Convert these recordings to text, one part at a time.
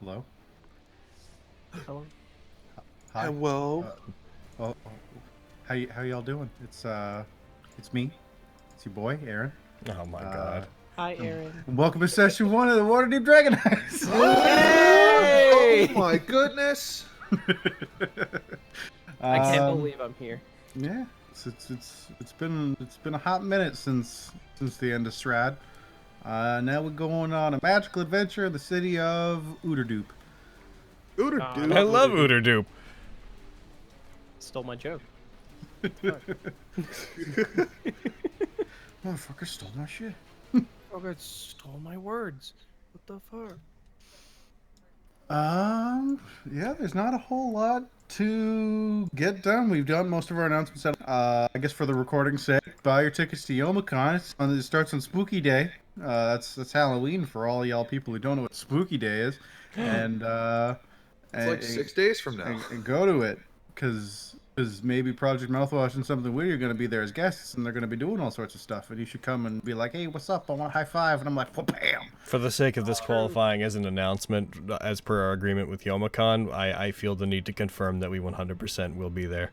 Hello. Hello. Hi. Hello. How y'all doing? It's me. It's your boy Aaron. Oh my god. Hi, Aaron. Welcome to session 1 of the Waterdeep Dragon Heist. Oh my goodness. I can't believe I'm here. Yeah, it's been a hot minute since the end of Strahd. Now we're going on a magical adventure in the city of Waterdeep. Waterdeep. I love Waterdeep. Stole my joke. Motherfucker stole my shit. Oh, God, stole my words. What the fuck? Yeah, there's not a whole lot to get done. We've done most of our announcements. I guess for the recording's sake, buy your tickets to YomaCon. It starts on Spooky Day. That's Halloween for all y'all people who don't know what Spooky Day is. And It's like 6 days from now. and go to it, because maybe Project Mouthwash and Something Weird are going to be there as guests, and they're going to be doing all sorts of stuff, and you should come and be like, hey, what's up? I want a high five. And I'm like, well, bam. For the sake of this qualifying as an announcement, as per our agreement with YomaCon, I feel the need to confirm that we 100% will be there.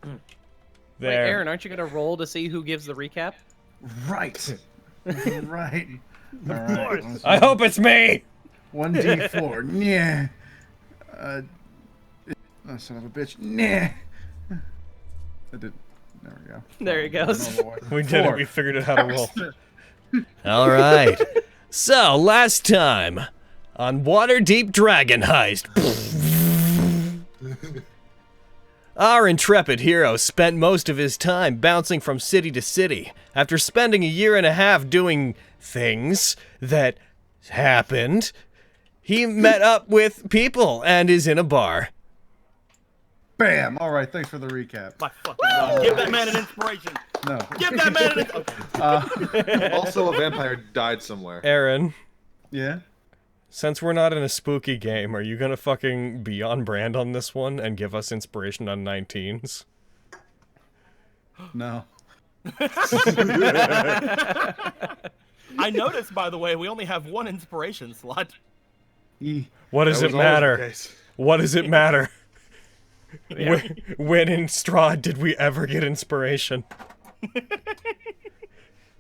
Wait, Aaron, aren't you going to roll to see who gives the recap? Right. Right. All right. I hope it's me! 1d4. Yeah. Oh, son of a bitch. Nah. I did. There we go. There he goes. We did it. We figured out how to roll. All right. So, last time on Waterdeep Dragon Heist. Our intrepid hero spent most of his time bouncing from city to city. After spending a year and a half doing things that happened, he met up with people and is in a bar. Bam. All right. Thanks for the recap. My fucking God. Give that man an inspiration. No. Give that man an inspiration. Also, a vampire died somewhere. Aaron, Yeah. since we're not in a spooky game, are you gonna fucking be on brand on this one and give us inspiration on 19s? No. I noticed, by the way, we only have one inspiration slot. What does That it was always the matter? case. What does it matter? Yeah. When in Strahd did we ever get inspiration?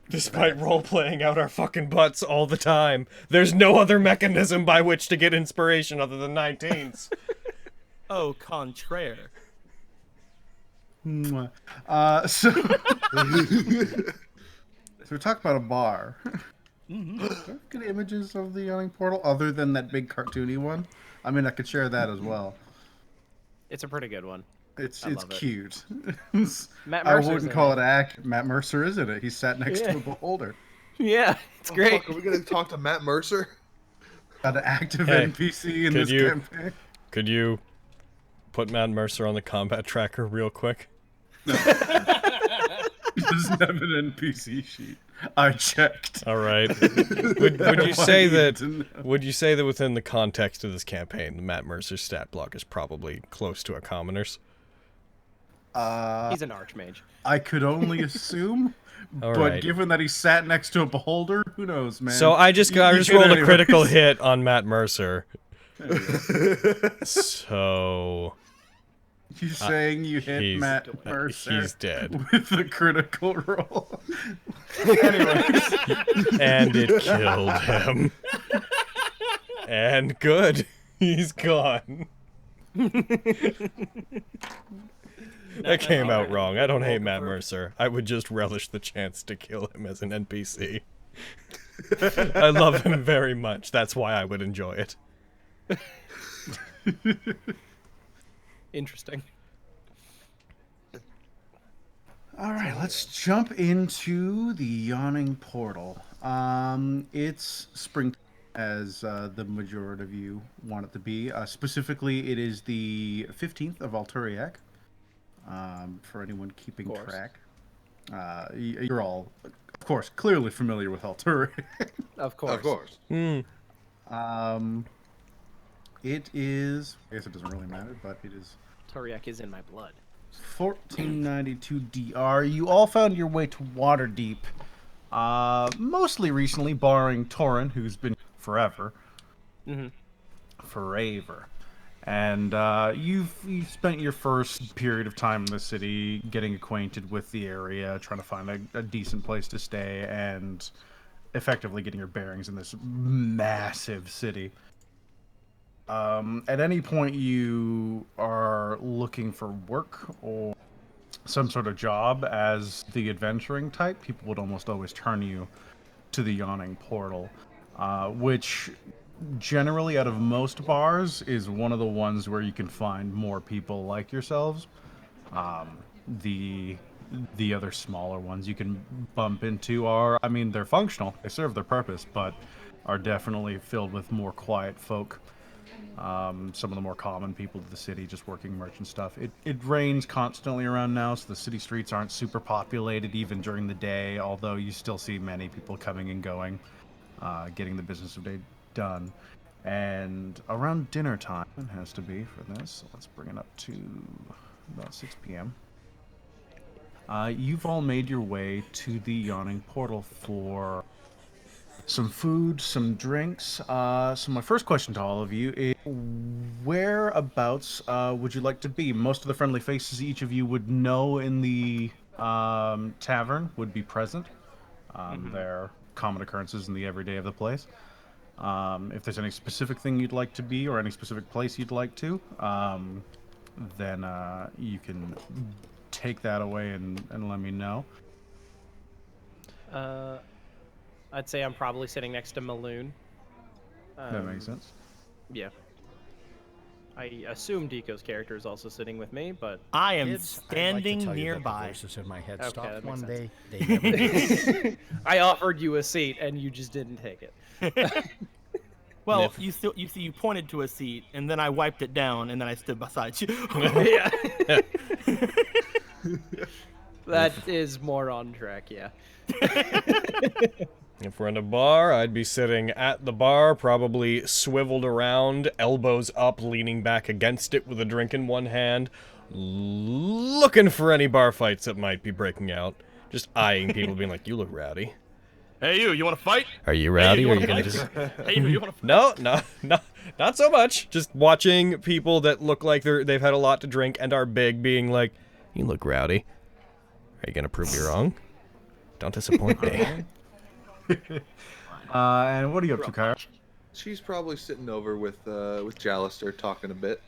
Despite role-playing out our fucking butts all the time, there's no other mechanism by which to get inspiration other than 19s. Oh, contraire. Mwah. So we're talking about a bar. Good images of the yawning portal, other than that big cartoony one. I mean, I could share that as well. It's a pretty good one. It's love it. cute. Matt I Mercer's wouldn't in call it. it act. Matt Mercer is in it. He sat next to Yeah. a beholder. Yeah, it's great. Fuck, are we gonna talk to Matt Mercer? Got an active Hey, NPC in could this you- campaign. Could you put Matt Mercer on the combat tracker real quick? He doesn't have an NPC sheet. I checked. All right. Would you Why say do you that? need to know? Would you say that within the context of this campaign, the Matt Mercer stat block is probably close to a commoner's? He's an archmage. I could only assume, All but right. given that he sat next to a beholder, who knows, man? So I just You rolled can a anyways. critical hit on Matt Mercer. So You saying you hit he's- Matt Mercer he's dead. with a critical roll? Anyways, And it killed him. And good. He's gone. That came out wrong. I don't hate Matt Mercer. I would just relish the chance to kill him as an NPC. I love him very much. That's why I would enjoy it. Interesting. all right, let's jump into the yawning portal. It's spring, as the majority of you want it to be. Specifically, it is the 15th of Alturiac. For anyone keeping course. track, you're all, of course, clearly familiar with Alturiac. Of course. Of course. It is, I guess it doesn't really matter, but it is Toriak is in my blood. 1492 DR. You all found your way to Waterdeep Mostly recently, barring Torin, who's been forever. Forever. And you've spent your first period of time in the city getting acquainted with the area, trying to find a decent place to stay, and effectively getting your bearings in this massive city. At any point you are looking for work or some sort of job as the adventuring type, people would almost always turn you to the Yawning Portal, which generally out of most bars is one of the ones where you can find more people like yourselves. The the other smaller ones you can bump into are, I mean, they're functional, they serve their purpose, but are definitely filled with more quiet folk. Some of the more common people of the city just working merchant stuff. It rains constantly around now, so the city streets aren't super populated even during the day, although you still see many people coming and going, getting the business of the day done. And around dinner time, it has to be for this, so let's bring it up to about 6 p.m. You've all made your way to the Yawning Portal for some food, some drinks. So my first question to all of you is, whereabouts would you like to be? Most of the friendly faces each of you would know in the tavern would be present. They're common occurrences in the everyday of the place. If there's any specific thing you'd like to be or any specific place you'd like to, then you can take that away and let me know. I'd say I'm probably sitting next to Maloon. That makes sense. Yeah. I assume Deco's character is also sitting with me, but I am Kids, standing I'd like to tell you that nearby. the voices in my head Okay, stopped that one makes day. They never did. I offered you a seat and you just didn't take it. Well, you pointed to a seat, and then I wiped it down, and then I stood beside you. Yeah. That is more on track, yeah. If we're in a bar, I'd be sitting at the bar, probably swiveled around, elbows up, leaning back against it with a drink in one hand, looking for any bar fights that might be breaking out. Just eyeing people, being like, "You look rowdy. Hey, you want to fight? Are you rowdy? you Or are wanna you gonna fight? just..." Hey, you want to fight? No, not so much. Just watching people that look like they've had a lot to drink and are big, being like, "You look rowdy. Are you gonna prove me wrong? Don't disappoint me." And what are you up to, Kyle? She's probably sitting over with Jalister, talking a bit,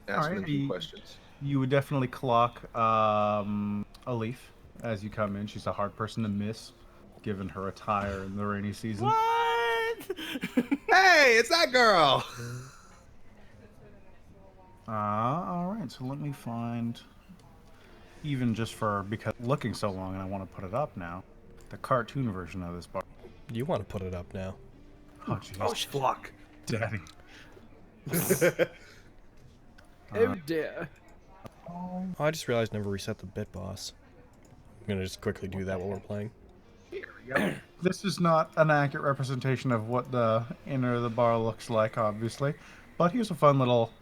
asking him some questions. You would definitely clock a leaf as you come in. She's a hard person to miss, given her attire in the rainy season. What? Hey, it's that girl! All right, so let me find, even just for, because looking so long and I want to put it up now, the cartoon version of this bar. You want to put it up now? Oh, jeez. Oh, schlock. Daddy. Oh dear. Oh, I just realized I never reset the bit boss. I'm gonna just quickly do that while we're playing. This is not an accurate representation of what the inner of the bar looks like, obviously. But here's a fun little,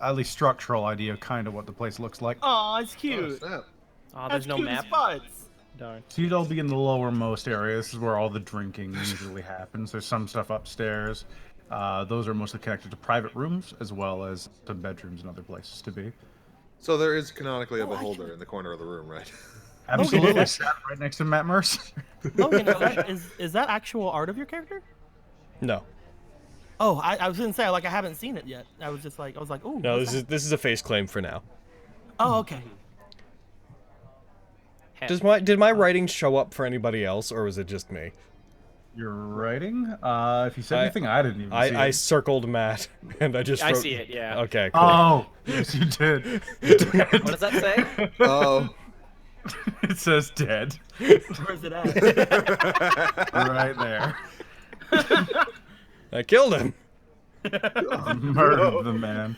at least structural idea of kind of what the place looks like. Aw, it's Oh, cute. snap. Oh, That's there's no cute map. as butts. Darn. So you'd all be in the lowermost area. This is where all the drinking usually happens. There's some stuff upstairs. Those are mostly connected to private rooms, as well as some bedrooms and other places to be. So there is canonically a beholder in the corner of the room, right? Absolutely. Sat right next to Matt Mercer. Logan, is that actual art of your character? No, Oh, I was gonna say, like, I haven't seen it yet. I was like, ooh. no, what's this is a face claim for now. Oh, okay. Did my writing show up for anybody else, or was it just me? You're writing? If you said anything, I didn't even see I it. circled Matt, and I just I wrote... see it, yeah. Okay, cool. Oh, yes, you did. What does that say? Oh. It says dead. Where's it at? Right there. I killed him. Murdered the man.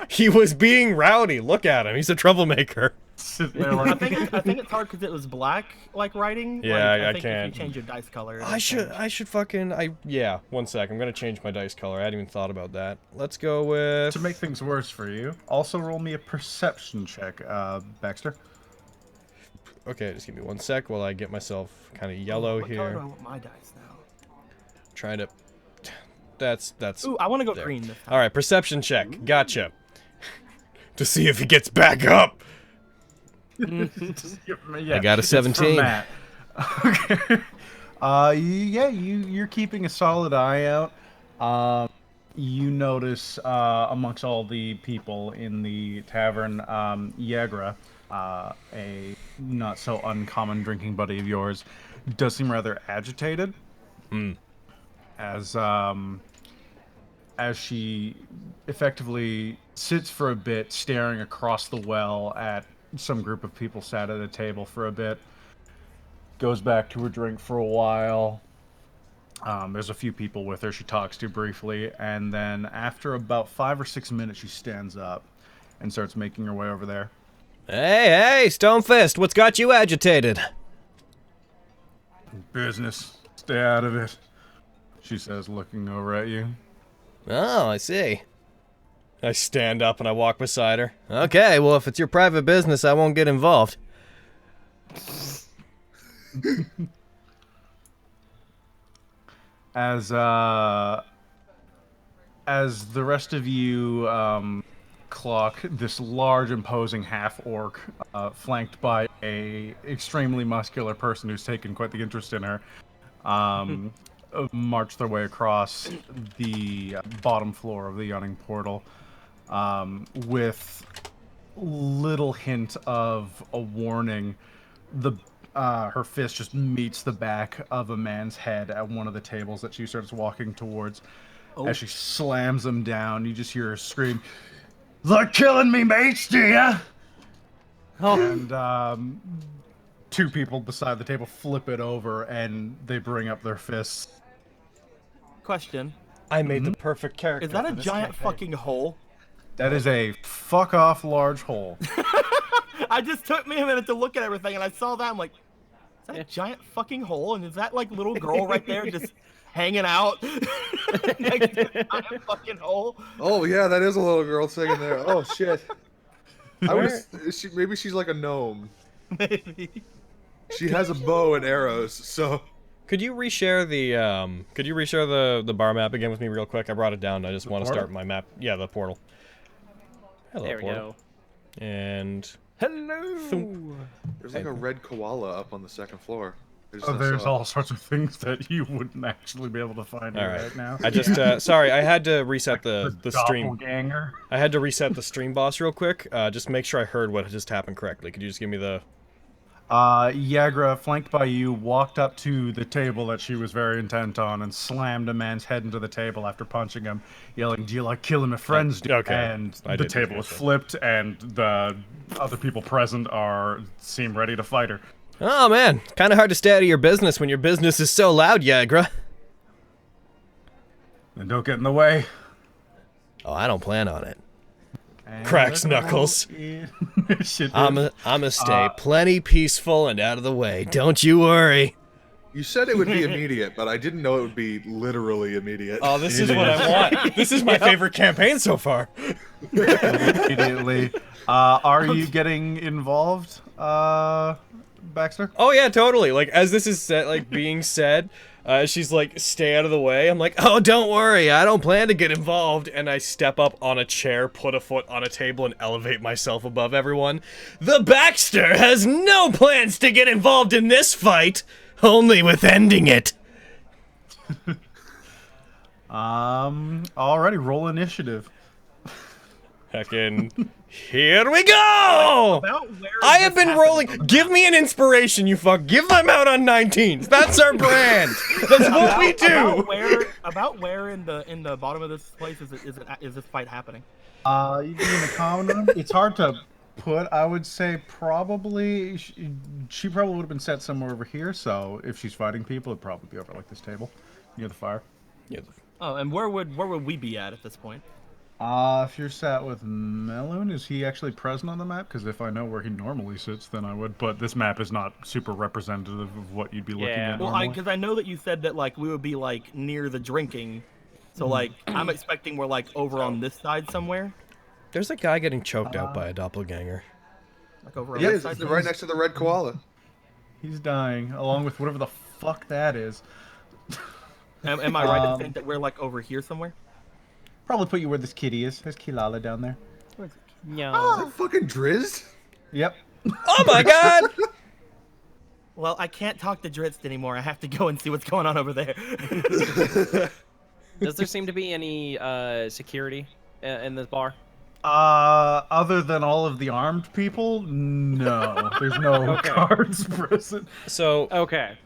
He was being rowdy. Look at him. He's a troublemaker. Sitting there I like, think it's hard because it was black, like writing. Yeah, like, I think can't. If you change your dice color. I should fucking yeah. 1 sec. I'm gonna change my dice color. I hadn't even thought about that. Let's go with... to make things worse for you, also roll me a perception check, Baxter. Okay, just give me 1 sec while I get myself kind of yellow What color here. do I want my dice now? Trying to. That's. Ooh, I want to go there. green this time. All right, perception check. Gotcha. To see if he gets back up. I got a 17. Okay. Yeah, you're keeping a solid eye out. You notice amongst all the people in the tavern, Yegra, a not so uncommon drinking buddy of yours, does seem rather agitated. As she effectively sits for a bit, staring across the well at some group of people sat at a table for a bit. Goes back to her drink for a while. There's a few people with her she talks to briefly, and then after about 5 or 6 minutes, she stands up and starts making her way over there. Hey, Stonefist, what's got you agitated? Business. Stay out of it, she says, looking over at you. Oh, I see. I stand up and I walk beside her. Okay, well, if it's your private business, I won't get involved. As the rest of you clock this large, imposing half-orc, flanked by a extremely muscular person who's taken quite the interest in her, march their way across the bottom floor of the yawning portal, with little hint of a warning. Her fist just meets the back of a man's head at one of the tables that she starts walking towards. As she slams him down, you just hear her scream, "They're killing me, mates, do ya?" And two people beside the table flip it over, and they bring up their fists. Question. I made the perfect character. Is that a for this giant campaign. fucking hole? That is a fuck-off large hole. I just took me a minute to look at everything, and I saw that. I'm like, is that a giant fucking hole? And is that like little girl right there just hanging out next to a giant fucking hole? Oh yeah, that is a little girl sitting there. Oh shit. Maybe she's like a gnome. Maybe. She has a bow and arrows, so. Could you reshare the bar map again with me real quick? I brought it down. I just want to start my map. Yeah, the portal. Hello, There we portal. go. And Hello. There's like a red koala up on the second floor. There's all sorts of things that you wouldn't actually be able to find all here right. right now. I just sorry, I had to reset the stream. Doppelganger. I had to reset the stream boss real quick. Just make sure I heard what just happened correctly. Could you just give me the? Yagra, flanked by you, walked up to the table that she was very intent on and slammed a man's head into the table after punching him, yelling, "Do you like killing my friends, dude?" Okay. And I the didn't table hear was that. flipped, and the other people present seem ready to fight her. Oh man, kind of hard to stay out of your business when your business is so loud, Yagra. And don't get in the way. Oh, I don't plan on it. And Cracks knuckles. Shit, I'ma stay plenty peaceful and out of the way. Don't you worry. You said it would be immediate, but I didn't know it would be literally immediate. Oh, this is what I want. This is my favorite campaign so far. immediately. Are you getting involved, Baxter? Oh yeah, totally. Like as this is being said, she's like, "Stay out of the way." I'm like, "Oh, don't worry. I don't plan to get involved." And I step up on a chair, put a foot on a table, and elevate myself above everyone. The Baxter has no plans to get involved in this fight, only with ending it. Alrighty, roll initiative. Heckin', here we go! About where is I have this been happening rolling. on the Give map? me an inspiration, you fuck. Give them out on 19s. That's our brand. That's what we do. About where in the bottom of this place is this fight happening? You mean the common room? It's hard to put. I would say probably she probably would have been set somewhere over here. So if she's fighting people, it'd probably be over like this table near the fire. Yeah. Oh, and where would we be at this point? If you're sat with Melon, is he actually present on the map? Because if I know where he normally sits, then I would. But this map is not super representative of what you'd be looking Yeah. at Well, normally. because I know that you said that like we would be like near the drinking, so like I'm expecting we're like over on this side somewhere, There's a guy getting choked out by a doppelganger. like over on Yeah, this it's side. right next to the red koala. He's dying, along with whatever the fuck that is. Am I right to think that we're like over here somewhere? Probably put you where this kitty is. There's Kilala down there. No. Fucking Drizzt? Yep. Oh my god! Well, I can't talk to Drizzt anymore. I have to go and see what's going on over there. Does there seem to be any security in this bar? Other than all of the armed people, no. There's no guards present. So, Okay.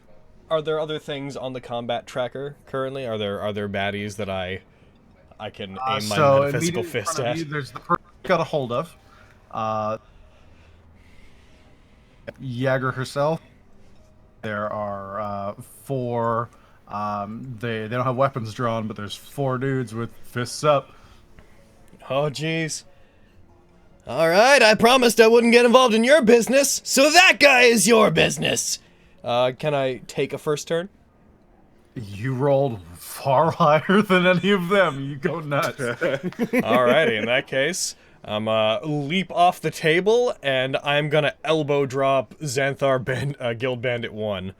are there other things on the combat tracker currently? Are there baddies that I can aim my So metaphysical immediately in fist front of at? you, there's the person you got a hold of. Jaeger herself. There are 4. They don't have weapons drawn, but there's 4 dudes with fists up. Oh, jeez. Alright, I promised I wouldn't get involved in your business, so that guy is your business! Can I take a first turn? You rolled far higher than any of them. You go nuts. Alrighty, in that case, I'm leap off the table, and I'm gonna elbow drop Xanthar Guild Bandit 1.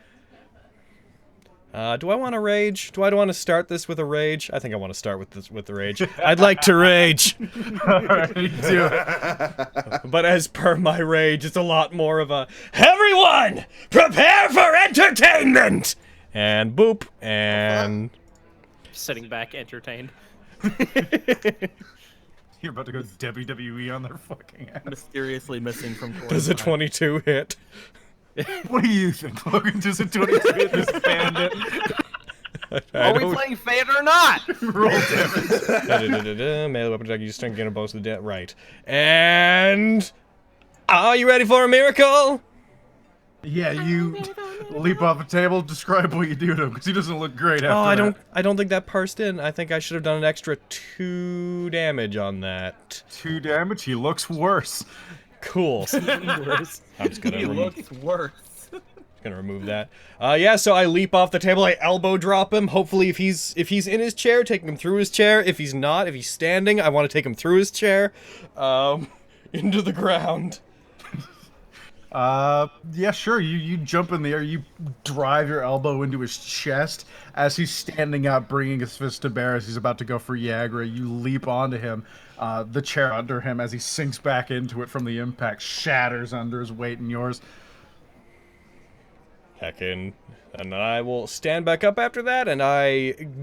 Do I want to rage? Do I want to start this with a rage? I think I want to start with the rage. I'd like to rage! Alright, do it. But as per my rage, it's a lot more of a everyone, prepare for entertainment! And boop, and Sitting back, entertained. You're about to go WWE on their fucking ass. Mysteriously missing from. does a 22 hit? What do you think, Logan? Does a 22 hit this bandit? Are we playing Fate or not? Roll damage. Melee weapon attack, you just strength gain a bonus to the debt. Right. And are you ready for a miracle? Yeah, you leap off a table. Describe what you do to him, because he doesn't look great after Oh, that. I don't think that parsed in. I think I should have done an extra 2 damage on that. 2 damage. He looks worse. Cool. Worse. I'm just gonna He looks worse. Gonna remove that. Yeah, so I leap off the table, I elbow drop him. Hopefully if he's in his chair, taking him through his chair. If he's not, if he's standing, I want to take him through his chair. Into the ground. Yeah, sure. You jump in the air. You drive your elbow into his chest as he's standing up, bringing his fist to bear as he's about to go for Yagra. You leap onto him. The chair under him, as he sinks back into it from the impact, shatters under his weight and yours. Heckin'. And I will stand back up after that, and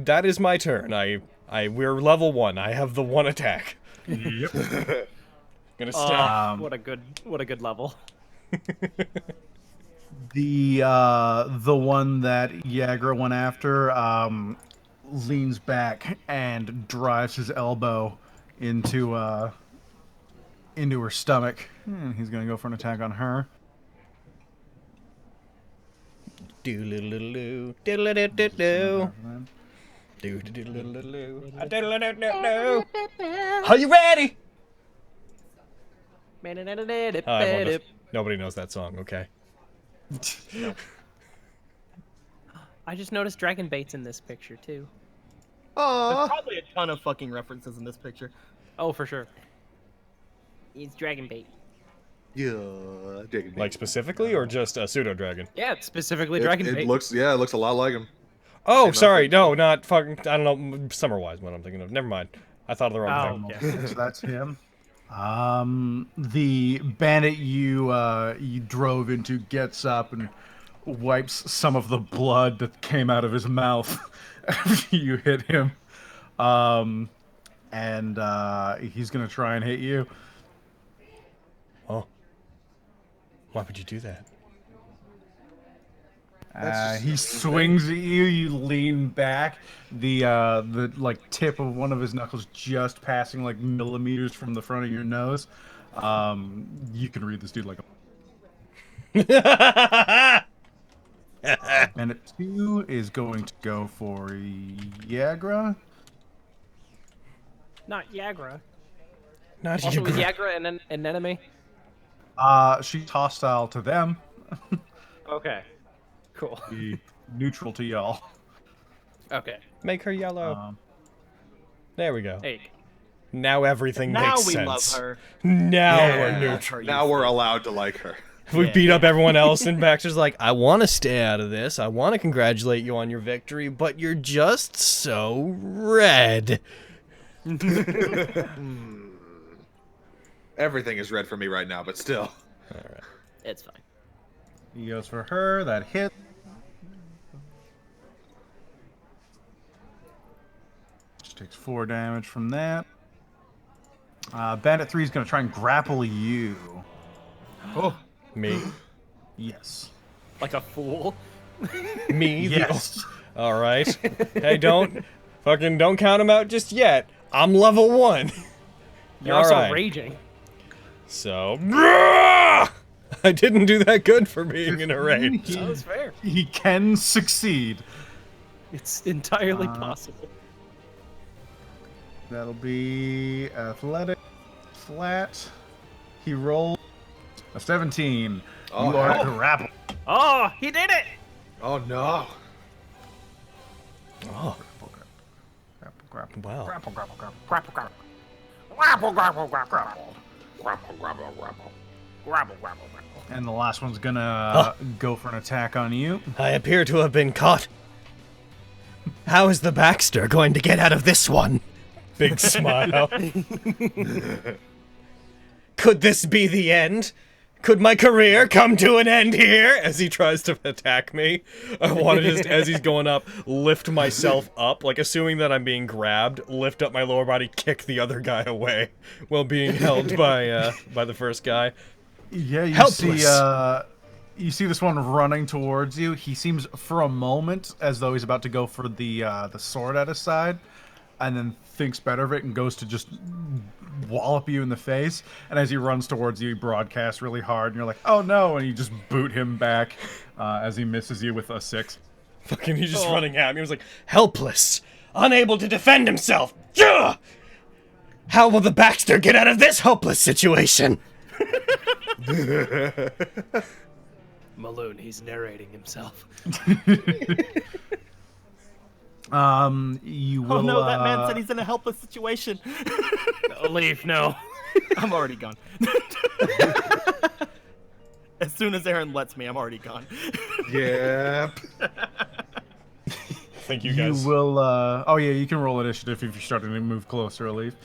that is my turn. We're level 1. I have the 1 attack. Yep. Gonna stand. What a good level. The one that Yagra went after leans back and drives his elbow into her stomach. He's gonna go for an attack on her. Do-do-do-do-do. Do-do-do-do-do. Do-do-do-do-do. Do-do-do-do-do. Are you ready? Nobody knows that song, okay. I just noticed dragon bait's in this picture too. There's probably a ton of fucking references in this picture. Oh, for sure. He's dragon bait. Yeah, Jacob. Like specifically, or just a pseudo-dragon? Yeah, it's specifically dragon It bait. looks a lot like him. Oh, sorry, no, not fucking, I don't know, Summer-wise what I'm thinking of. Never mind. I thought of the wrong thing. Oh, yeah. So that's him. The bandit you drove into gets up and wipes some of the blood that came out of his mouth after you hit him. And he's gonna try and hit you. Oh. Why would you do that? He swings at you. You lean back. The like tip of one of his knuckles just passing like millimeters from the front of your nose. You can read this dude like a. Bandit 2 is going to go for Yagra. Not Yagra. Not Also, you. is Yagra an enemy? She's hostile to them. Okay. Cool. Be neutral to y'all. Okay. Make her yellow. There we go. Hey. Now everything Now makes we sense. love her. Now Yeah. we're neutral. Now we're allowed to like her. We Yeah. beat up everyone else, and Baxter's like, I want to stay out of this. I want to congratulate you on your victory, but you're just so red. Everything is red for me right now, but still. It's fine. He goes for her. That hit. She takes 4 damage from that. Bandit 3 is going to try and grapple you. Oh, Me. Yes. Like a fool. Me? Yes. All right. Hey, don't count him out just yet. I'm level 1. You're All also right. raging. So, I didn't do that good for being in a rage. That was fair. He can succeed. It's entirely possible. That'll be athletic flat. He rolled a 17. Oh, you are hell. grappled. Oh, he did it! Oh no. Oh, Grapple, wow. grapple, grapple, grapple, grapple, grapple. Grapple, grapple, grapple, grapple. Grapple, grapple, grapple. grapple, grapple, grapple. And the last one's gonna go for an attack on you. I appear to have been caught. How is the Baxter going to get out of this one? Big smile. Could this be the end? Could my career come to an end here? As he tries to attack me, I want to just, as he's going up, lift myself up, like assuming that I'm being grabbed, lift up my lower body, kick the other guy away, while being held by the first guy. Yeah, Helpless. You see this one running towards you. He seems for a moment as though he's about to go for the sword at his side, and then thinks better of it and goes to just wallop you in the face. And as he runs towards you, he broadcasts really hard, and you're like, "Oh no!" And you just boot him back as he misses you with a 6. Fucking, he's just running at me. He was like, helpless, unable to defend himself. Ugh! How will the Baxter get out of this hopeless situation? Maloon, he's narrating himself. You will. Oh no, that man said he's in a helpless situation. No, leave, no. I'm already gone. As soon as Aaron lets me, I'm already gone. Yep. Thank you You guys. will. Oh yeah, you can roll initiative if you're starting to move closer, Alif.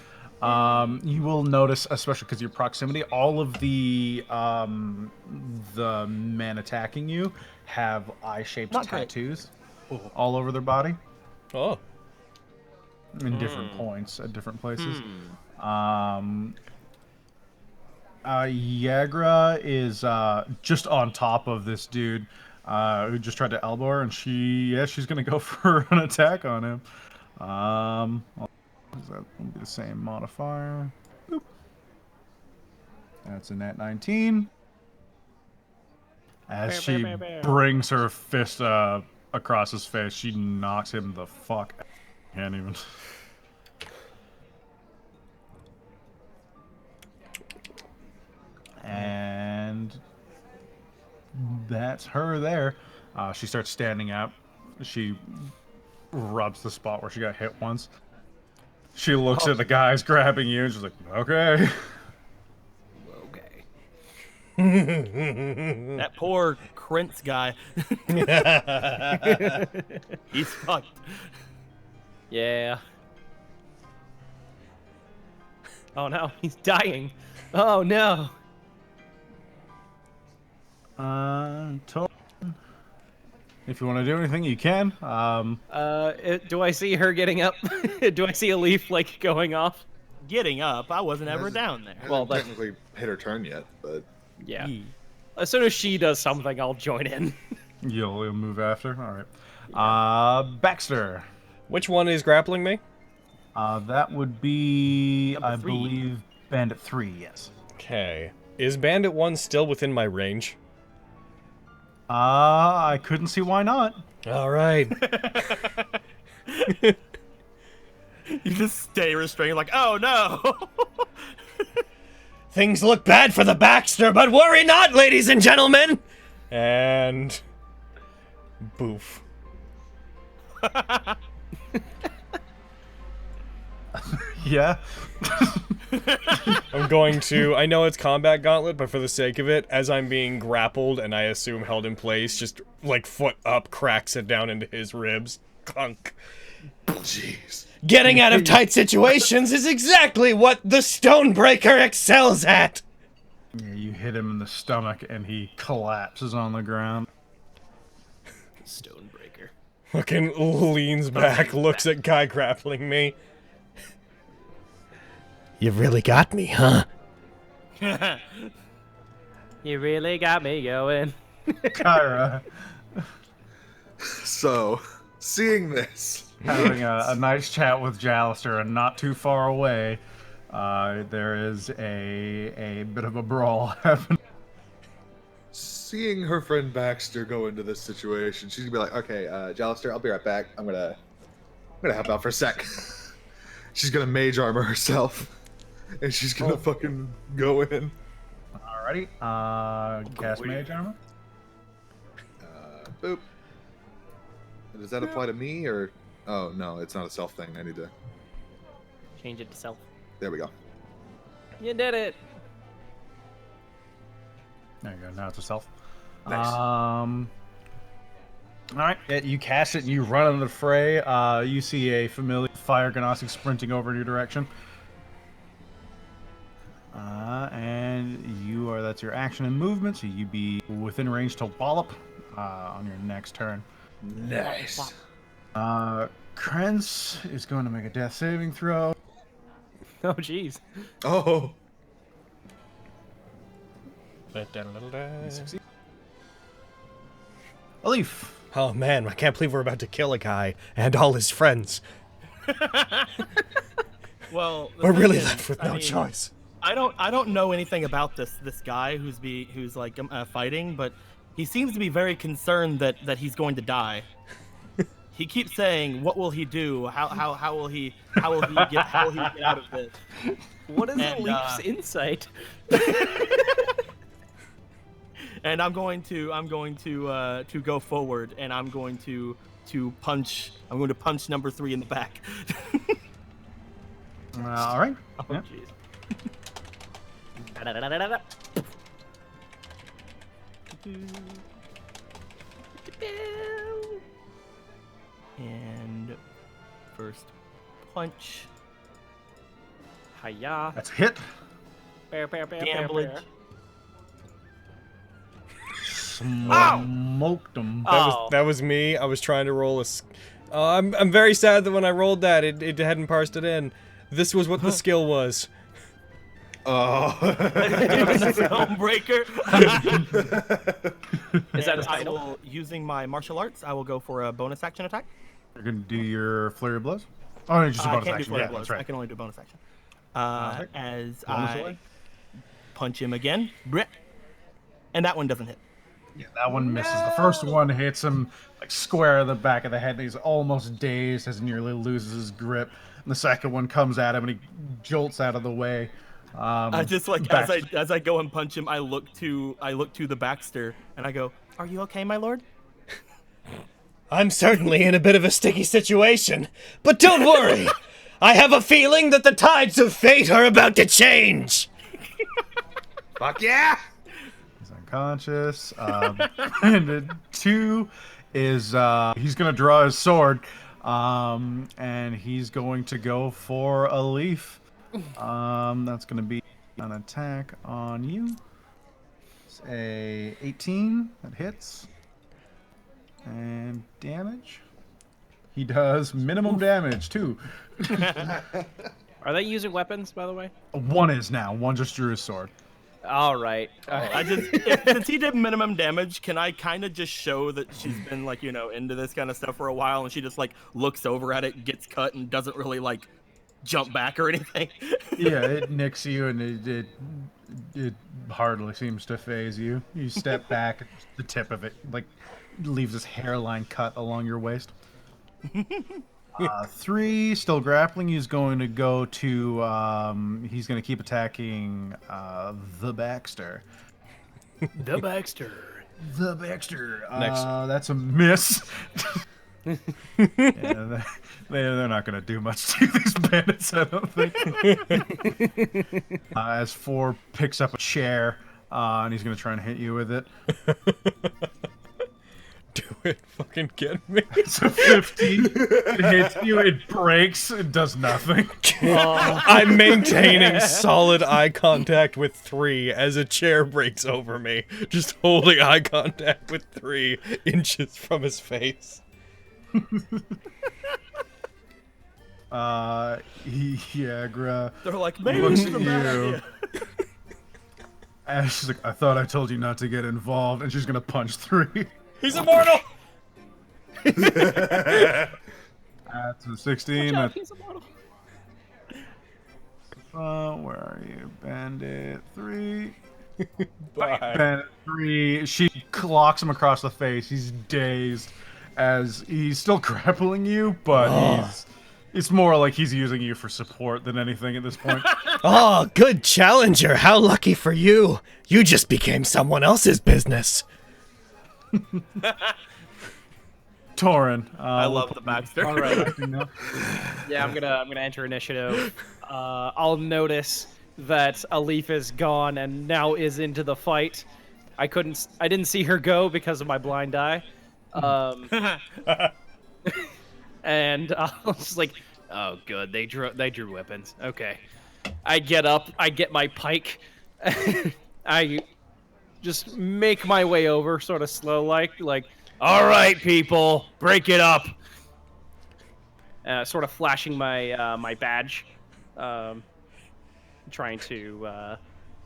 You will notice, especially because of your proximity, all of the men attacking you have eye-shaped Not great. tattoos all over their body Oh. in different points at different places. Yagra is just on top of this dude who just tried to elbow her, and she's gonna go for an attack on him. That will be the same modifier. Boop. That's a Nat19. As she brings her fist across his face, she knocks him the fuck out. Can't even. And that's her there. She starts standing up. She rubs the spot where she got hit once. She looks at the guys grabbing you and she's like, okay. Okay. That poor Krintz guy. He's fucked. Yeah. Oh no, he's dying. Oh no. If you want to do anything, you can. Do I see her getting up? Do I see a leaf like going off? Getting up. I wasn't ever down there. Well, Hasn't but technically hit her turn yet, but yeah. As soon as she does something, I'll join in. You'll move after. All right. Baxter. Which one is grappling me? That would be, Number I 3. believe, Bandit 3. Yes. Okay. Is Bandit 1 still within my range? I couldn't see why not. All right. You just stay restrained like, oh no. Things look bad for the Baxter, but worry not, ladies and gentlemen! And... boof. Yeah. I'm going to, I know it's combat gauntlet, but for the sake of it, as I'm being grappled and I assume held in place, just like foot up, cracks it down into his ribs. Clunk. Jeez. Getting out of tight situations is exactly what the Stonebreaker excels at! Yeah, you hit him in the stomach and he collapses on the ground. Stonebreaker. Fucking leans back, looks at guy grappling me. You really got me, huh? You really got me going. Kyra, So, seeing this, having a nice chat with Jalister, and not too far away, there is a bit of a brawl happening. seeing her friend Baxter go into this situation, she's gonna be like, "Okay, Jalister, I'll be right back. I'm gonna help out for a sec." She's gonna mage armor herself, and she's gonna fucking go in. Alrighty, cast mage armor. Boop. Does that apply to me or? Oh no, it's not a self thing. I need to. Change it to self. There we go. You did it. There you go. Now it's a self. Nice. All right, you cast it and you run into the fray. You see a familiar fire ganassi sprinting over in your direction. And you are, that's your action and movement, so you'd be within range to wallop on your next turn. Nice. Krentz is going to make a death saving throw. Oh, jeez. Oh. A leaf. Oh man, I can't believe we're about to kill a guy and all his friends. Well, the We're thing really is, left with no choice. I don't know anything about this guy who's like fighting, but he seems to be very concerned that he's going to die. He keeps saying, "What will he do? How will he get out of this?" What is And, a leaf's insight? And I'm going to go forward, and I'm going to punch. I'm going to punch number 3 in the back. All right. Oh, Yeah. jeez. And first punch. Hiya. That's a hit. Gamblage. Smoked him. That was me. I was trying to roll a. I'm very sad that when I rolled that, it hadn't parsed it in. This was what the skill was. Oh. Stonebreaker. Is that a I title? will, using my martial arts, I will go for a bonus action attack. You're going to do your flurry of blows? Oh, no, just a I bonus can't do action. flurry Yeah, of blows. that's right. I can only do bonus action. Okay. As Bonus I away? punch him again. Bleh. And that one doesn't hit. Yeah, that one misses. The first one hits him like square in the back of the head, and he's almost dazed as he nearly loses his grip. And the second one comes at him, and he jolts out of the way. I just like Baxter- as I go and punch him, I look to the Baxter and I go, "Are you okay, my lord?" I'm certainly in a bit of a sticky situation, but don't worry. I have a feeling that the tides of fate are about to change. Fuck yeah! He's unconscious. And the 2 is he's going to draw his sword, and he's going to go for a leaf. That's going to be an attack on you. It's a 18 that hits, and damage. He does minimum damage too. Are they using weapons, by the way? One is now. One just drew his sword. All right. Since he did minimum damage, can I kind of just show that she's been like into this kind of stuff for a while, and she just like looks over at it, gets cut, and doesn't really like jump back or anything? Yeah, it nicks you, and it hardly seems to phase you. You step back, the tip of it like leaves this hairline cut along your waist. 3 still grappling. He's going to go to. He's going to keep attacking the Baxter. The Baxter. The Baxter. Next. That's a miss. Yeah, they're not going to do much to these bandits, I don't think. As 4 picks up a chair, and he's going to try and hit you with it. Do it. Fucking get me. It's a 15. It hits you, it breaks, it does nothing. I'm maintaining solid eye contact with 3 as a chair breaks over me. Just holding eye contact with 3 inches from his face. Yagra They're like, maybe looks this is at a bad you. idea. And she's like, I thought I told you not to get involved, and she's gonna punch 3. He's immortal! That's a 16. That's, He's immortal. where are you? Bandit 3. Bye. Bandit 3. She clocks him across the face. He's dazed as he's still grappling you, but it's more like he's using you for support than anything at this point. Oh, good challenger. How lucky for you. You just became someone else's business. Torin. I love the Baxter. All right. No. Yeah, I'm gonna enter initiative. I'll notice that Alif is gone and now is into the fight. I didn't see her go because of my blind eye. And I was like, oh, good. They drew weapons. Okay. I get up. I get my pike. I just make my way over, sort of slow, like, all right, people, break it up. Sort of flashing my my badge, trying to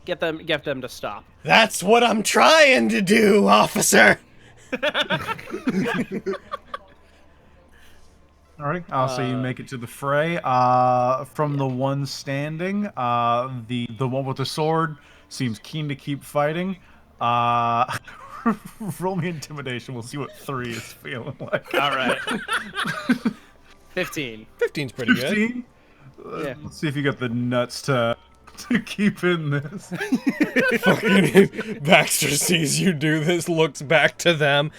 get them to stop. That's what I'm trying to do, officer. All right, I'll say you make it to the fray. From the one standing, the one with the sword seems keen to keep fighting. Roll me intimidation. We'll see what 3 is feeling like. All right. 15. 15's pretty good. 15? Yeah. Let's see if you got the nuts to keep in this. Fucking Baxter sees you do this, looks back to them.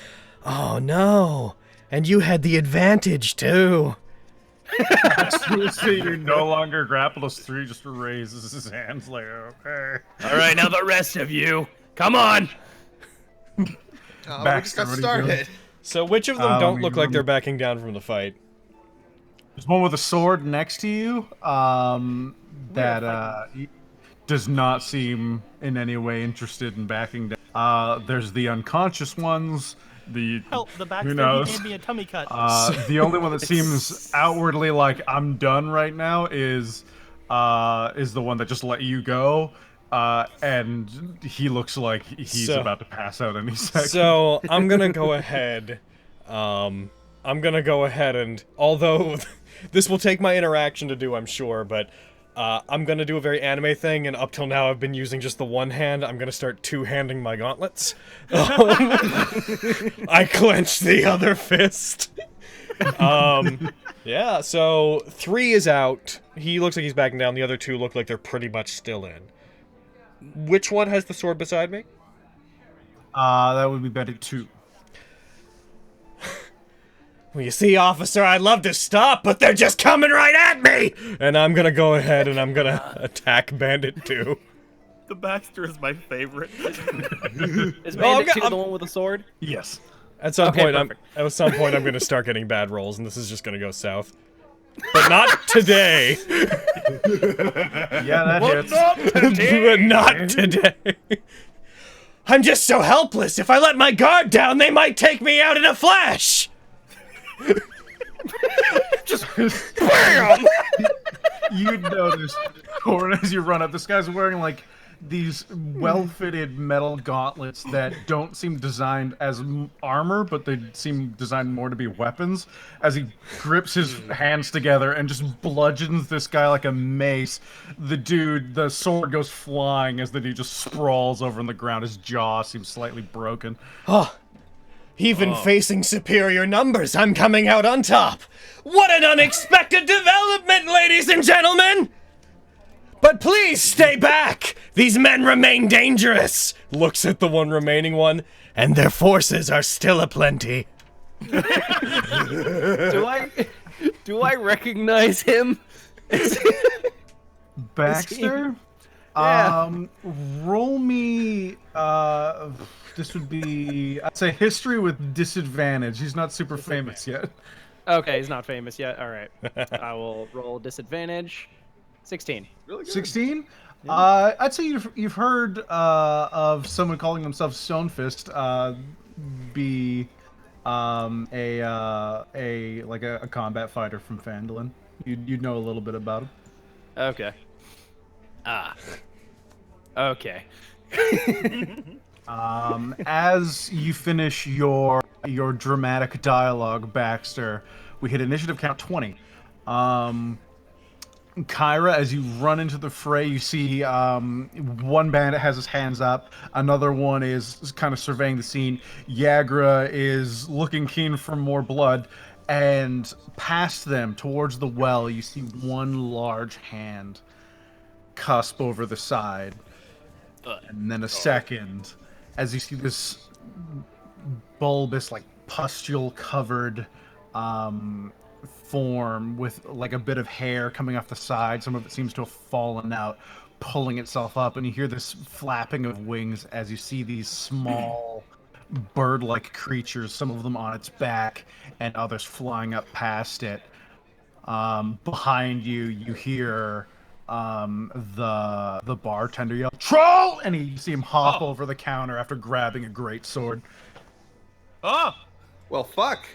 Oh no. And you had the advantage too. So you're no longer grappled as 3, just raises his hands like, okay. All right, now the rest of you, come on. We just got Baxter, what are you doing? started. So which of them don't look like um, they're backing down from the fight? There's one with a sword next to you that does not seem in any way interested in backing down. There's the unconscious ones. Help, the Baxter, who he knows? gave me a tummy cut. The only one that seems outwardly like I'm done right now is the one that just let you go. And he looks like he's about to pass out any second. So I'm gonna go ahead. I'm gonna go ahead and, although this will take my interaction to do, I'm sure, but I'm gonna do a very anime thing, and up till now I've been using just the one hand. I'm gonna start two-handing my gauntlets. I clench the other fist. Yeah, so 3 is out. He looks like he's backing down. The other 2 look like they're pretty much still in. Which one has the sword beside me? That would be Bandit 2. Well, you see, officer, I'd love to stop, but they're just coming right at me! And I'm gonna go ahead and I'm gonna attack Bandit 2. The Baxter is my favorite. Is Bandit 2 the one with the sword? Yes. At some Okay, point, perfect. I'm gonna start getting bad rolls, and this is just gonna go south. But not today. Yeah, that hits. But not today. I'm just so helpless. If I let my guard down, they might take me out in a flash. Bam! You'd notice, Corin, as you run up, this guy's wearing like these well-fitted metal gauntlets that don't seem designed as armor, but they seem designed more to be weapons. As he grips his hands together and just bludgeons this guy like a mace, the sword goes flying as the dude just sprawls over on the ground. His jaw seems slightly broken. Even facing superior numbers, I'm coming out on top. What an unexpected development, ladies and gentlemen! But please stay back! These men remain dangerous! Looks at the one remaining one, and their forces are still aplenty. Do I recognize him? Baxter? Yeah. Roll me. This would be. I'd say history with disadvantage. He's not super famous yet. Okay, he's not famous yet. All right. I will roll disadvantage. 16. Really good. 16. I'd say you've heard of someone calling themselves Stonefist be a combat fighter from Phandalin. You'd know a little bit about him. Okay. Ah. Okay. As you finish your dramatic dialogue, Baxter, we hit initiative count 20. Kyra, as you run into the fray, you see one bandit has his hands up, another one is kind of surveying the scene. Yagra is looking keen for more blood, and past them, towards the well, you see one large hand cusp over the side. And then a second, as you see this bulbous, like pustule-covered form with like a bit of hair coming off the side. Some of it seems to have fallen out, pulling itself up, and you hear this flapping of wings as you see these small bird-like creatures, some of them on its back and others flying up past it. Behind you, you hear the bartender yell, "Troll!" And you see him hop over the counter after grabbing a great sword. Oh! Well, fuck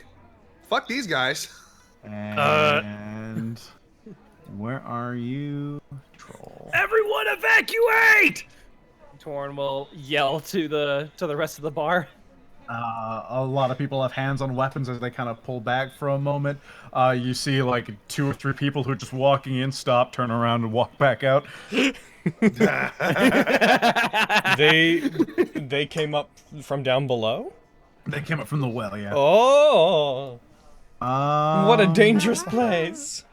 these guys. And where are you, Troll? Everyone evacuate! Torn will yell to the rest of the bar. A lot of people have hands on weapons as they kind of pull back for a moment. You see like 2 or 3 people who are just walking in, stop, turn around, and walk back out. They came up from down below? They came up from the well, yeah. Oh! What a dangerous place.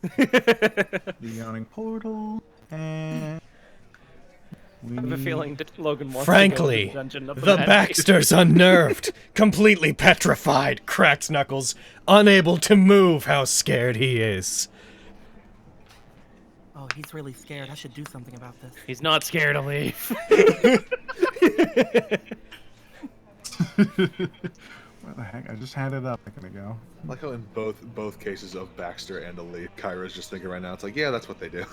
The yawning portal, and I have a feeling that Logan wants Frankly, to go to the dungeon of the Mad Baxter's unnerved, completely petrified, cracks Knuckles, unable to move how scared he is. Oh, he's really scared. I should do something about this. He's not scared to leave. What the heck? I just had it up a second ago. I like how in both cases of Baxter and Ali, Kyra's just thinking right now, it's like, yeah, that's what they do.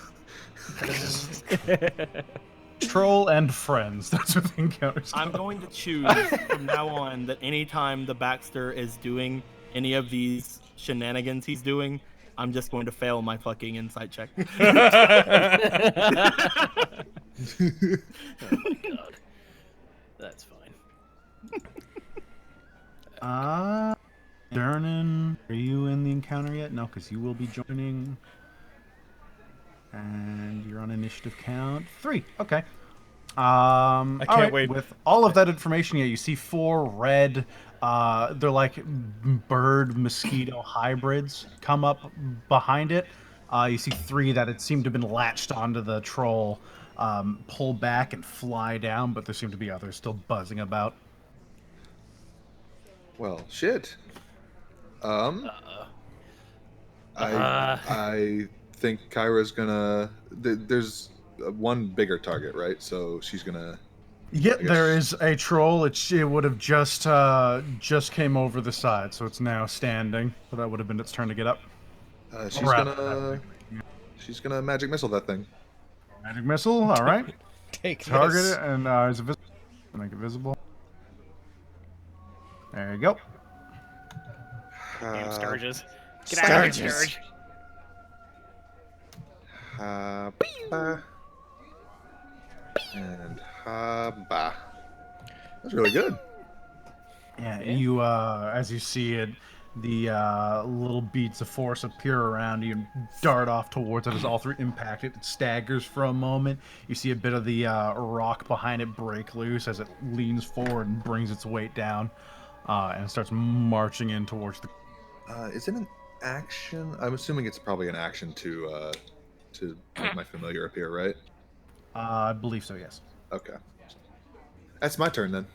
Troll and friends. That's what the encounters I'm are. going to choose from now on that anytime the Baxter is doing any of these shenanigans he's doing, I'm just going to fail my fucking insight check. Oh my god. That's fine. Dernan, are you in the encounter yet? No, because you will be joining. And you're on initiative count 3. Okay. I can't wait. With all of that information, yeah, you see 4 red, they're like bird mosquito hybrids come up behind it. You see 3 that had seemed to have been latched onto the troll, pull back and fly down, but there seem to be others still buzzing about. Well, shit. I think Kyra's gonna. There's one bigger target, right? So she's gonna. Yeah, I guess- there is a troll. It would have just came over the side, so it's now standing. So that would have been its turn to get up. She's gonna magic missile that thing. Magic missile. All right. Take Target this. it and is it visible? Make it visible. There you go. Damn Sturges. Get Sturges. out of here, Sturge. Ba. And ba. That's really good. Yeah, you as you see it, the little beads of force appear around you and dart off towards it as all 3 impact it. It staggers for a moment. You see a bit of the rock behind it break loose as it leans forward and brings its weight down, and starts marching in towards the. Is it an action? I'm assuming it's probably an action to make my familiar appear, right? I believe so. Yes. Okay. That's my turn then.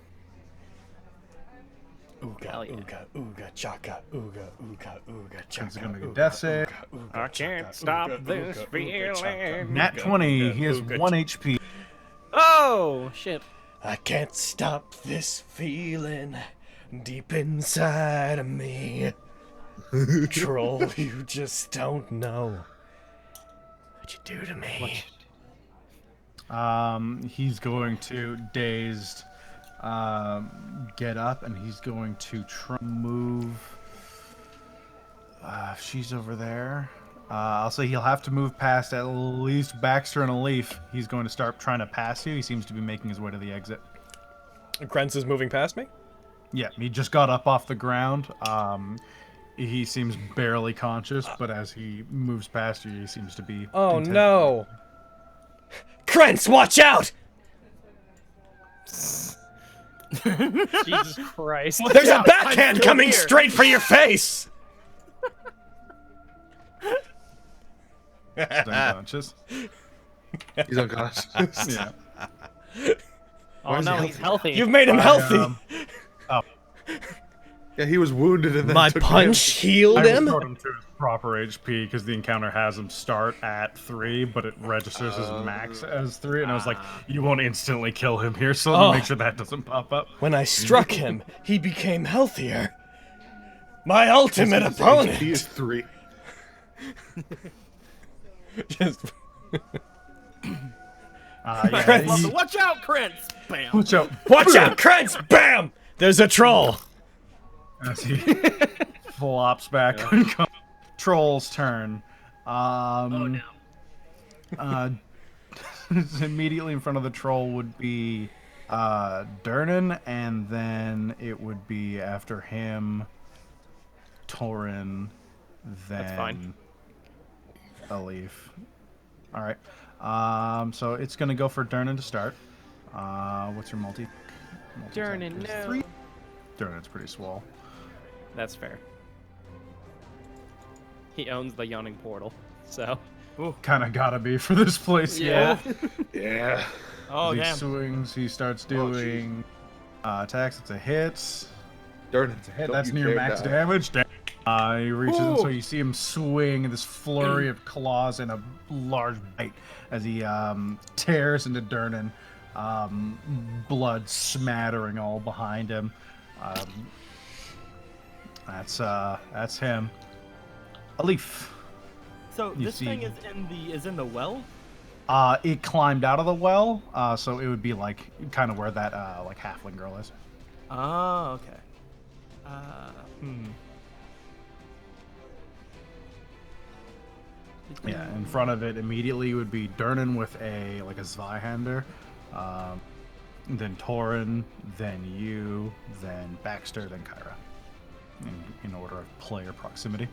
ooga, Hell yeah. ooga, ooga, chaka, ooga, ooga, ooga, It's chaka. gonna make a death save. I can't stop this feeling. Nat 20. He has 1 HP. Oh shit! I can't stop this feeling deep inside of me. Troll, you just don't know what you do to me. He's going to dazed get up, and he's going to try move. She's over there. I'll say he'll have to move past at least Baxter and a Leaf. He's going to start trying to pass you. He seems to be making his way to the exit. Krentz is moving past me? Yeah, he just got up off the ground. He seems barely conscious, but as he moves past you, he seems to be... Oh intent. no! Krentz, watch out! Jesus Christ! There's a out, backhand I'm still coming here. straight for your face! He's unconscious. He's unconscious. Yeah. Oh no, he's healthy. You've made him healthy! Yeah, he was wounded and then My took punch damage. healed I him? restored him to his proper HP because the encounter has him start at 3, but it registers his max as 3, and I was like, you won't instantly kill him here, so let me Oh. make sure that doesn't pop up. When I struck him, he became healthier. My ultimate His opponent! HP is 3. Just... Yeah, Love the watch out, Krentz! Bam. watch out. Watch out, Krentz! Bam! There's a troll! As he flops back. Troll's turn. Oh no. Immediately in front of the troll would be Durnan, and then it would be after him Torin, then fine. Alif. All right. So it's gonna go for Durnan to start. What's your multi? Durnan, is no. 3. Durnan's pretty swole. That's fair. He owns the yawning portal, so. Kind of gotta be for this place. Yeah. Yeah. Oh, He damn. swings. He starts Oh, doing attacks. It's a hit. Durnan, It's a hit. don't That's you near dare max die. damage. He reaches in, so Ooh. you see him swing this flurry of claws and a large bite as he tears into Durnan. Blood smattering all behind him. That's him. Alif. So You this thing see- is in the well? It climbed out of the well, so it would be like kind of where that like halfling girl is. Oh, okay. Yeah, in front of it immediately would be Durnan with a Zweihander, then Torin, then you, then Baxter, then Kyra, in order of player proximity.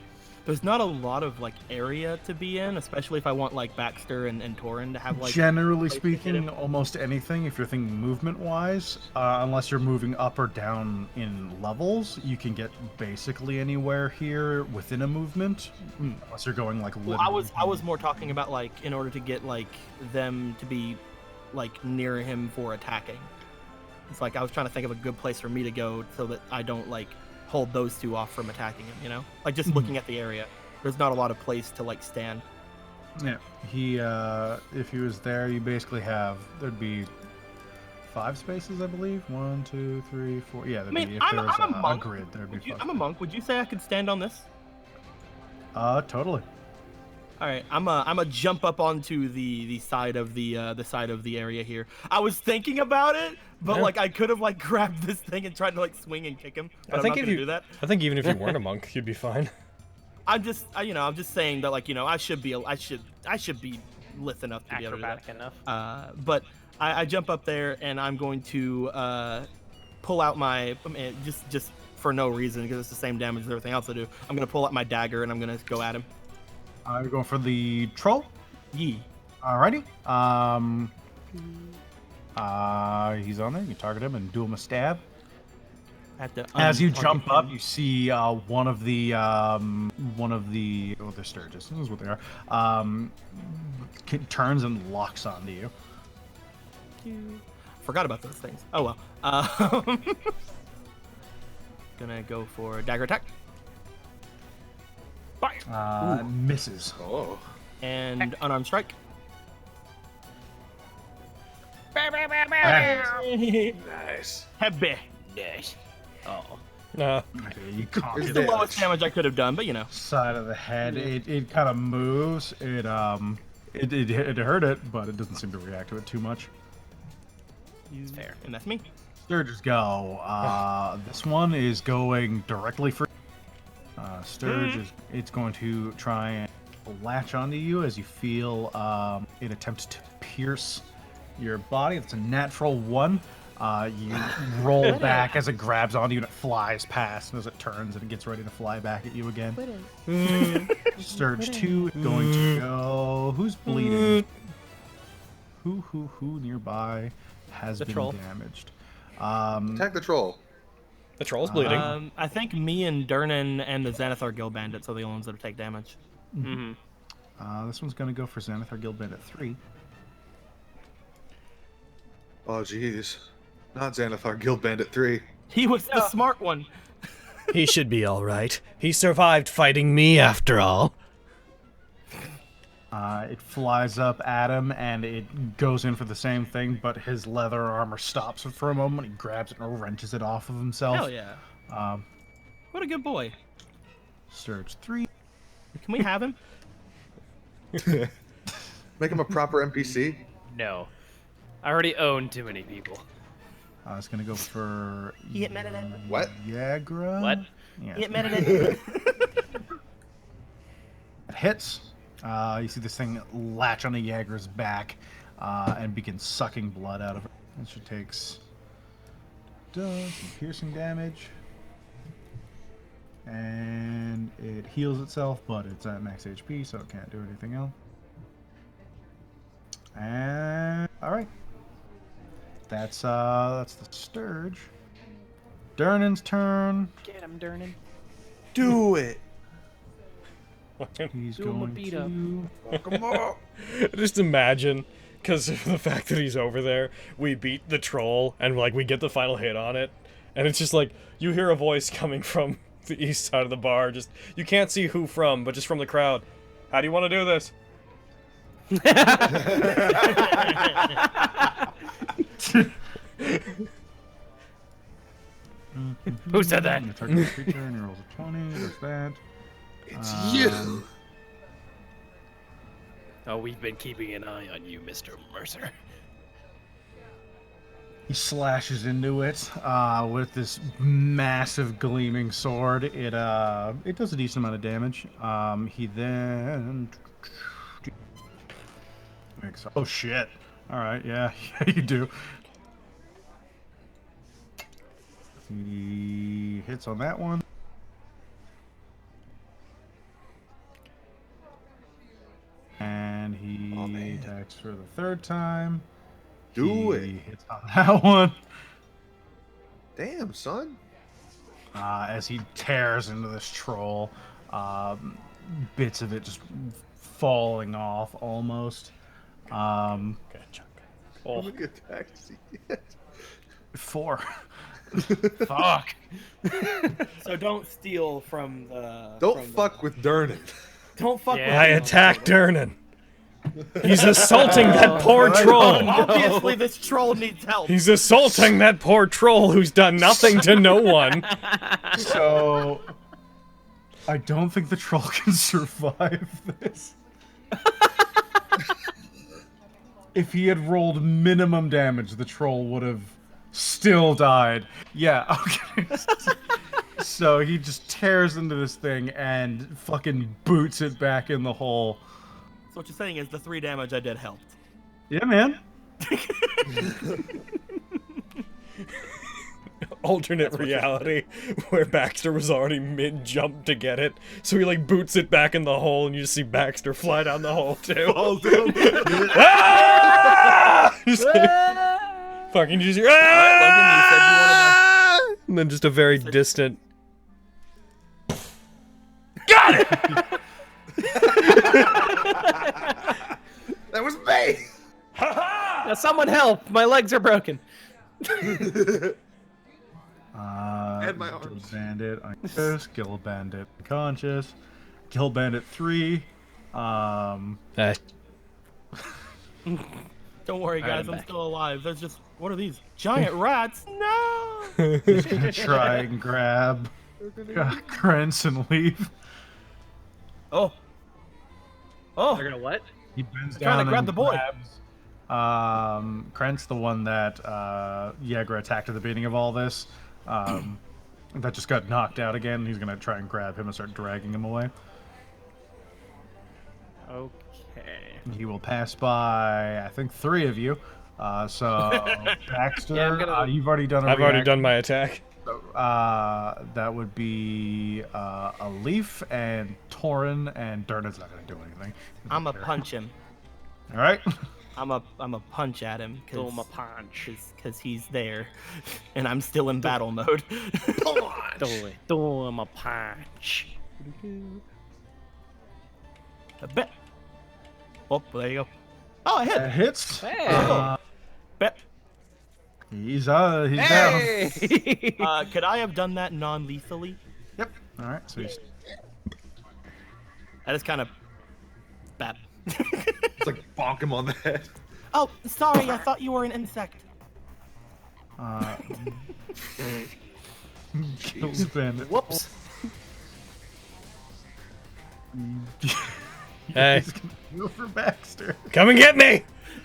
There's not a lot of like area to be in, especially if I want like Baxter and Torin to have like. Generally place to hit speaking, him. almost anything, if you're thinking movement-wise, unless you're moving up or down in levels, you can get basically anywhere here within a movement, unless you're going like Well, literally. I was more talking about like in order to get like them to be like near him for attacking. It's like I was trying to think of a good place for me to go so that I don't like hold those two off from attacking him, you know? Like just looking at the area. There's not a lot of place to like stand. Yeah, he if he was there, you basically have there'd be 5 spaces, I believe. 1, 2, 3, 4. Yeah, there'd I mean, be if I'm there was a monk. grid, there'd be 5. I'm a monk. Would you say I could stand on this? Totally. All right, I'm a jump up onto the side of the area here. I was thinking about it, but Yeah. like I could have like grabbed this thing and tried to like swing and kick him. But I'm not gonna do that. I think even if you weren't a monk, you'd be fine. I'm just saying that like I should be lithe enough to be able to do that. Acrobatic enough. But I jump up there and I'm going to pull out my just for no reason because it's the same damage as everything else I do. I'm gonna pull out my dagger and I'm gonna go at him. You're going for the troll. Yee. Alrighty. He's on there. You target him and do him a stab. At the As you untarget jump up, him. you see one of the they're Sturgis. This is what they are. Turns and locks onto you. Forgot about those things. Oh well. gonna go for a dagger attack. Fire. Misses. Oh. And unarmed strike. Nice. Heavy. Nice. Oh. Okay, you caught It's it. the lowest damage I could have done, but you know. Side of the head. It kind of moves. It hurt it, but it doesn't seem to react to it too much. Fair. And that's me. Sturges go. This one is going directly for Sturge. It's going to try and latch onto you as you feel it attempts to pierce your body. It's a natural 1. You roll back as it grabs onto you and it flies past, and as it turns and it gets ready to fly back at you again. Sturge 2 is going to go. Who's bleeding? Who nearby has been troll. damaged? Attack the troll. The troll's bleeding. I think me and Durnan and the Xanathar Guild Bandits are the only ones that take damage. This one's going to go for Xanathar Guild Bandit 3. Oh, jeez. Not Xanathar Guild Bandit 3. He was the smart one. He should be all right. He survived fighting me after all. It flies up at him and it goes in for the same thing, but his leather armor stops it for a moment. He grabs it and wrenches it off of himself. Hell yeah. What a good boy. Sturge 3. Can we have him? Make him a proper NPC. No. I already own too many people. It's going to go for He hit Metanet. What? Yagra. What? Yeah. He hit Metanet. It hits. You see this thing latch onto Yagra's back and begin sucking blood out of her. And she takes some piercing damage. And it heals itself, but it's at max HP, so it can't do anything else. And alright. That's the Sturge. Durnan's turn. Get him, Durnan. Do it. He's Do him a going beat to up. Come on. Just imagine, because of the fact that he's over there, we beat the troll and like we get the final hit on it, and it's just like you hear a voice coming from the east side of the bar. Just you can't see who from, but just from the crowd. How do you want to do this? Who said that? You target the creature and he rolls a 20. There's that. It's you. Oh, we've been keeping an eye on you, Mr. Mercer. He slashes into it with this massive gleaming sword. It does a decent amount of damage. He then makes. Oh shit! All right, yeah, yeah, you do. He hits on that one. And he attacks for the 3rd time. Do He it. hits on that one. Damn, son. As he tears into this troll, bits of it just falling off almost. How many attacks does he get? 4. Fuck. So don't steal from the. Don't fuck with Durnan. Don't fuck Yeah. with I him. attack Durnan. He's assaulting that poor troll. Obviously, this troll needs help. He's assaulting that poor troll who's done nothing to no one. So, I don't think the troll can survive this. If he had rolled minimum damage, the troll would have still died. Yeah, okay. So he just tears into this thing and fucking boots it back in the hole. So what you're saying is the 3 damage I did helped. Yeah, man. Alternate reality where Baxter was already mid-jump to get it, so he like boots it back in the hole, and you just see Baxter fly down the hole too. Ah! Just like, fucking just hear, ah! And then just a very distant. Got it. That was me. Now someone help! My legs are broken. And my Guild arms. Bandit unconscious. Guild Bandit unconscious. Guild Bandit 3. Eh, Don't worry, Alright, guys. I'm I'm back. still alive. There's just what are these giant rats? No. He's gonna try and grab Krentz and leave. Oh. Oh. They're gonna what? He bends Trying to down grab and the boy. grabs Krentz, the one that Yeager attacked at the beginning of all this. That just got knocked out again. He's gonna try and grab him and start dragging him away. Okay. He will pass by, I think, 3 of you. So Baxter, Yeah, I'm gonna- you've already done. I've already done my attack. That would be a Leaf and Torin, and Durnan's not gonna do anything. I'm a punch him. All right. I'm a punch at him Throw him a punch. because he's there, and I'm still in battle mode. Throw him a punch. A bet. Oh, there you go. Oh, I hit. That hits. Hey. Bet. He's down. Hey! Could I have done that non-lethally? Yep. All right. So he's That is kind of bad. It's like bonk him on the head. Oh, sorry. I thought you were an insect. Guild Bandit. Whoops. Hey, He's gonna go for Baxter. come and get me!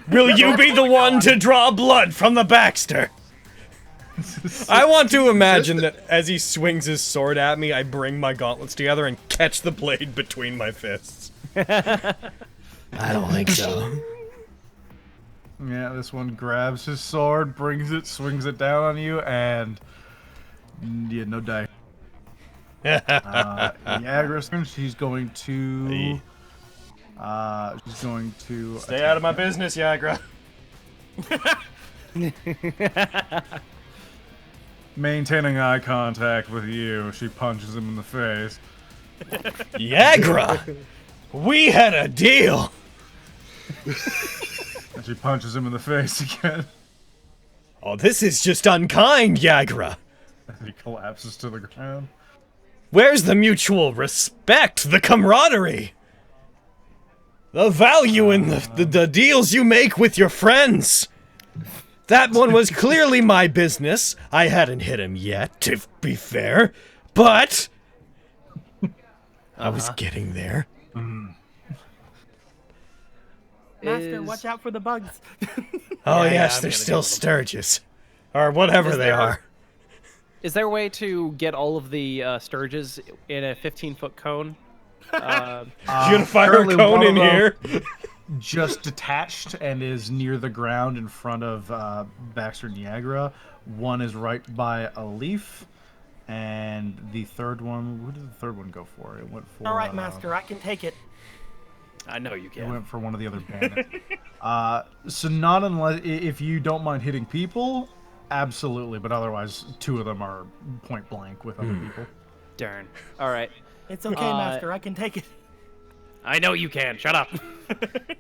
Will you be the one to draw blood from the Baxter? I want to imagine that as he swings his sword at me, I bring my gauntlets together and catch the blade between my fists. I don't think so. Yeah, this one grabs his sword, brings it, swings it down on you, and yeah, no die. Yagra, she's going to. She's going to Stay out of my business, Yagra. maintaining eye contact with you. She punches him in the face. Yagra! We had a deal! And she punches him in the face again. Oh, this is just unkind, Yagra. And he collapses to the ground. Where's the mutual respect, the camaraderie? The value in the deals you make with your friends? That one was clearly my business. I hadn't hit him yet, to be fair, but I was getting there. Master, watch out for the bugs. Oh Yeah, yes, I'm they're gonna still go with Sturges. Or whatever Is they there- are. Is there a way to get all of the Sturges in a 15-foot cone? You gonna fire a currently cone one of in them- here? Just detached and is near the ground in front of Baxter and Niagara. One is right by a leaf, and the third one. What did the third one go for? It went for. All right, Master, I can take it. I know you It can. went for one of the other bandits. So not unless if you don't mind hitting people, absolutely. But otherwise, 2 of them are point blank with other people. Darn. All right. It's okay, Master, I can take it. I know you can. Shut up.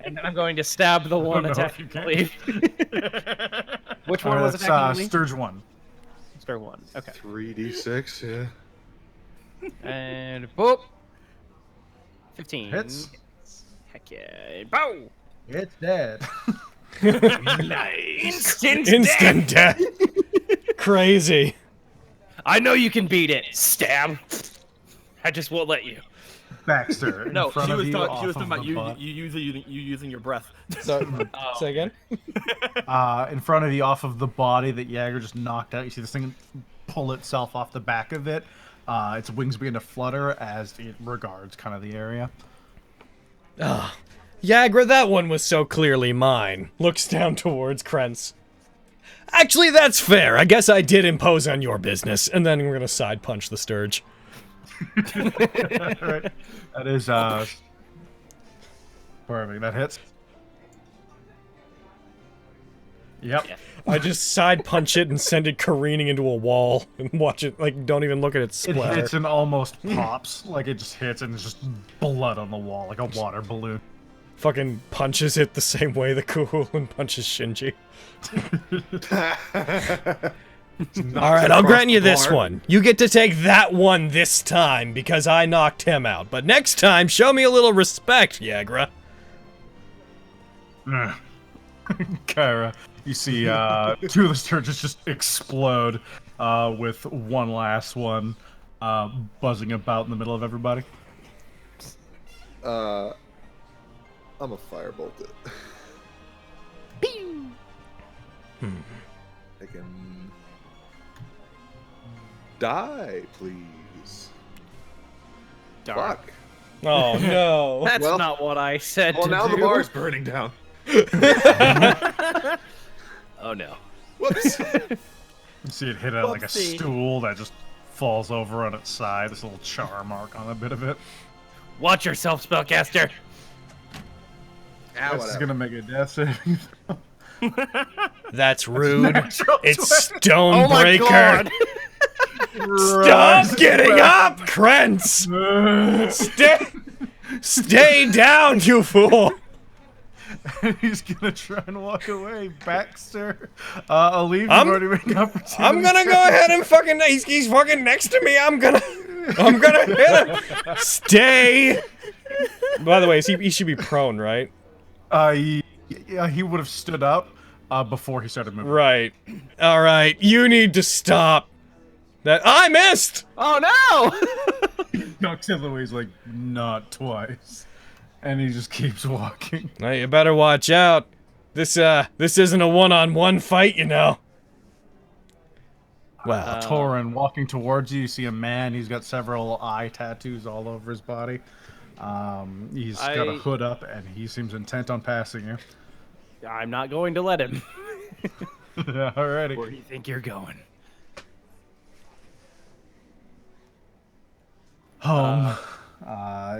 And then I'm going to stab the one know if attacking you can. Leaf. Which one was That's attacking Leaf? Sturge 1. Star 1. Okay. 3d6, yeah. And boop. 15. Hits. Heck yeah. Bow. It's dead. Nice. Instant death. Crazy. I know you can beat it. Stab. I just won't let you. Baxter. No, in front she of was you, talking. off She was of talking about the you using your breath. So, say again? in front of you, off of the body that Jagger just knocked out. You see this thing pull itself off the back of it. Its wings begin to flutter as it regards kind of the area. Yagra, that one was so clearly mine. Looks down towards Krentz. Actually, that's fair. I guess I did impose on your business. And then we're gonna side punch the Sturge. Right. That is perfect. That hits. Yep. Yeah. I just side punch it and send it careening into a wall and watch it, like, don't even look at it It splatter. hits and almost pops. Like it just hits and there's just blood on the wall, like a water balloon. Fucking punches it the same way the Kuhulin punches Shinji. All right, I'll grant you this one. You get to take that one this time because I knocked him out. But next time, show me a little respect, Yagra. Kyra, you see two of the sturges just explode with one last one buzzing about in the middle of everybody. I'm a firebolt it. I can die, please. Dark. Fuck. Oh, no. That's Well- not what I said Well, to now do. the bar's burning down. Oh no. Whoops. You see it hit like a Whoopsie. stool that just falls over on its side. This little char mark on a bit of it. Watch yourself, spellcaster. Ah, This is whatever. gonna make a death saving throw. That's rude. Natural It's 20. Oh my Stonebreaker. god. Stop getting up, Krentz! Stay down, you fool! He's gonna try and walk away. Baxter, Aleve, you've I'm- already made an opportunity. I'm gonna go ahead and fucking. He's fucking next to me. I'm gonna hit him. Stay. By the way, he should be prone, right? He would have stood up before he started moving. Right. All right. You need to stop. That I missed. Oh no. Knocks him away. He's like, not twice, and he just keeps walking. Now you better watch out. This isn't a one-on-one fight, you know. Wow. Torin walking towards you. You see a man. He's got several eye tattoos all over his body. He's got a hood up, and he seems intent on passing you. I'm not going to let him. Alrighty. Where do you think you're going? Home.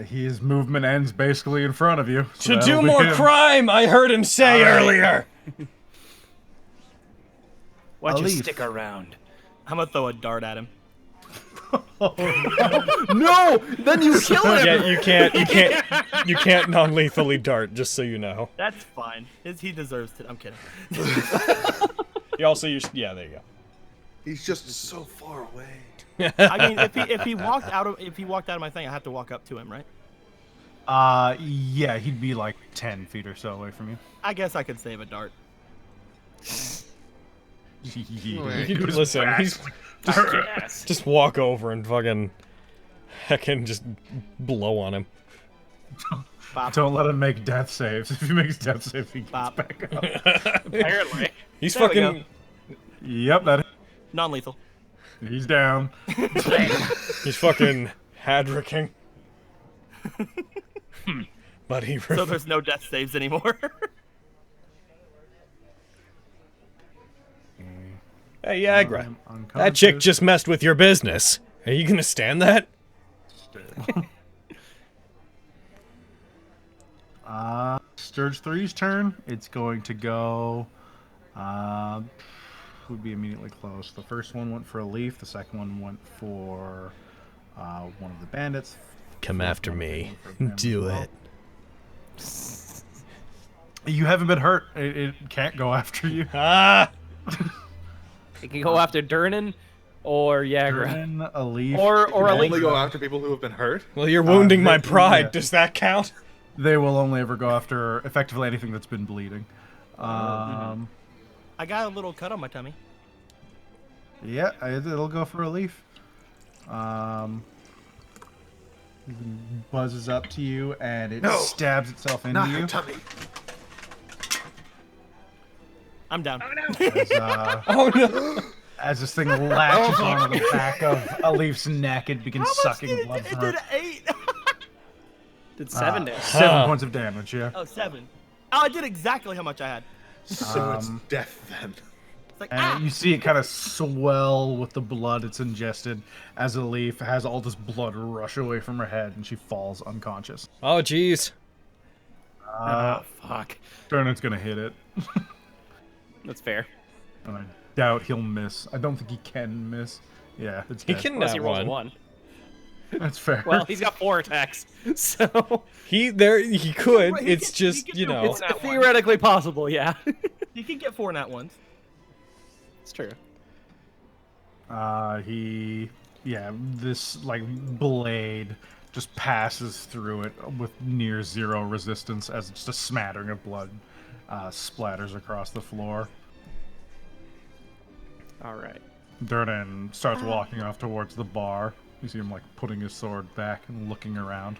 His movement ends basically in front of you. so To that'll do be more him. crime, I heard him say earlier. Why'd you Aleve. stick around? I'm gonna throw a dart at him. No! Then you kill him! Yeah, you can't non-lethally dart. Just so you know. That's fine. He deserves it. I'm kidding. You also use. Yeah, there you go. He's just so far away. I mean, if he walked out of my thing, I have to walk up to him, right? Yeah, he'd be like 10 feet or so away from you. I guess I could save a dart. Listen, he's Yes. just walk over and fucking heckin' just blow on him. Bop. Don't let him make death saves. If he makes death saves, he gets Bop. back up. Apparently. He's There we go. fucking. Yep, that. Non-lethal. He's down. He's fucking hadricking. But he. So there's no death saves anymore. Hey, Yagra. I'm unconscious. That chick just messed with your business. Are you gonna stand that? Sturge 3's turn. It's going to go. Would be immediately close. The first one went for a leaf. The second one went for one of the bandits. Come after me. Do it. You haven't been hurt. It can't go after you. Ah! It can go after Durnan or Yagra. Turn, a leaf. Or a Only leaf. go after people who have been hurt. Well, you're wounding my they- pride. yeah. Does that count? They will only ever go after effectively anything that's been bleeding. I got a little cut on my tummy. Yeah, it'll go for a leaf. Buzzes up to you and it No. stabs itself into Not you. her tummy. I'm down. Oh no! As this thing latches onto the back of a leaf's neck, it begins sucking blood It from did her. 8. Did 7 damage. 7 points of damage, yeah. Oh, 7. Oh, I did exactly how much I had. So it's death then. It's like, And you see it kind of swell with the blood it's ingested as a leaf has all this blood rush away from her head and she falls unconscious. Oh jeez. Oh, fuck. Turnan's gonna hit it. That's fair. And I doubt he'll miss. I don't think he can miss. Yeah, it's He dead. can Unless he that rolls a one. 1. That's fair. Well, he's got 4 attacks, so He could. He It's can- just he can you do know. both. it's Nat 1. theoretically possible, yeah. You can get 4 nat ones. It's true. This like blade just passes through it with near zero resistance as just a smattering of blood splatters across the floor. All right. Durnan starts walking off towards the bar. You see him like putting his sword back and looking around.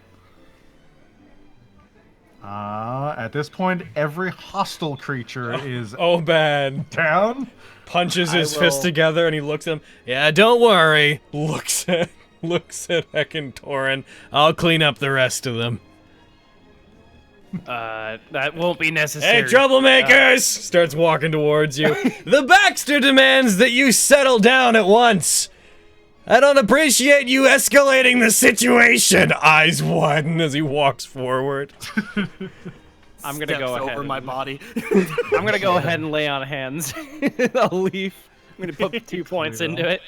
At this point, every hostile creature is Oh, bad. down. Punches his I fist will- together and he looks at him. Yeah, don't worry. Looks at Heckin Torin. I'll clean up the rest of them. That won't be necessary. Hey, troublemakers! Starts walking towards you. The Baxter demands that you settle down at once. I don't appreciate you escalating the situation. Eyes widen as he walks forward. I'm gonna Steps go ahead. over my body. I'm gonna go ahead and lay on hands. A leaf. I'm gonna put 2 points into it.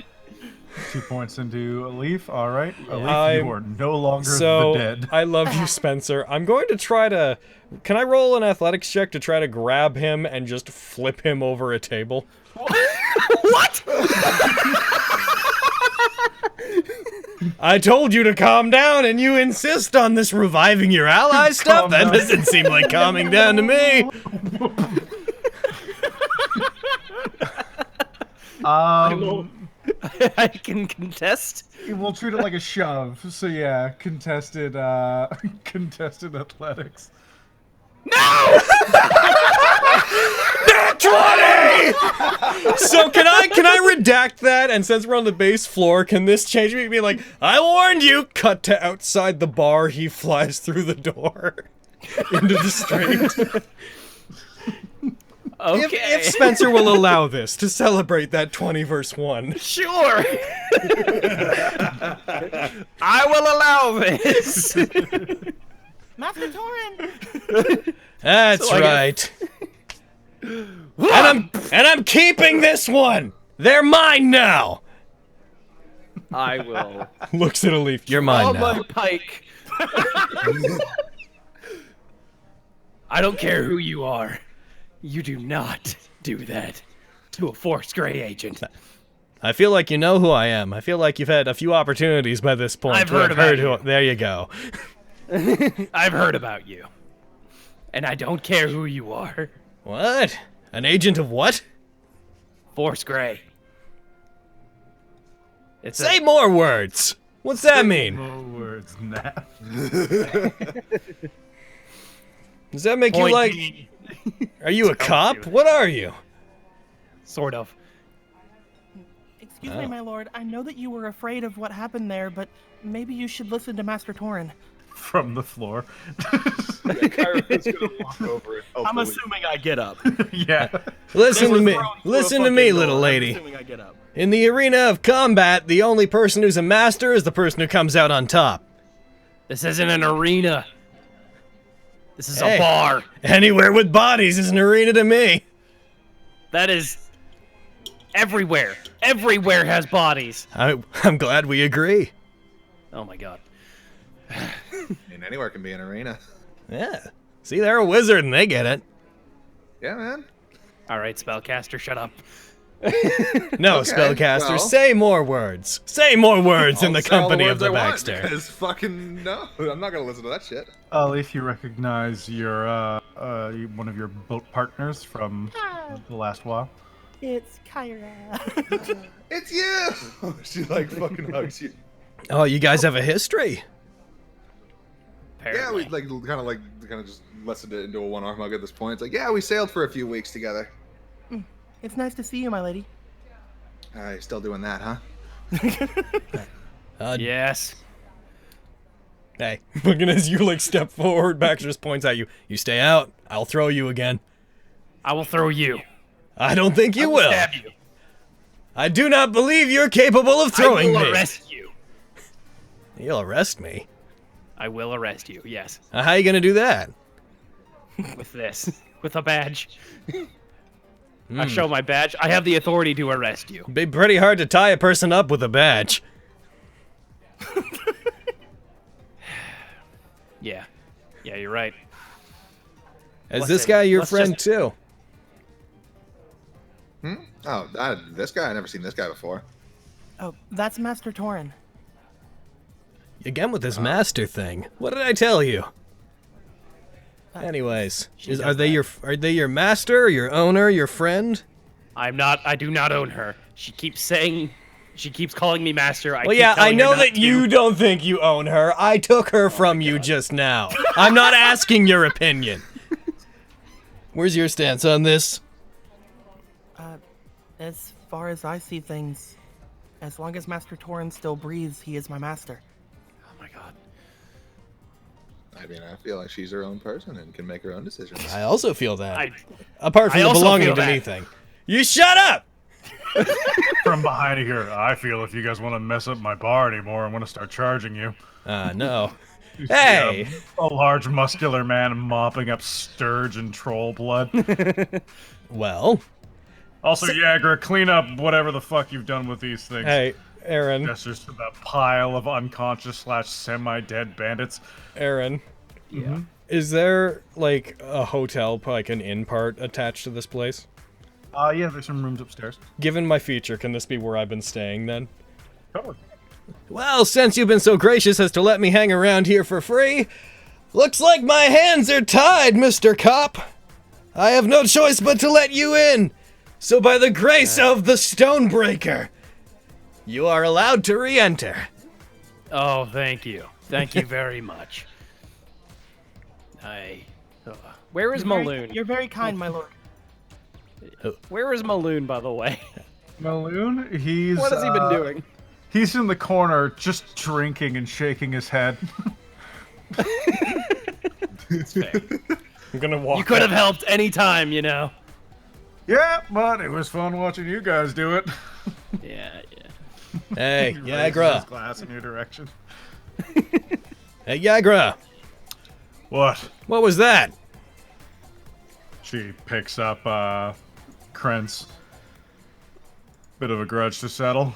2 points into a leaf. All right, a leaf. I'm- You are no longer So, the dead. I love you, Spencer. I'm going to try to... Can I roll an athletics check to try to grab him and just flip him over a table? What? I told you to calm down, and you insist on this reviving your ally stuff? Calm That down. doesn't seem like calming down to me. I can contest. We'll treat it like a shove. So yeah, contested athletics. 20! So can I redact that? And since we're on the base floor, can this change me? Be like, I warned you. Cut to outside the bar. He flies through the door into the street. Okay. If Spencer will allow this to celebrate that 20 verse 1. Sure. I will allow this. Master Torin! That's So I right. And I'm keeping this one. They're mine now. I will. Looks at a leaf. You're mine On now. my pike. I don't care who you are. You do not do that to a Force Grey agent. I feel like you know who I am. I feel like you've had a few opportunities by this point. I've to heard have about who. you. There you go. I've heard about you. And I don't care who you are. What? An agent of what? Force Grey. It's Say more words. What's that mean? No words, Nat. Does that make you like? Are you a cop? What are you? sort of. Excuse me, my lord. I know that you were afraid of what happened there, but maybe you should listen to Master Torin. From the floor. Kyra's gonna walk over it. I'm assuming I get up. Yeah. Listen to They were me. thrown through a Listen to fucking me, door. little I'm lady. assuming I get up. In the arena of combat, the only person who's a master is the person who comes out on top. This isn't an arena. This is Hey. a bar. Anywhere with bodies is an arena to me. That is everywhere. Everywhere has bodies. I'm glad we agree. Oh my god. I mean, anywhere can be an arena. Yeah. See, they're a wizard and they get it. Yeah, man. All right, spellcaster, shut up. No, Okay, spellcaster, well. say more words. Say more words in I'll the say all company of words the I want, Baxter. because fucking no, I'm not gonna listen to that shit. If you recognize your one of your boat partners from the last while. It's Kyra. It's you. She like fucking hugs you. Oh, you guys have a history. Yeah, Apparently. we kind of just lessened it into a one-arm hug at this point. It's like, yeah, we sailed for a few weeks together. It's nice to see you, my lady. Still doing that, huh? Yes. Hey, looking as you like step forward, Baxter just points at you. You stay out, I'll throw you again. I will throw you. I don't think you will. Stab you. I do not believe you're capable of throwing I will me. arrest you. You'll arrest me. I will arrest you. Yes. How you gonna do that? With this. With a badge. I show my badge. I have the authority to arrest you. Be pretty hard to tie a person up with a badge. Yeah. Yeah, you're right. Is Listen, this guy your let's friend just- too? Oh, this guy? I've never seen this guy before. Oh, that's Master Torin. Again with this master thing. What did I tell you? Anyways, are they your master, your owner, your friend? I do not own her. She keeps calling me master. Well, yeah, I know that you don't think you own her. I took her from you just now. I'm not asking your opinion. Where's your stance on this? As far as I see things, as long as Master Torin still breathes, he is my master. Oh my god. I mean, I feel like she's her own person and can make her own decisions. I also feel that. I Apart from the also belonging feel to that. anything. You shut up! From behind here, I feel if you guys want to mess up my bar anymore, I'm going to start charging you. No. You see, Hey! a large muscular man mopping up sturge and troll blood. Well, Also, Yagra, clean up whatever the fuck you've done with these things. hey, Aaron. Gestures to that pile of unconscious / semi-dead bandits. Aaron. Yeah. Is there, like, a hotel, like an inn part attached to this place? Yeah, there's some rooms upstairs. Given my feature, can this be where I've been staying then? Totally. Well, since you've been so gracious as to let me hang around here for free, looks like my hands are tied, Mr. Cop. I have no choice but to let you in. So by the grace of the Stonebreaker, you are allowed to re-enter. Oh, thank you. Thank you very much. Where is Maloon? You're very kind, my lord. Where is Maloon, by the way? Maloon, he's... What has he been doing? He's in the corner, just drinking and shaking his head. It's fair. I'm gonna walk. You could have helped any time, you know. Yeah, but it was fun watching you guys do it. Yeah. Hey, He raises his Yagra. glass in your direction. Hey, Yagra. What? What was that? She picks up, Krentz. Bit of a grudge to settle.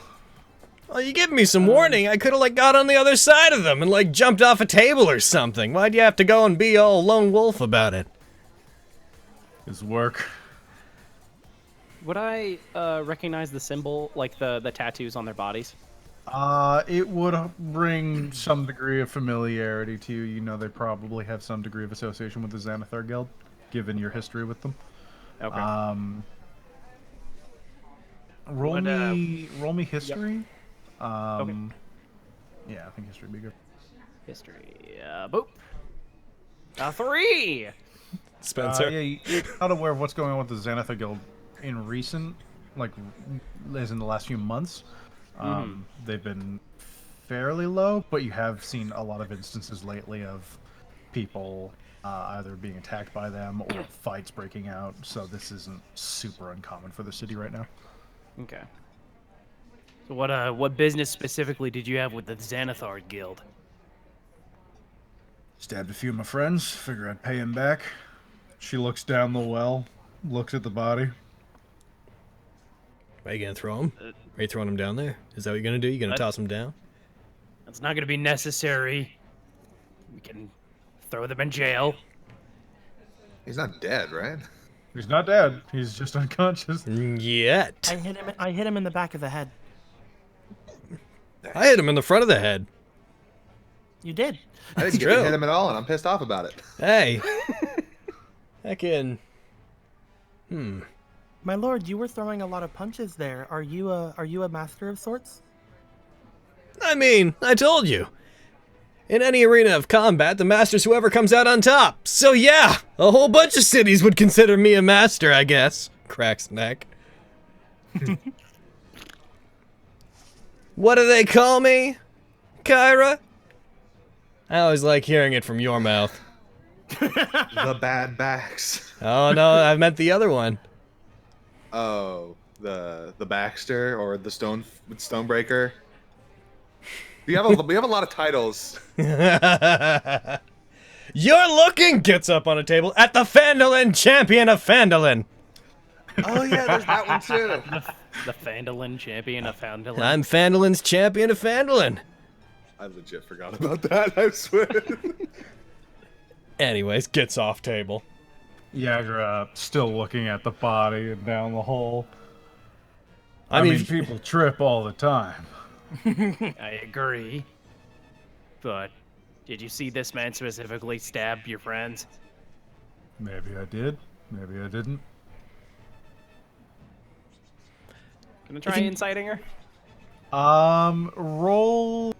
Well, you give me some warning. I could have, like, got on the other side of them and, like, jumped off a table or something. Why'd you have to go and be all lone wolf about it? His work. Would I recognize the symbol, like the tattoos on their bodies? It would bring some degree of familiarity to you. You know, they probably have some degree of association with the Xanathar Guild, given your history with them. Okay. Roll But, me history. Okay. Yeah, I think history would be good. History. Boop. 3. Spencer. Yeah, you're not aware of what's going on with the Xanathar Guild in recent, like, as in the last few months. They've been fairly low, but you have seen a lot of instances lately of people either being attacked by them or fights breaking out. So this isn't super uncommon for the city right now. Okay. So what business specifically did you have with the Xanathar Guild? Stabbed a few of my friends. Figure I'd pay him back. She looks down the well, looks at the body. Are you gonna throw him? Are you throwing him down there? Is that what you're gonna do? You gonna toss him down? That's not going to be necessary. We can throw them in jail. He's not dead, right? He's not dead. He's just unconscious. Yet. I hit him in the back of the head. I hit him in the front of the head. You did. I didn't get true. to hit him at all, and I'm pissed off about it. Hey. Heckin'. My lord, you were throwing a lot of punches there. Are you a master of sorts? I mean, I told you. In any arena of combat, the master's whoever comes out on top. So yeah, a whole bunch of cities would consider me a master, I guess. Cracks neck. What do they call me? Kyra? I always like hearing it from your mouth. The bad backs. Oh no, I meant the other one. Oh, the Baxter or the Stonebreaker. We have a lot of titles. You're looking, gets up on a table, at the Phandalin champion of Phandalin. Oh yeah, there's that one too. The Phandalin champion of Phandalin. I'm Phandalin's champion of Phandalin. I legit forgot about that. I swear. Anyways, gets off table. Yagra still looking at the body and down the hole. I mean, people trip all the time. I agree. But did you see this man specifically stab your friends? Maybe I did. Maybe I didn't. Gonna try inciting her? Roll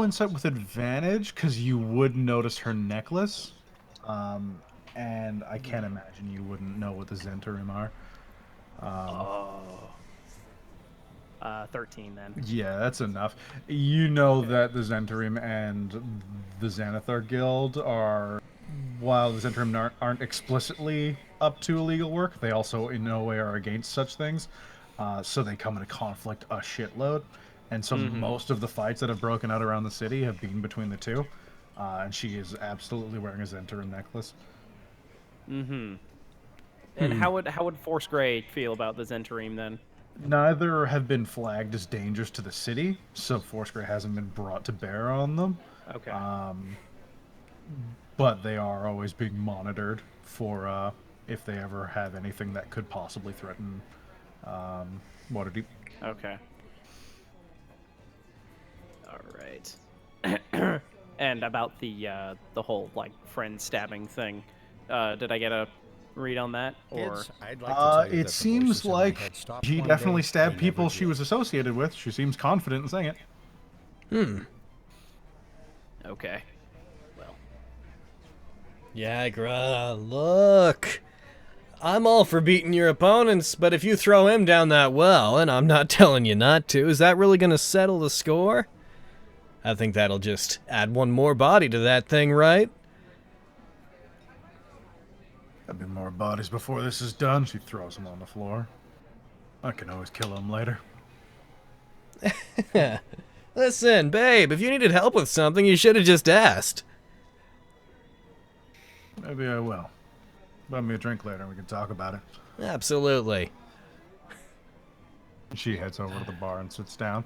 insight with advantage because you would notice her necklace. And I can't imagine you wouldn't know what the Zentarim are. 13 then. Yeah, that's enough. You know that the Zentarim and the Xanathar Guild are, while the Zentarim aren't explicitly up to illegal work, they also in no way are against such things. So they come into conflict a shitload. And so most of the fights that have broken out around the city have been between the two. And she is absolutely wearing a Zentarim necklace. And how would Force Grey feel about the Zentarim then? Neither have been flagged as dangers to the city, so Foursquare hasn't been brought to bear on them. Okay. But they are always being monitored for if they ever have anything that could possibly threaten Waterdeep. Okay. All right. And about the whole like friend stabbing thing, did I get a read on that? Or Kids, I'd like to tell you that It the seems voices in my like head stopped she one definitely day, stabbed they people never she did. was associated with. She seems confident in saying it. okay. Well, Yagra, look. I'm all for beating your opponents, but if you throw him down that well, and I'm not telling you not to, is that really going to settle the score? I think that'll just add one more body to that thing, right? There'll be more bodies before this is done. She throws them on the floor. I can always kill them later. Listen, babe, if you needed help with something, you should have just asked. Maybe I will. Buy me a drink later and we can talk about it. Absolutely. She heads over to the bar and sits down.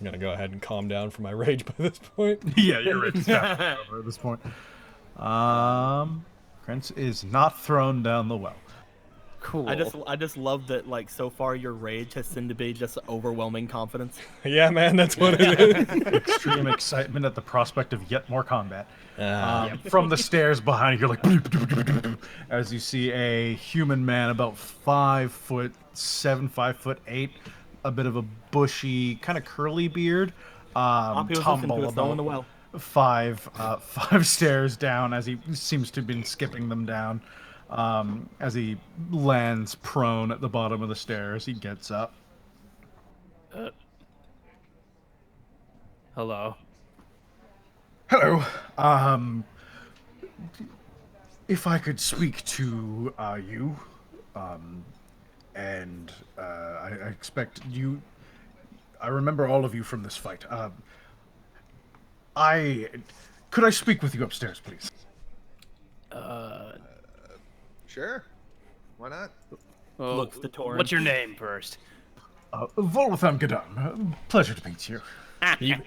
I'm gonna go ahead and calm down from my rage by this point. Yeah, you're right. Over at this point. Prince is not thrown down the well. cool. I just love that, like, so far your rage has seemed to be just overwhelming confidence. Yeah, man, that's what it is. Extreme excitement at the prospect of yet more combat. From the stairs behind you, you're like, as you see a human man about 5'7", 5'8", a bit of a bushy, kind of curly beard, Poppy was listening to tumble us down in the about well. five stairs down as he seems to have been skipping them down. As he lands prone at the bottom of the stairs, he gets up. Hello. Hello. If I could speak to you, and I expect you. I remember all of you from this fight. Could I speak with you upstairs, please? Sure. Why not? Well, Looks to Torin. what's your name first? Voltham Gadam. Pleasure to meet you.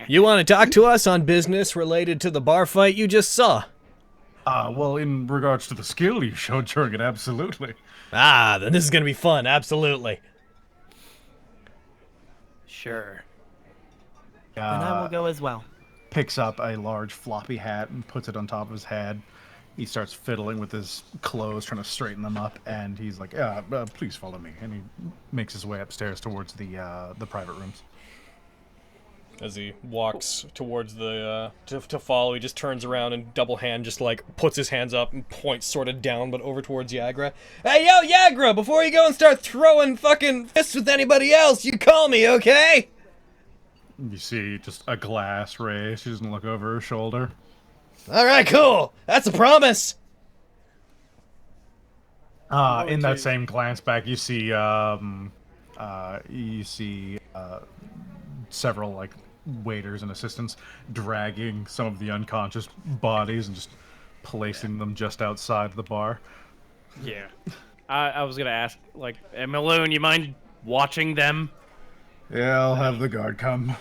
You want to talk to us on business related to the bar fight you just saw? Well, in regards to the skill you showed during it, absolutely. Ah, then this is gonna be fun, absolutely. Sure. And I will go as well. Picks up a large floppy hat and puts it on top of his head. He starts fiddling with his clothes, trying to straighten them up, and he's like, please follow me. And he makes his way upstairs towards the private rooms. As he walks towards the, to follow, he just turns around and double hand just, like, puts his hands up and points sort of down, but over towards Yagra. Hey, yo, Yagra, before you go and start throwing fucking fists with anybody else, you call me, okay? You see just a glass raised. She doesn't look over her shoulder. Alright, cool. That's a promise. In that same glance back, you see several like waiters and assistants dragging some of the unconscious bodies and just placing them just outside the bar. Yeah. I was gonna ask, like, hey, Malone, you mind watching them? Yeah, I'll have the guard come.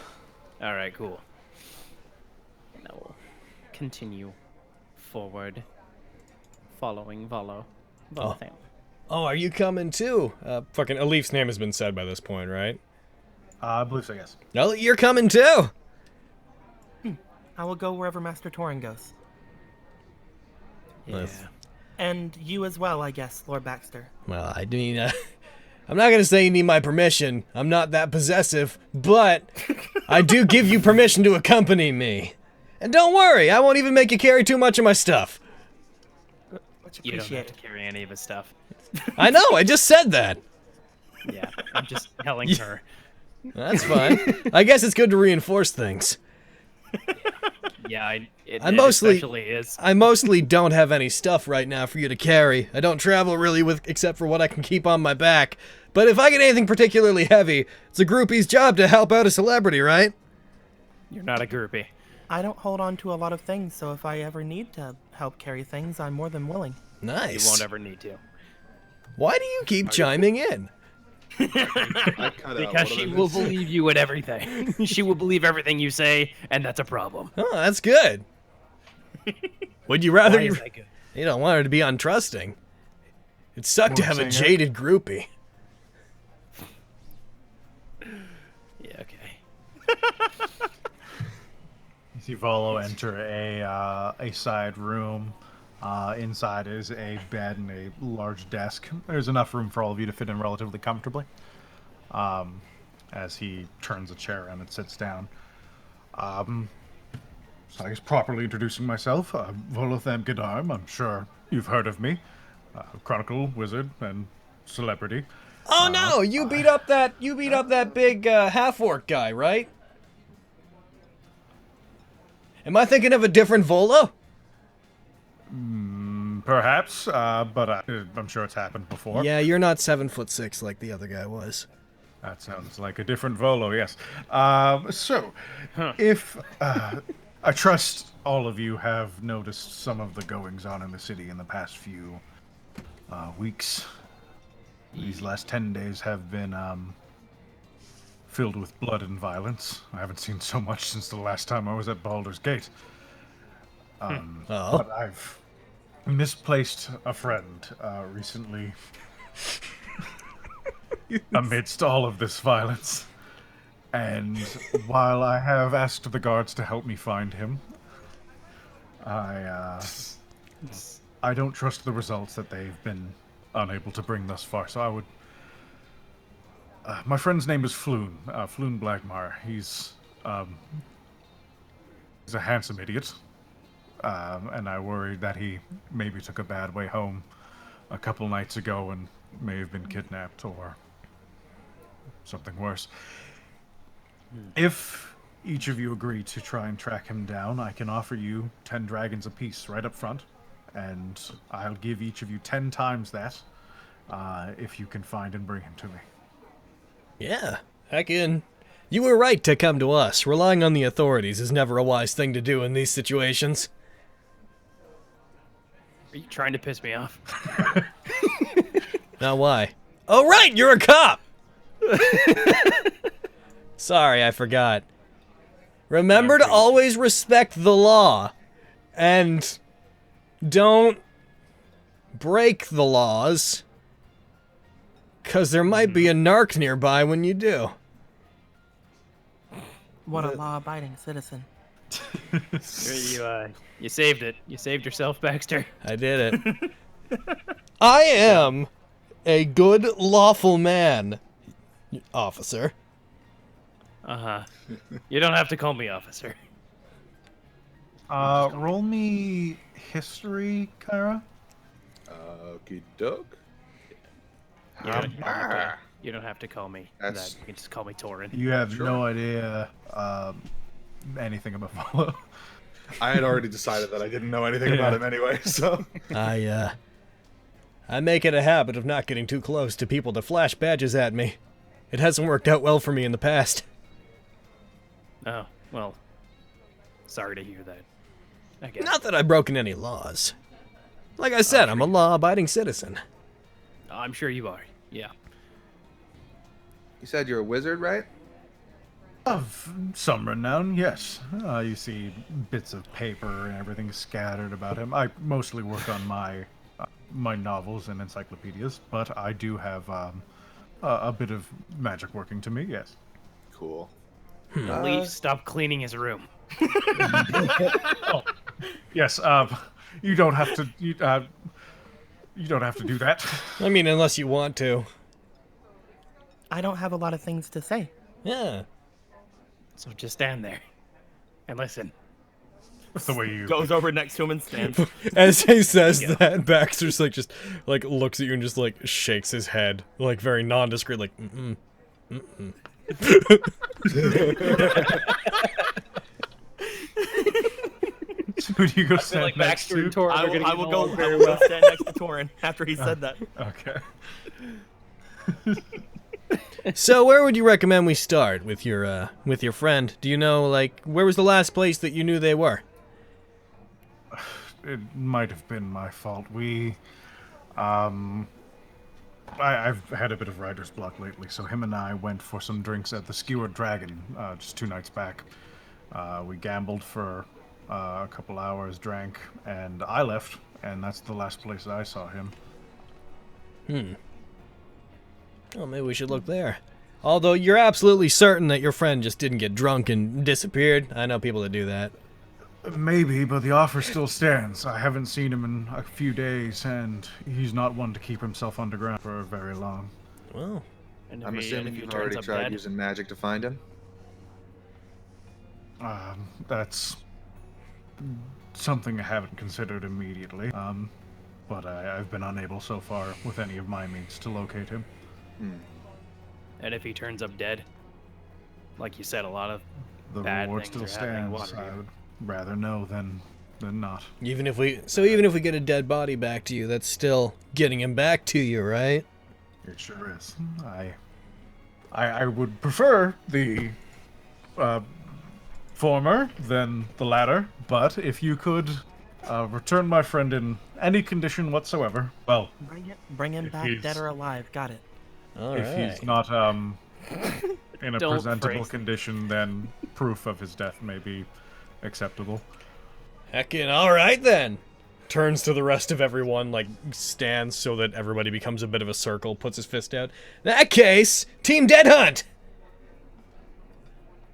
All right, cool. Now we'll continue forward, following Voltham. Oh, are you coming too? Fucking Alif's name has been said by this point, right? I believe so, yes. No, you're coming too. I will go wherever Master Torin goes. Yeah. Nice. And you as well, I guess, Lord Baxter. Well, I mean, I'm not gonna say you need my permission. I'm not that possessive, but I do give you permission to accompany me. And don't worry, I won't even make you carry too much of my stuff. Much You don't have appreciated. to carry any of his stuff. I know, I just said that. Yeah, I'm just telling her. That's fine. I guess it's good to reinforce things. Yeah, it I mostly- especially is. I mostly don't have any stuff right now for you to carry. I don't travel really with except for what I can keep on my back. But if I get anything particularly heavy, it's a groupie's job to help out a celebrity, right? You're not a groupie. I don't hold on to a lot of things, so if I ever need to help carry things, I'm more than willing. Nice. You won't ever need to. Why do you keep chiming in? I cut out Because one she of will those. believe you in everything. She will believe everything you say, and that's a problem. Oh, that's good. Would you rather Why you, is that good? you don't want her to be untrusting? It'd suck to Well, have a singer. jaded groupie. Yeah, okay. You see Volo enter a side room. Inside is a bed and a large desk. There's enough room for all of you to fit in relatively comfortably. As he turns a chair around and sits down. So I guess properly introducing myself, LetThemPlayGames. I'm sure you've heard of me. Chronicle, wizard, and celebrity. Oh no, you beat up that big half-orc guy, right? Am I thinking of a different Volo? Perhaps, but I'm sure it's happened before. Yeah, you're not 7'6" like the other guy was. That sounds like a different Volo, yes. If I trust all of you have noticed some of the goings-on in the city in the past few weeks. These last 10 days have been filled with blood and violence. I haven't seen so much since the last time I was at Baldur's Gate. Oh. But I've misplaced a friend recently amidst all of this violence. And while I have asked the guards to help me find him, I don't trust the results that they've been unable to bring thus far. So I would... my friend's name is Floon, Floon Blackmar. He's a handsome idiot. And I worried that he maybe took a bad way home a couple nights ago and may have been kidnapped or something worse. If each of you agree to try and track him down, I can offer you 10 dragons apiece right up front, and I'll give each of you 10 times that if you can find and bring him to me. Yeah, heck in. You were right to come to us. Relying on the authorities is never a wise thing to do in these situations. Are you trying to piss me off? Now why? Oh right, you're a cop! Sorry, I forgot. Remember to always respect the law. And don't break the laws. 'Cause there might be a narc nearby when you do. What a law-abiding citizen. You saved it. You saved yourself, Baxter. I did it. I am a good, lawful man, officer. Uh-huh. You don't have to call me officer. Roll me history, Kyra. Okie doke. You don't have to call me That's- that. You can just call me Torin. You have Sure. no idea anything about Volo. I had already decided that I didn't know anything about him anyway, so. I make it a habit of not getting too close to people that flash badges at me. It hasn't worked out well for me in the past. Oh, well. Sorry to hear that. I guess. Not that I've broken any laws. Like I said, I'm a law-abiding citizen. I'm sure you are. Yeah. You said you're a wizard, right? Of some renown, yes. You see bits of paper and everything scattered about him. I mostly work on my my novels and encyclopedias, but I do have a bit of magic working to me. Yes. Cool. Leaf, stop cleaning his room. Yes. You don't have to. You don't have to do that. I mean, unless you want to. I don't have a lot of things to say. Yeah. So just stand there and listen. That's the way you. Goes over next to him and stands. As he says that, Baxter's like just like looks at you and just like shakes his head, like very nondescript, like Who do you go stand Like next Baxter to? and Tor I are gonna will, I get will along go. I very will well. go stand next to Torin after he said that. Okay. So where would you recommend we start with your friend? Do you know, like, where was the last place that you knew they were? It might have been my fault. I've had a bit of writer's block lately, so him and I went for some drinks at the Skewered Dragon just 2 nights back. We gambled for a couple hours, drank, and I left, and that's the last place I saw him. Well, maybe we should look there. Although you're absolutely certain that your friend just didn't get drunk and disappeared. I know people that do that. Maybe, but the offer still stands. I haven't seen him in a few days, and he's not one to keep himself underground for very long. Well, And if I'm he assuming turns you've already up tried dead, using magic to find him. That's something I haven't considered immediately. But I've been unable so far with any of my means to locate him. and if he turns up dead, like you said, a lot of The bad reward things still are happening in stands. I Waterdeep. would rather know than not. even if we get a dead body back to you, that's still getting him back to you, right? It sure is. I would prefer the former than the latter, but if you could return my friend in any condition whatsoever, well, Bring him back, he's- dead or alive. Got it. All if right. he's not in a Don't presentable phrase it. condition, then proof of his death may be acceptable. Heckin', all right then. Turns to the rest of everyone, like stands so that everybody becomes a bit of a circle, puts his fist out. In that case, Team Dead Hunt!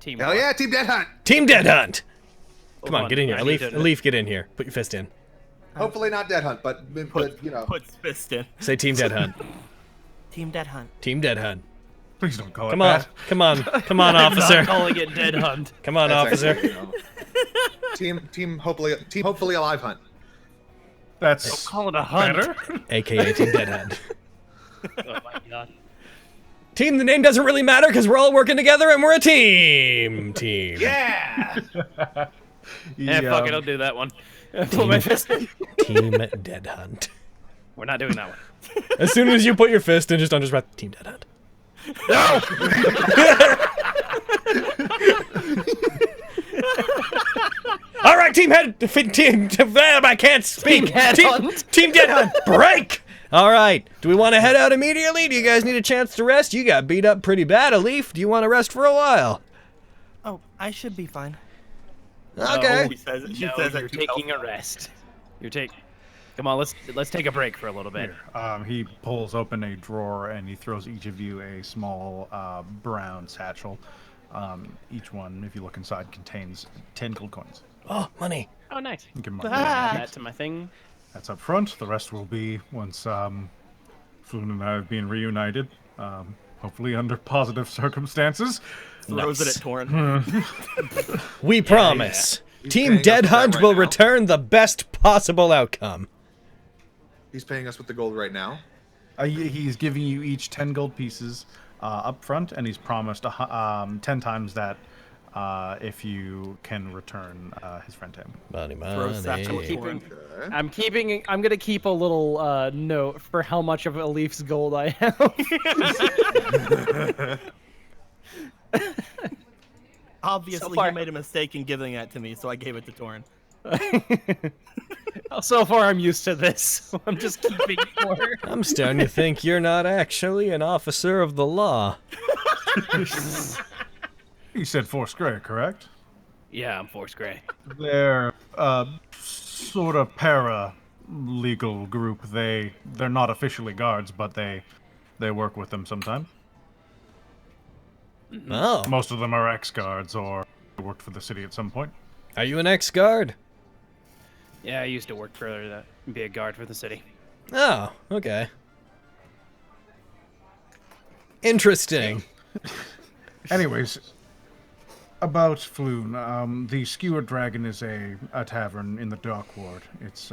team. Hell yeah, Team Dead Hunt! Team Dead Hunt! Come Hold on, get in here. I need Leaf, to- Leaf, get in here. Put your fist in. Hopefully not Dead Hunt, but you know. Puts fist in. Say Team Dead Hunt. Team Dead Hunt. Team Dead Hunt. Please don't call Come it on, that. come on, come on, I'm officer. not calling it Dead Hunt. Come on, That's officer. actually, you know. Team hopefully alive hunt. That's Call it a hunt. better. AKA Team Dead Hunt. Oh my god. Team, the name doesn't really matter because we're all working together and we're a team. Team. Yeah! Fuck it, I'll do that one. Put my fist in. Team Dead Hunt. We're not doing that one. As soon as you put your fist in, just under his breath, Team Dead Hunt. All right, Team I can't speak. Team Dead Hunt, break. All right. Do we want to head out immediately? Do you guys need a chance to rest? You got beat up pretty bad, Alif. Do you want to rest for a while? Oh, I should be fine. Okay. She says, No, that you're too taking a healthy. rest. Come on, let's take a break for a little bit. He pulls open a drawer and he throws each of you a small brown satchel. Each one, if you look inside, contains 10 gold coins. Oh, money. Oh, nice. You can mark Add that. that to my thing. That's up front. The rest will be once Floon and I have been reunited, hopefully under positive circumstances. Throws it Nice. at Torin. We promise. He's Team paying us Dead for that Hunt right will now. return the best possible outcome. He's paying us with the gold right now. He's giving you each 10 gold pieces up front, and he's promised 10 times that if you can return his friend to him. Money, Throws satchel at money. Torin. I'm gonna keep a little note for how much of Alif's gold I have. Obviously, So far- he made a mistake in giving that to me, so I gave it to Torin. So far, I'm used to this. So I'm just keeping more. I'm starting to think you're not actually an officer of the law. You said Force Grey, correct? Yeah, I'm Force Gray. They're sort of para legal group. They're not officially guards, but they work with them sometimes. Oh, Most of them are ex-guards or worked for the city at some point. are you an ex-guard? Yeah, I used to work for be a guard for the city. Oh, okay. Interesting. Anyways, about Floon, the Skewered Dragon is a tavern in the Dock Ward. It's,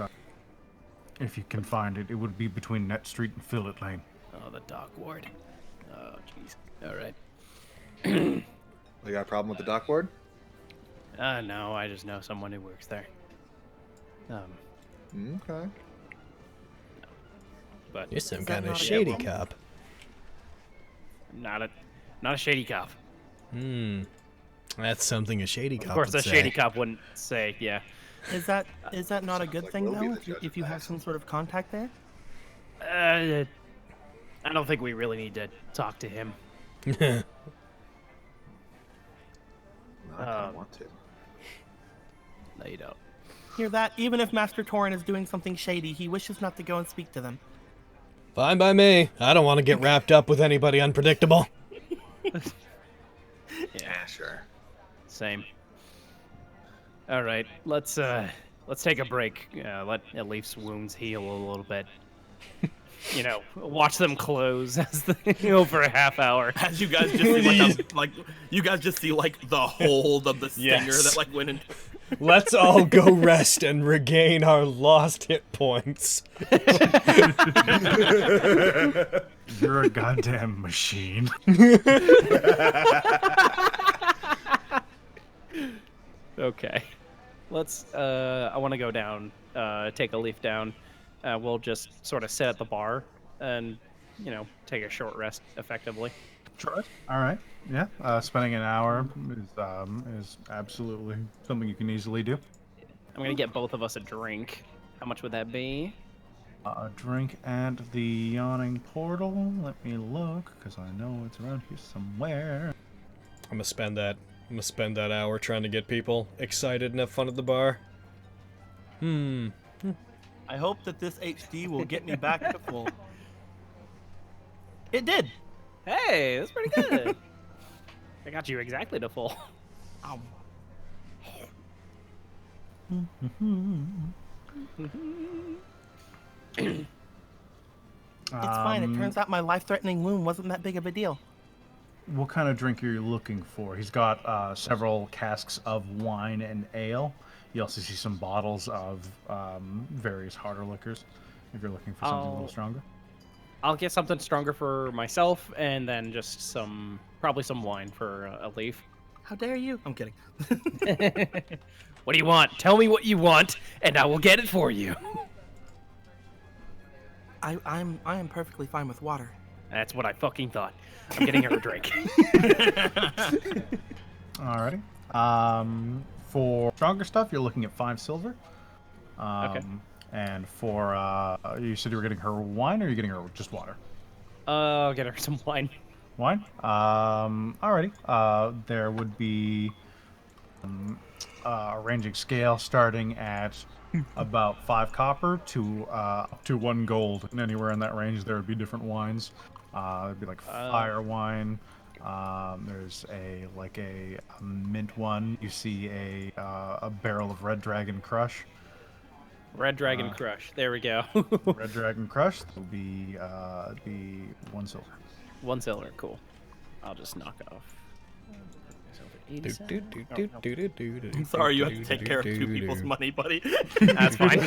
if you can find it, it would be between Net Street and Fillet Lane. Oh, the dock ward. Oh, jeez. All right. You got a problem with the dock ward? No, I just know someone who works there. Okay. But You're some Is that kind of not a shady problem? cop. not a shady cop. That's something a shady cop Of course, would a say. shady cop wouldn't say, yeah. Is that not a good like thing we'll be though? the judge If you of have that. some sort of contact there? I don't think we really need to talk to him. No, I kind of want to. No, you don't. Hear that? Even if Master Torin is doing something shady, he wishes not to go and speak to them. Fine by me. I don't want to get wrapped up with anybody unpredictable. Yeah, sure. Same. All right, let's take a break. Let Elif's wounds heal a little bit. You know, watch them close as over a half hour. As you guys just see like you guys just see like the hold of the stinger Yes. that like went into. Let's all go rest and regain our lost hit points. You're a goddamn machine. Okay, let's. I want to go down. Take a leaf down. We'll just sort of sit at the bar and, you know, take a short rest effectively. Sure. All right. Yeah. Spending an hour is absolutely something you can easily do. I'm gonna get both of us a drink. How much would that be? A drink at the Yawning Portal. Let me look, because I know it's around here somewhere. I'm gonna spend that hour trying to get people excited and have fun at the bar. I hope that this HD will get me back to full. It did. Hey, that's pretty good. I got you exactly to full. Ow. It's fine. It turns out my life-threatening wound wasn't that big of a deal. What kind of drink are you looking for? He's got several casks of wine and ale. You also see some bottles of various harder liquors, if you're looking for something a little stronger. I'll get something stronger for myself, and then just probably some wine for a leaf. How dare you? I'm kidding. What do you want? Tell me what you want, and I will get it for you. I am perfectly fine with water. That's what I fucking thought. I'm getting her a drink. Alrighty. For stronger stuff, you're looking at 5 silver. Okay. And for you said you were getting her wine, or are you getting her just water? I'll get her some wine. Wine. Alrighty. There would be a ranging scale starting at about 5 copper to up to 1 gold, and anywhere in that range there would be different wines. There'd be like fire wine. There's a mint one. You see a barrel of Red Dragon Crush. Red Dragon Crush. There we go. Red Dragon Crush will be 1 silver. 1 silver. Cool. I'll just knock off. I'm sorry you have to take care of 2 people's money, buddy. That's fine.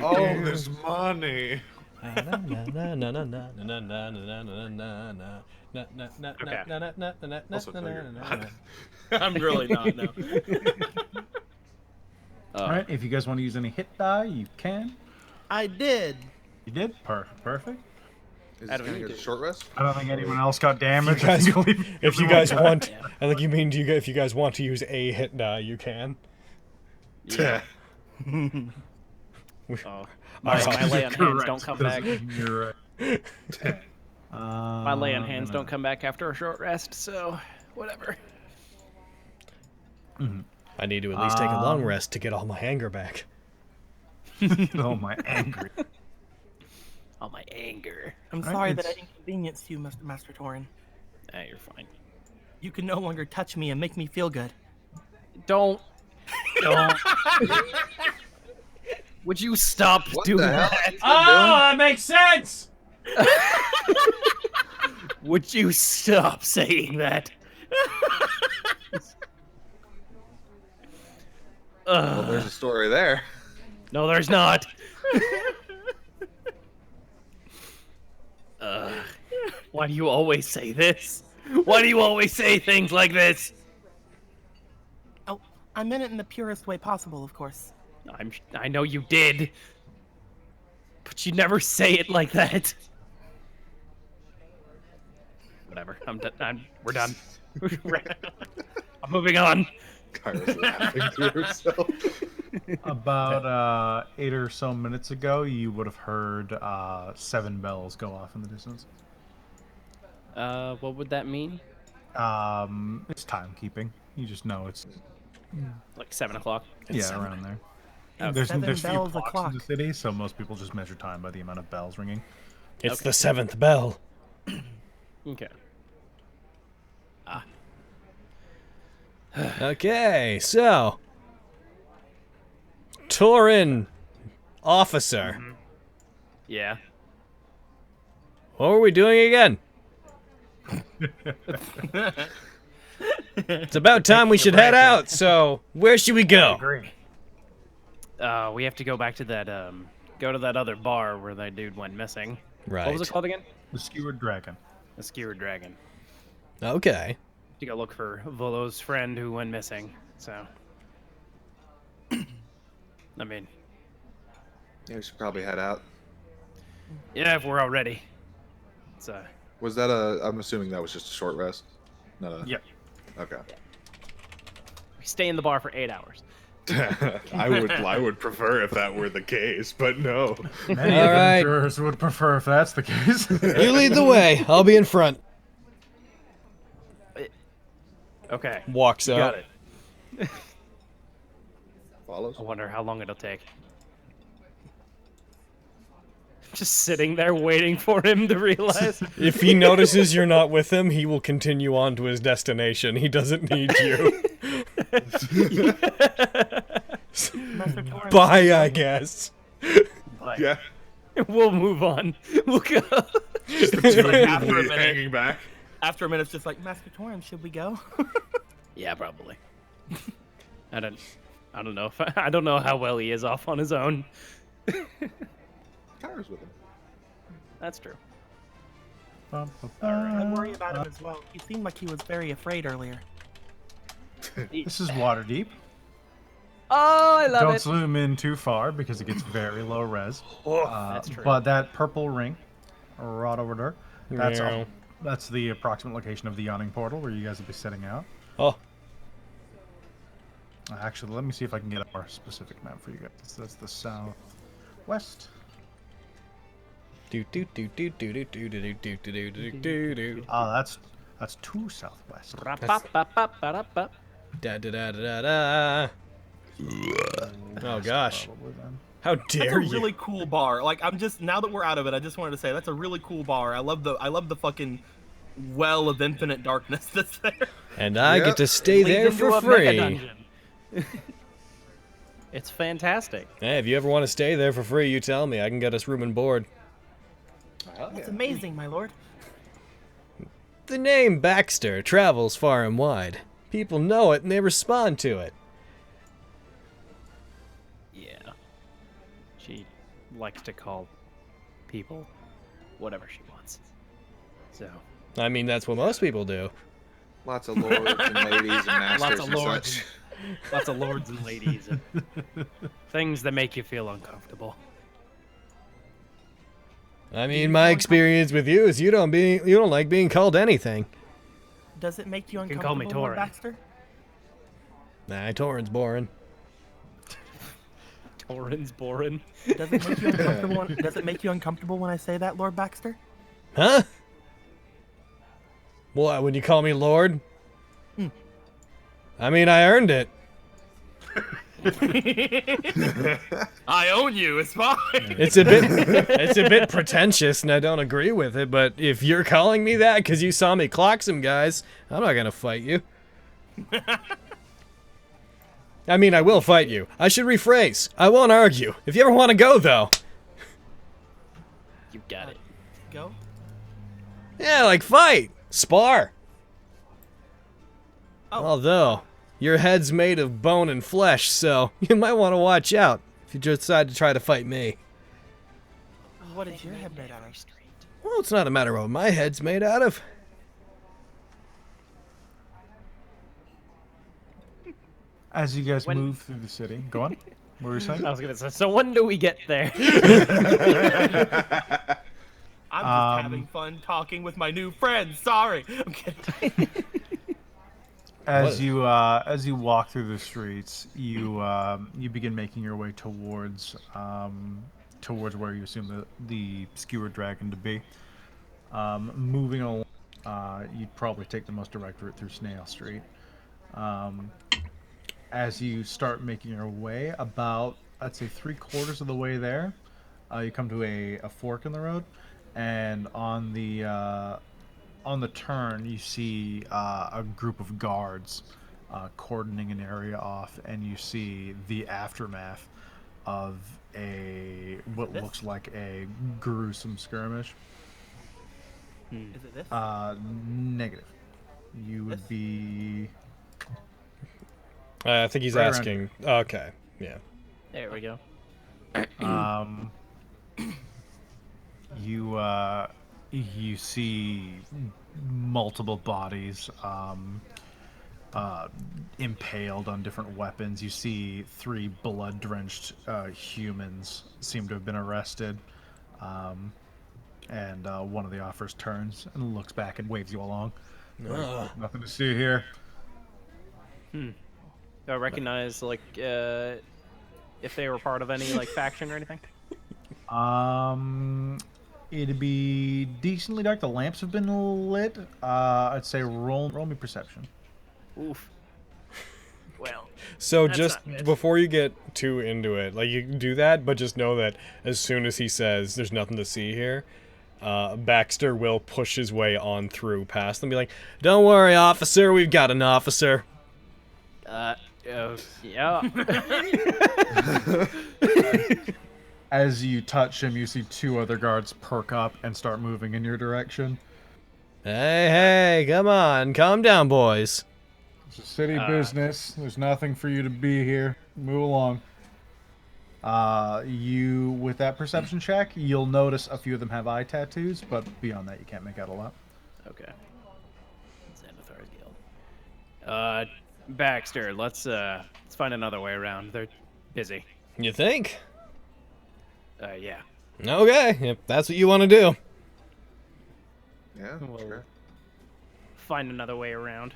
Oh, there's money. I'm really not, no. Alright, if you guys want to use any hit die, you can. I did. You did? Perfect. Is I this don't gonna need get a to. short rest? I don't think anyone else got damaged. If you guys want, I think you mean if you guys want to use a hit die, you can. Yeah. Oh. My lay on hands don't come back. You're right. My lay on hands don't come back after a short rest, so whatever. I need to at least take a long rest to get all my anger back. Oh, my angry. Oh, my anger. I'm Right, sorry that I it's- inconvenienced you, Master Torin. Ah, you're fine. You can no longer touch me and make me feel good. Don't. Would you stop What doing the hell? that? that makes sense. Would you stop saying that? Well, there's a story there. No, there's not. Why do you always say this? Why do you always say things like this? Oh, I meant it in the purest way possible, of course. I know you did, but you never say it like that. Whatever. We're done. I'm moving on. Kyra's laughing to herself. About 8 or so minutes ago, you would have heard 7 bells go off in the distance. What would that mean? It's timekeeping. You just know it's Like 7 o'clock? around there. Oh, There's 7 few bells a clocks clock. in the city, so most people just measure time by the amount of bells ringing. It's the 7th bell. Okay. Okay, so Torin, officer. Yeah. What were we doing again? It's about time we should head out, so where should we go? We have to go back to that, go to that other bar where that dude went missing. Right. What was it called again? The Skewered Dragon. The Skewered Dragon. Okay. To go look for Volo's friend who went missing, so. I mean, Yeah, we should probably head out. yeah, if we're all ready. So, Was that I'm assuming that was just a short rest? Not a... Yep. Okay. we stay in the bar for 8 hours. I would prefer if that were the case, but no. Many All right. adventurers would prefer if that's the case. You lead the way. I'll be in front. Okay. Walks You out. got it. Follows? I wonder how long it'll take. Just sitting there waiting for him to realize. If he notices you're not with him, he will continue on to his destination. He doesn't need you. Master Torin, Bye, I guess. But Yeah. we'll move on. We'll go. after a minute, Hanging back. after a minute, it's just like, Master Torin, should we go? Yeah, probably. I don't know if I don't know how well he is off on his own. Kyra's with him. That's true. I worry about him as well. He seemed like he was very afraid earlier. This is Waterdeep. Oh, I love Don't it. zoom in too far because it gets very low res. That's true. But that purple ring, right over there, Meow. that's the approximate location of the yawning portal where you guys will be setting out. Oh, Actually, let me see if I can get a more specific map for you guys. That's the southwest. do do do do do do do do do do do do do. That's 2 southwest. Ra-pa-pa-pa-pa-pa. Da da da da da. Oh gosh! Probably then. How That's dare a you? really cool bar. Like, I'm just, now that we're out of it, I just wanted to say that's a really cool bar. I love the fucking well of infinite darkness that's there. And I Yep. get to stay there Leads into for a mega free. dungeon. It's fantastic. Hey, if you ever want to stay there for free, you tell me. I can get us room and board. That's amazing, my lord. The name Baxter travels far and wide. People know it and they respond to it. Yeah. She likes to call people whatever she wants. So, I mean, that's what most people do. Lots of lords and ladies and masters Lots of and lords. such. lots of lords and ladies and things that make you feel uncomfortable. I mean, my experience with you is you don't like being called anything. Does it make you can uncomfortable, call me Lord Torin. Baxter? Nah, Torin's boring. Torin's boring. Does it make you uncomfortable? Does it make you uncomfortable when I say that, Lord Baxter? Huh? What, when you call me Lord? I mean, I earned it. I own you. It's fine. It's a bit pretentious, and I don't agree with it. But if you're calling me that because you saw me clock some guys, I'm not gonna fight you. I mean, I will fight you. I should rephrase. I won't argue. If you ever want to go, though. You got it. Go. Yeah, like fight. Spar. Oh. Although, your head's made of bone and flesh, so you might want to watch out if you decide to try to fight me. What is your head made out of? Well, it's not a matter of what my head's made out of. As you guys move through the city, go on. What were you saying? I was gonna say. So when do we get there? I'm just having fun talking with my new friends. Sorry. I'm kidding. As you walk through the streets, you begin making your way towards where you assume the skewered dragon to be. Moving along, you'd probably take the most direct route through Snail Street. As you start making your way, about I'd say 3/4 of the way there, you come to a fork in the road, and on the turn you see a group of guards cordoning an area off, and you see the aftermath of what looks like a gruesome skirmish. Is it this? Negative. You would be I think he's Right around asking. Okay, yeah. There we go. you see multiple bodies impaled on different weapons. You see 3 blood-drenched humans seem to have been arrested, and one of the offers turns and looks back and waves you along. Nothing to see here. Do I recognize like if they were part of any like faction or anything? It'd be decently dark. The lamps have been lit. I'd say roll me perception. Oof. Well. So That's just not good. before you get too into it, like you can do that, but just know that as soon as he says there's nothing to see here, Baxter will push his way on through past them, be like, "Don't worry, officer, we've got an officer." Yeah. As you touch him, you see 2 other guards perk up and start moving in your direction. Hey, come on, calm down, boys. It's a city business. There's nothing for you to be here. Move along. With that perception check, you'll notice a few of them have eye tattoos, but beyond that, you can't make out a lot. Okay. Xanathar's Guild. Baxter, let's find another way around. They're busy. You think? Yeah. Okay, if that's what you want to do. Yeah, Well, sure. Find another way around.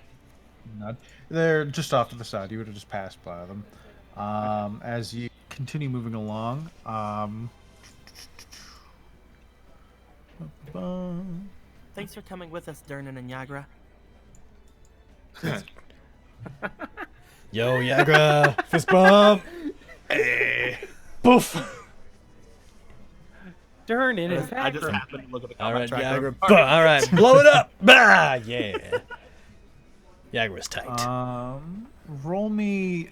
They're just off to the side. You would have just passed by them. As you continue moving along, Thanks for coming with us, Durnan and Yagra. Yo, Yagra, fist bump. Hey. Poof. Darn it! I just happened to look at the All right, combat tracker. Yagra. All right, blow it up. Bah, yeah. Yagra's tight. roll me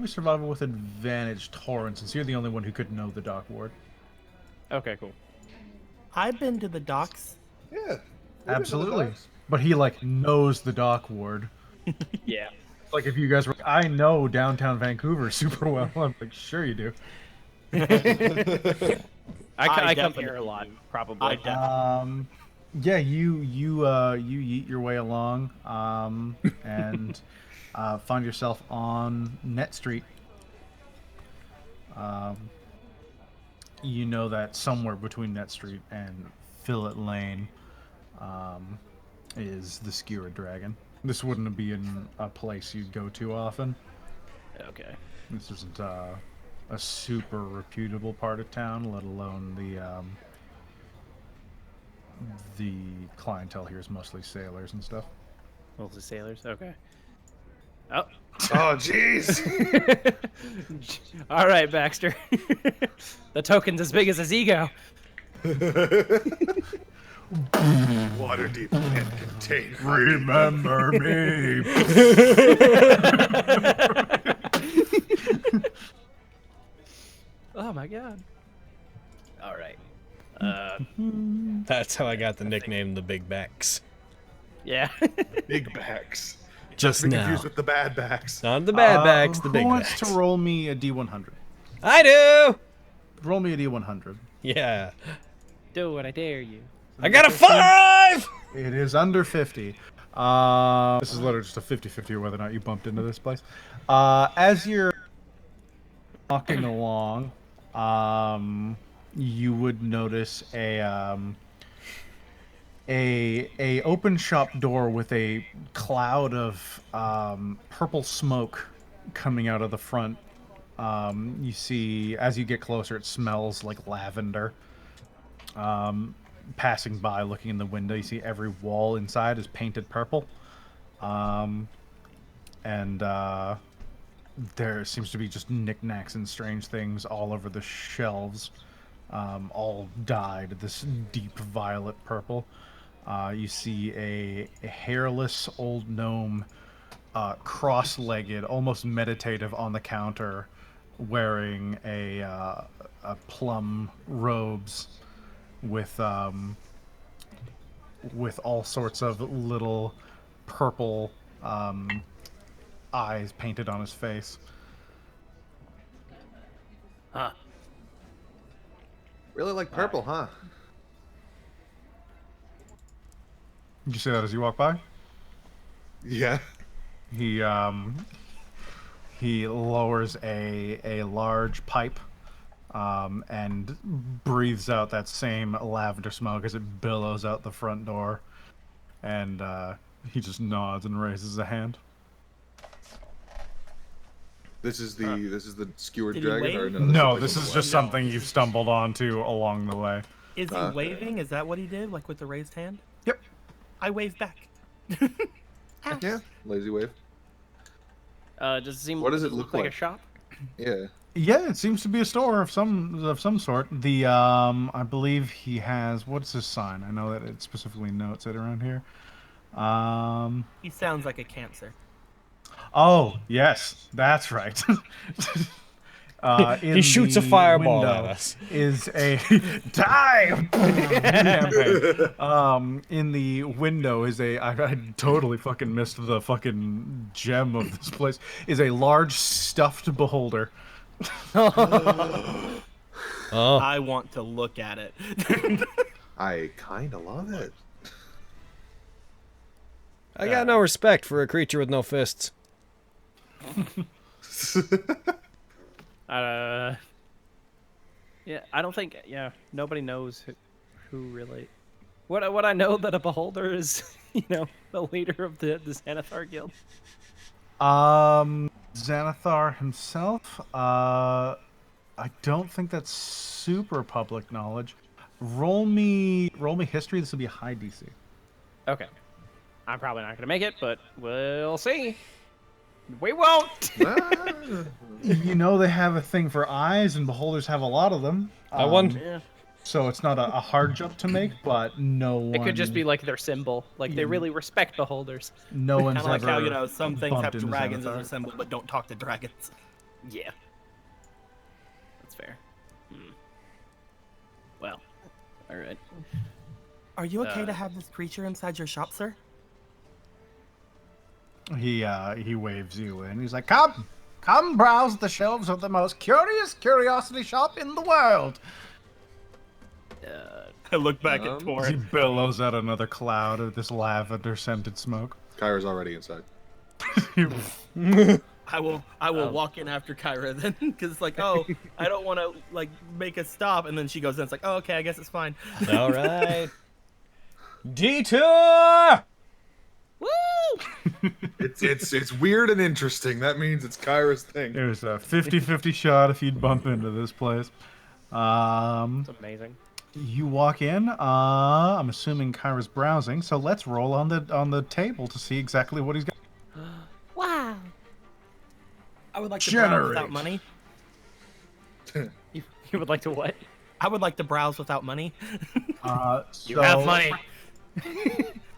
survival with advantage, Torrance, since you're the only one who could know the dock ward. Okay, cool. I've been to the docks. Yeah. Absolutely. But he knows the dock ward. Yeah. Like if you guys were, I know downtown Vancouver super well. I'm like, sure you do. I come definitely here a lot, do. probably. I definitely. Yeah, you yeet your way along, and find yourself on Net Street. You know that somewhere between Net Street and Fillet Lane is the Skewered Dragon. This wouldn't be in a place you'd go to often. Okay. This isn't a super reputable part of town, let alone the clientele here is mostly sailors and stuff. Mostly sailors. Okay. Oh. Oh, jeez. All right, Baxter. The token's as big as his ego. Waterdeep can't contain greed. Remember me. Oh my god. All right. That's how I got the nickname the Big Backs. Yeah. Big backs. Just Be now. confused with the bad backs. Not the bad backs, the Who big wants backs. to roll me a D100? I do! Roll me a D100. Yeah. Do what I dare you. I got a 5! It is under 50. This is literally just a 50-50 whether or not you bumped into this place. As you're walking along, you would notice a open shop door with a cloud of purple smoke coming out of the front. You see, as you get closer, it smells like lavender. Passing by, looking in the window, you see every wall inside is painted purple. There seems to be just knickknacks and strange things all over the shelves, all dyed this deep violet purple. You see a hairless old gnome, cross-legged, almost meditative on the counter, wearing a plum robes with all sorts of little purple eyes painted on his face. Huh. Really like purple, huh? Did you say that as you walk by? Yeah. He lowers a large pipe and breathes out that same lavender smoke as it billows out the front door, and he just nods and raises a hand. This is the skewered Did he dragon, or wave? No, this this is is just something you've stumbled onto along the way. Is he waving? Is that what he did? Like with the raised hand? Yep. I waved back. Yeah, lazy wave. Does it seem? What does it look like? A like? shop? Yeah. Yeah, it seems to be a store of some sort. The I believe he has, what's his sign? I know that it specifically notes it around here. He sounds like a cancer. Oh, yes, that's right. He shoots a the fireball window at us. Is a die. In the window is I totally fucking missed the fucking gem of this place. Is a large stuffed beholder. Oh. I want to look at it. I kind of love it. I got no respect for a creature with no fists. Yeah, I don't think. Yeah, nobody knows who really. What I know that a beholder is, the leader of the Xanathar guild. Xanathar himself. I don't think that's super public knowledge. Roll me history. This will be a high DC. Okay, I'm probably not gonna make it, but we'll see. We won't. You know they have a thing for eyes, and beholders have a lot of them. I won. Yeah. So it's not a hard jump to make, but no one. It could just be like their symbol. Like they really respect beholders. No one's Kind of like ever. how, some things have bumped into dragons as Xanathar. a symbol, but don't talk to dragons. Yeah. That's fair. Well, all right. Are you okay to have this creature inside your shop, sir? He waves you in. He's like, come browse the shelves of the most curious curiosity shop in the world. I look back at He Torin. billows out another cloud of this lavender scented smoke. Kyra's already inside. I will walk in after Kyra then, because like, oh, I don't want to like make a stop, and then she goes in. It's like, oh, okay, I guess it's fine. All right. Detour! Woo! It's weird and interesting. That means it's Kyra's thing. There's a 50-50 shot if you'd bump into this place. It's amazing. You walk in. I'm assuming Kyra's browsing, so let's roll on the table to see exactly what he's got. Wow. I would like to browse Generate. without money. You would like to what? I would like to browse without money. You have money.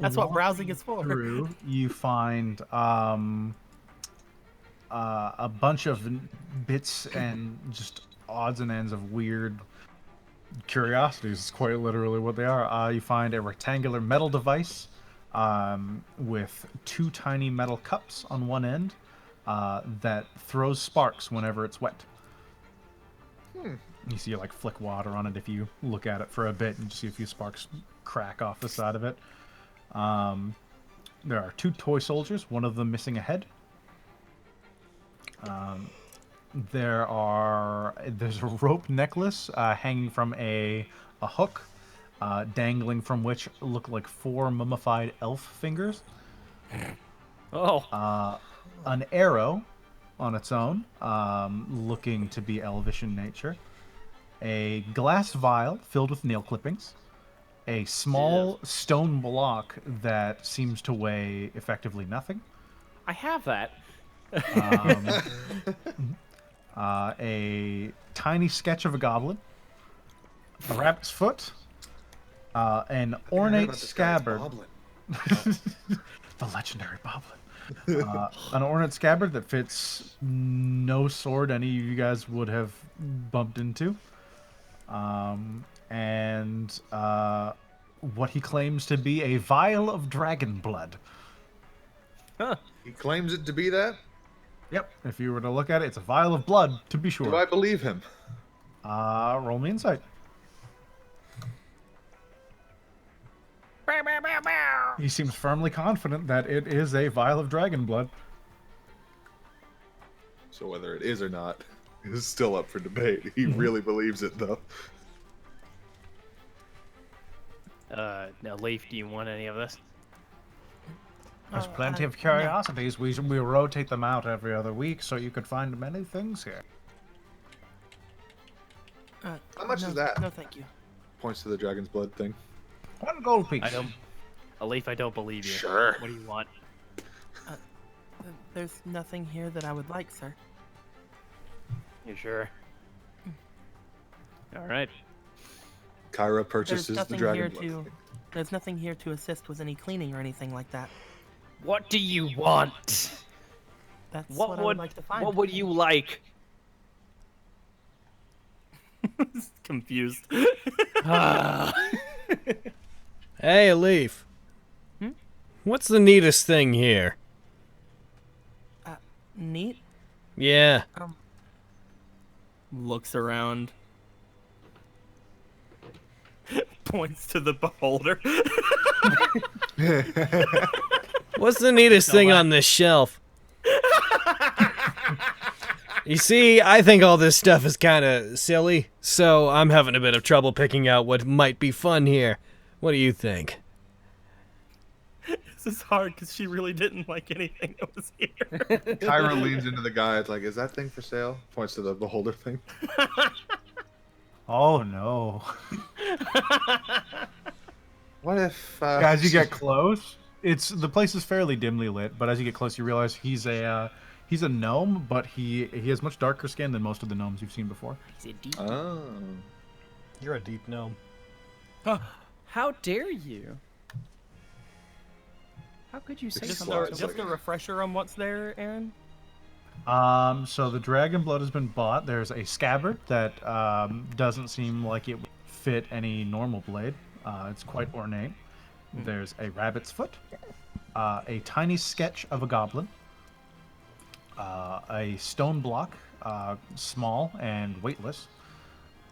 That's what browsing is for. Through, you find a bunch of bits and just odds and ends of weird curiosities. It's quite literally what they are. You find a rectangular metal device with 2 tiny metal cups on one end that throws sparks whenever it's wet. You see like flick water on it if you look at it for a bit, and you see a few sparks crack off the side of it. There are 2 toy soldiers, one of them missing a head. There's a rope necklace hanging from a hook, dangling from which look like 4 mummified elf fingers. Oh. An arrow on its own, looking to be elvish in nature. A glass vial filled with nail clippings. A small stone block that seems to weigh effectively nothing. I have that. A tiny sketch of a goblin. A rabbit's foot. An ornate scabbard. The legendary boblin. An ornate scabbard that fits no sword any of you guys would have bumped into. And what he claims to be a vial of dragon blood. Huh. He claims it to be that. Yep, if you were to look at it, it's a vial of blood, to be sure. Do I believe him? Roll me insight. He seems firmly confident that it is a vial of dragon blood. So whether it is or not is still up for debate. He really believes it, though. Now, Leaf, do you want any of this? There's plenty of curiosities. We rotate them out every other week, so you could find many things here. How much is that? No, thank you. Points to the dragon's blood thing. 1 gold piece. I don't. Leaf, I don't believe you. Sure. What do you want? There's nothing here that I would like, sir. You sure? All right. Kyra There's purchases the nothing dragon here blood to. thing. There's nothing here to assist with any cleaning or anything like that. What do you want? That's What what I would would like to find. What would you like? Confused. Hey, Leaf. What's the neatest thing here? Neat. Yeah. Looks around. Points to the beholder. What's the neatest thing on this shelf? You see, I think all this stuff is kind of silly, so I'm having a bit of trouble picking out what might be fun here. What do you think? This is hard because she really didn't like anything that was here. Kyra leans into the guy. It's like, is that thing for sale? Points to the beholder thing. Oh no. What if... As you get close, the place is fairly dimly lit, but as you get close, you realize he's a gnome, but he has much darker skin than most of the gnomes you've seen before. Is it deep? Oh. You're a deep gnome. How dare you? How could you say Just something? slides. so- Just a refresher on what's there, Aaron. So the dragon blood has been bought. There's a scabbard that doesn't seem like it would fit any normal blade. It's quite ornate. There's a rabbit's foot, a tiny sketch of a goblin, a stone block, small and weightless,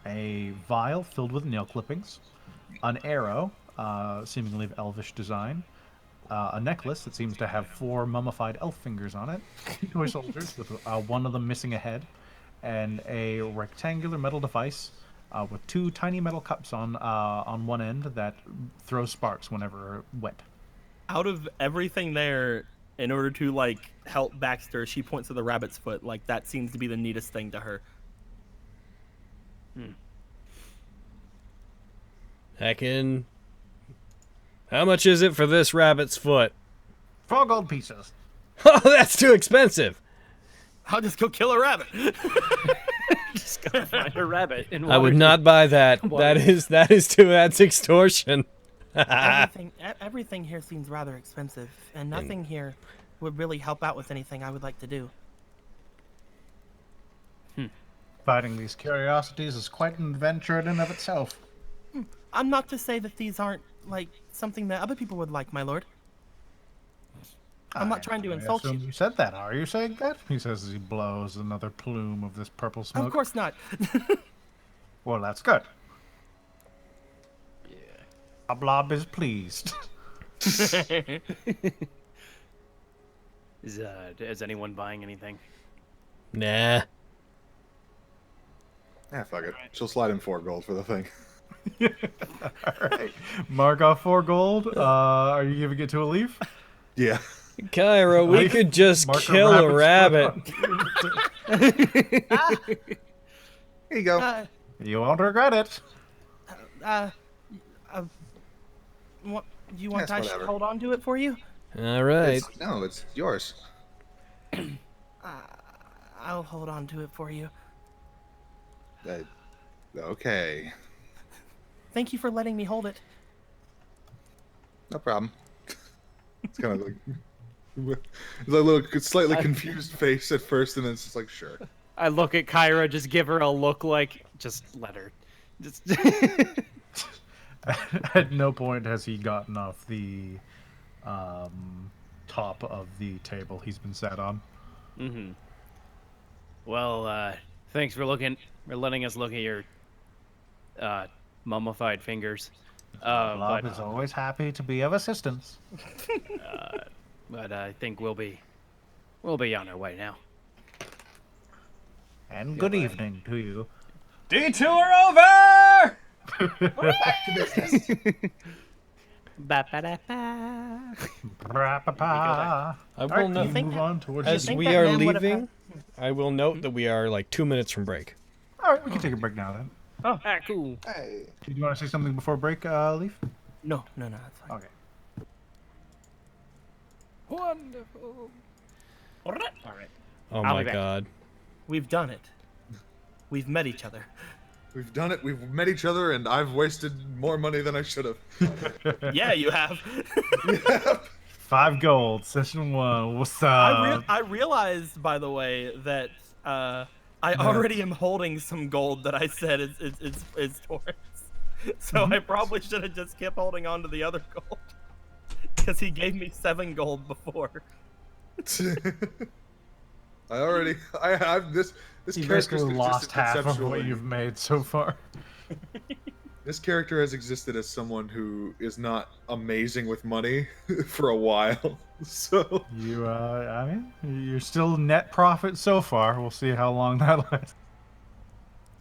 a vial filled with nail clippings, an arrow, seemingly of elvish design, a necklace that seems to have 4 mummified elf fingers on it, 2 toy soldiers with one of them missing a head, and a rectangular metal device with 2 tiny metal cups on one end that throw sparks whenever wet. Out of everything there, in order to like help Baxter, she points to the rabbit's foot. Like that seems to be the neatest thing to her. Heckin'. How much is it for this rabbit's foot? 4 gold pieces. Oh, that's too expensive. I'll just go kill a rabbit. Just gotta find a rabbit in I would Waterdeep. not buy that. That's extortion. Everything here seems rather expensive, and nothing here would really help out with anything I would like to do. Fighting these curiosities is quite an adventure in and of itself. I'm not to say that these aren't like something that other people would like, my lord. I'm not trying to insult you. You said that. Are you saying that? He says as he blows another plume of this purple smoke. Of course not. Well, that's good. Yeah. Blob is pleased. Is anyone buying anything? Nah. Fuck it. She'll slide in 4 gold for the thing. All right. Mark off 4 gold. Are you giving it to a leaf? Yeah. Kyra, we could just Mark kill a rabbit. Here you go. You won't regret it. What, you want Yes, I should whatever. hold on to it for you? All right. No, it's yours. I'll hold on to it for you. Okay. Thank you for letting me hold it. No problem. It's kind of like it's a little slightly confused face at first, and then it's just like, sure. I look at Kyra, just give her a look like, just let her. Just At no point has he gotten off the top of the table he's been sat on. Mm-hmm. Well, thanks for letting us look at your mummified fingers. Blob is always happy to be of assistance. But I think we'll be on our way now. And good evening to you. Detour over! Back to business. Ba-ba-da-ba. Bra-pa-pa. I will Alright, note, you move on towards as the... think we that are man would've leaving, I will note that we are like 2 minutes from break. Alright, we can take a break now then. Ah, cool. Hey. Do you want to say something before break, Leaf? No, that's fine. Okay. Wonderful. All right. Oh I'll my be back. god. We've done it. We've met each other. We've done it. We've met each other, and I've wasted more money than I should have. Yeah, you have. 5 gold, session 1. What's up? I realized, by the way, that I already am holding some gold that I said is Taurus. So I probably should have just kept holding on to the other gold. Because he gave me 7 gold before. I've this You character's basically lost existed half of what conceptually. you've made so far. This character has existed as someone who is not amazing with money for a while. So You, I mean, you're still net profit so far. We'll see how long that lasts.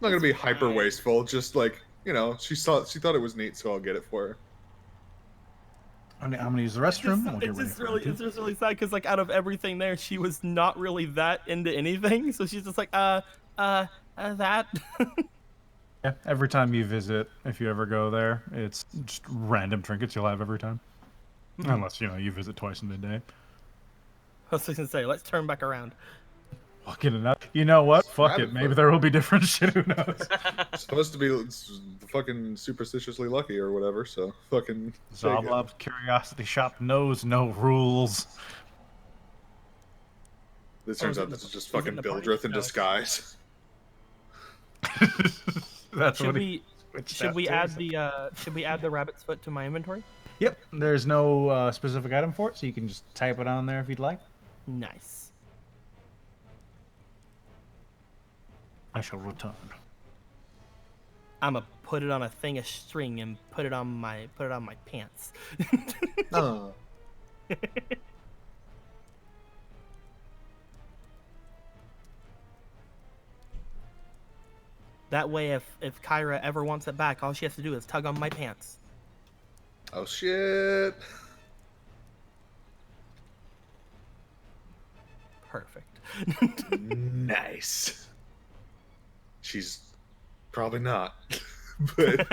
I'm not gonna be hyper wasteful. Just like, you know, she thought it was neat, so I'll get it for her. I'm gonna use the restroom. We'll get It's ready just for really, it, too. it's just really sad because like out of everything there, she was not really that into anything. So she's just like, that. Yeah, every time you visit, if you ever go there, it's just random trinkets you'll have every time. Unless, you know, you visit twice in a day. I was just gonna say, let's turn back around. Fucking enough. You know what? Fuck Rabbit it. Maybe foot. there will be different shit. Who knows? It's supposed to be fucking superstitiously lucky or whatever. So fucking. take it. Zoblob's Curiosity Shop knows no rules. This turns out this is just fucking the party? Bildrith in No. disguise. That's Should what we should we add the rabbit's foot to my inventory? Yep. There's no specific item for it, so you can just type it on there if you'd like. Nice. I shall return. I'ma put it on a thing of string and put it on my pants. Oh. That way, if Kyra ever wants it back, all she has to do is tug on my pants. Oh shit. Perfect. Nice. She's probably not. But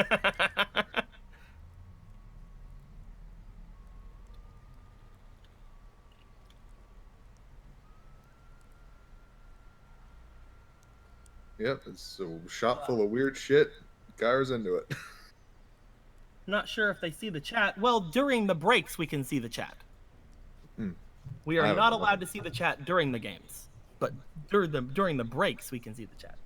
Yep, it's a shop full of weird shit. Guyer's into it. Not sure if they see the chat. Well, during the breaks, we can see the chat. We I are haven't not been allowed looking. to see the chat during the games, but during the breaks, we can see the chat.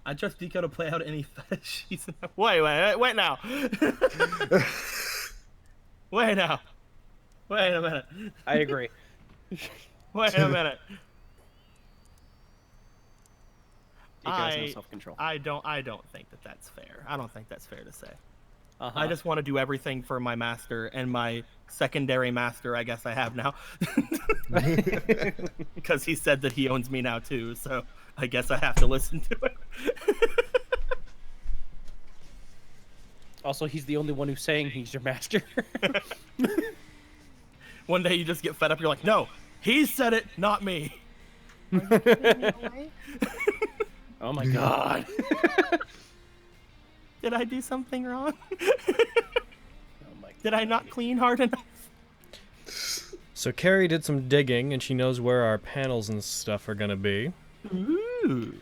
I trust Deco to play out any fetish. Wait now. Wait now. Wait a minute. I agree. Wait a minute. Deco has no self-control. I don't think that that's fair. I don't think that's fair to say. Uh-huh. I just want to do everything for my master and my secondary master, I guess I have now. Because he said that he owns me now too, so I guess I have to listen to it. Also, he's the only one who's saying he's your master. One day you just get fed up, you're like, no, he said it, not me. Oh my god. Did I do something wrong? Oh my Did I not clean hard enough? So Carrie did some digging, and she knows where our panels and stuff are going to be. Ooh.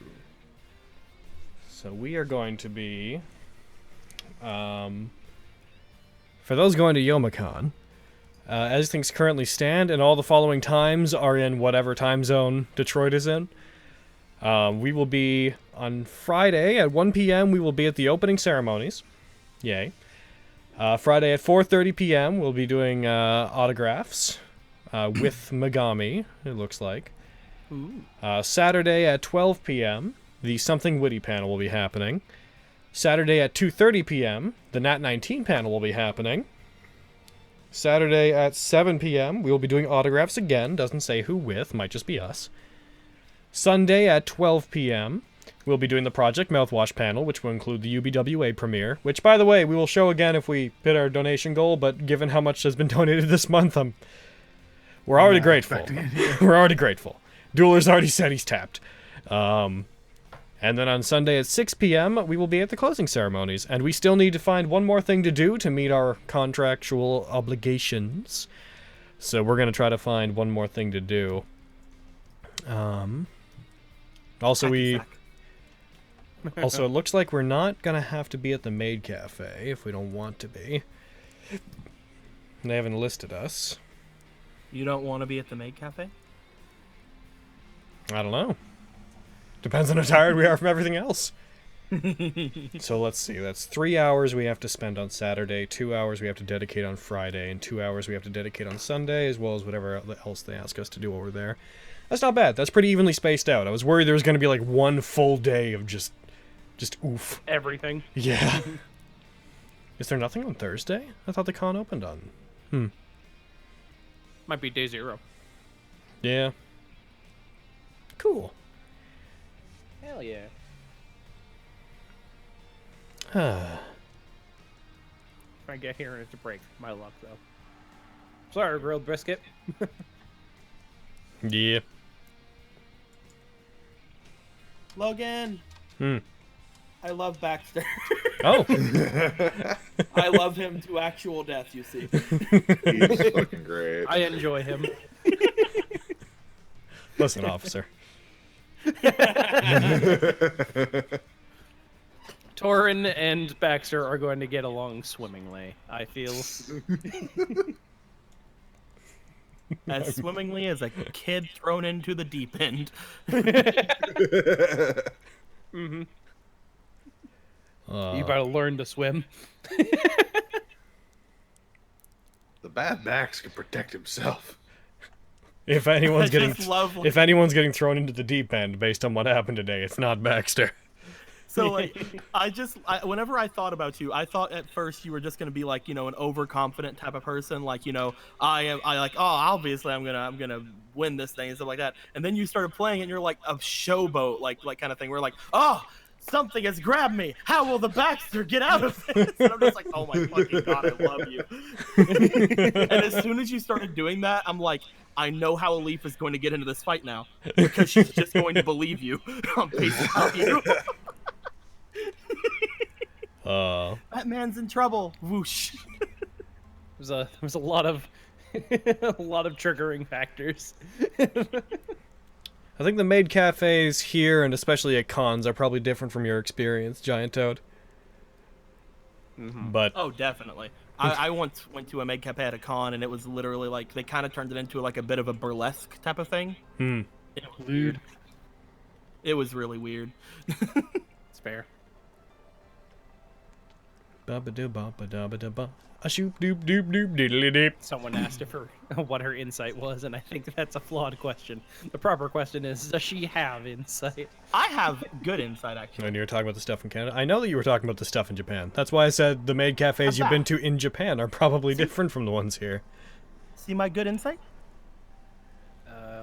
So we are going to be... for those going to Youmacon, as things currently stand, and all the following times are in whatever time zone Detroit is in, we will be on Friday at 1 p.m. We will be at the opening ceremonies. Yay. Friday at 4:30 p.m. we'll be doing autographs with Megami, it looks like. Saturday at 12 p.m. the Something Witty panel will be happening. Saturday at 2:30 p.m. the Nat19 panel will be happening. Saturday at 7 p.m. we will be doing autographs again. Doesn't say who with, might just be us. Sunday at 12 p.m. we'll be doing the Project Mouthwash panel, which will include the UBWA premiere, which, by the way, we will show again if we hit our donation goal, but given how much has been donated this month, we're already grateful. We're already grateful. Dueler's already said he's tapped. And then on Sunday at 6 p.m., we will be at the closing ceremonies, and we still need to find one more thing to do to meet our contractual obligations. So we're going to try to find one more thing to do. Also, it looks like we're not going to have to be at the Maid Cafe if we don't want to be. They haven't listed us. You don't want to be at the Maid Cafe? I don't know. Depends on how tired we are from everything else. So let's see. That's 3 hours we have to spend on Saturday, 2 hours we have to dedicate on Friday, and 2 hours we have to dedicate on Sunday, as well as whatever else they ask us to do over there. That's not bad. That's pretty evenly spaced out. I was worried there was going to be like one full day of just oof. Everything. Yeah. Is there nothing on Thursday? I thought the con opened on. Might be day 0. Yeah. Cool. Hell yeah. Ah. If I get here and it's a break, my luck though. Sorry, grilled brisket. Yeah. Logan. I love Baxter. Oh. I love him to actual death, you see. He's fucking great. I enjoy him. Listen, officer. Torin and Baxter are going to get along swimmingly, I feel. As swimmingly as a kid thrown into the deep end. Mm-hmm. You better learn to swim. The bad Max can protect himself. If anyone's I anyone's getting thrown into the deep end based on what happened today, it's not Baxter. So like, whenever I thought about you, I thought at first you were just gonna be like, you know, an overconfident type of person, like, you know, obviously I'm gonna win this thing and stuff like that. And then you started playing and you're like a showboat, like kind of thing. We're like, oh, something has grabbed me. How will the Baxter get out of this? And I'm just like, oh my fucking god, I love you. And as soon as you started doing that, I'm like, I know how Elif is going to get into this fight now because she's just going to believe you on face value. That man's in trouble. Whoosh. There was a lot of A lot of triggering factors. I think the maid cafes here, and especially at cons, are probably different from your experience, Giant Toad. But Oh, definitely. I once went to a maid cafe at a con, and it was literally like they kind of turned it into like a bit of a burlesque type of thing. It was weird. It was really weird. It's fair. ba-ba-da-ba-ba-da-ba-da-ba. A shoop doop doop doop diddly dip. Someone asked if her what her insight was, and I think that's a flawed question. The proper question is, does she have insight? I have good insight, actually. When you were talking about the stuff in Canada, I know that you were talking about the stuff in Japan. That's why I said the maid cafes you've been to in Japan are probably different from the ones here. See my good insight?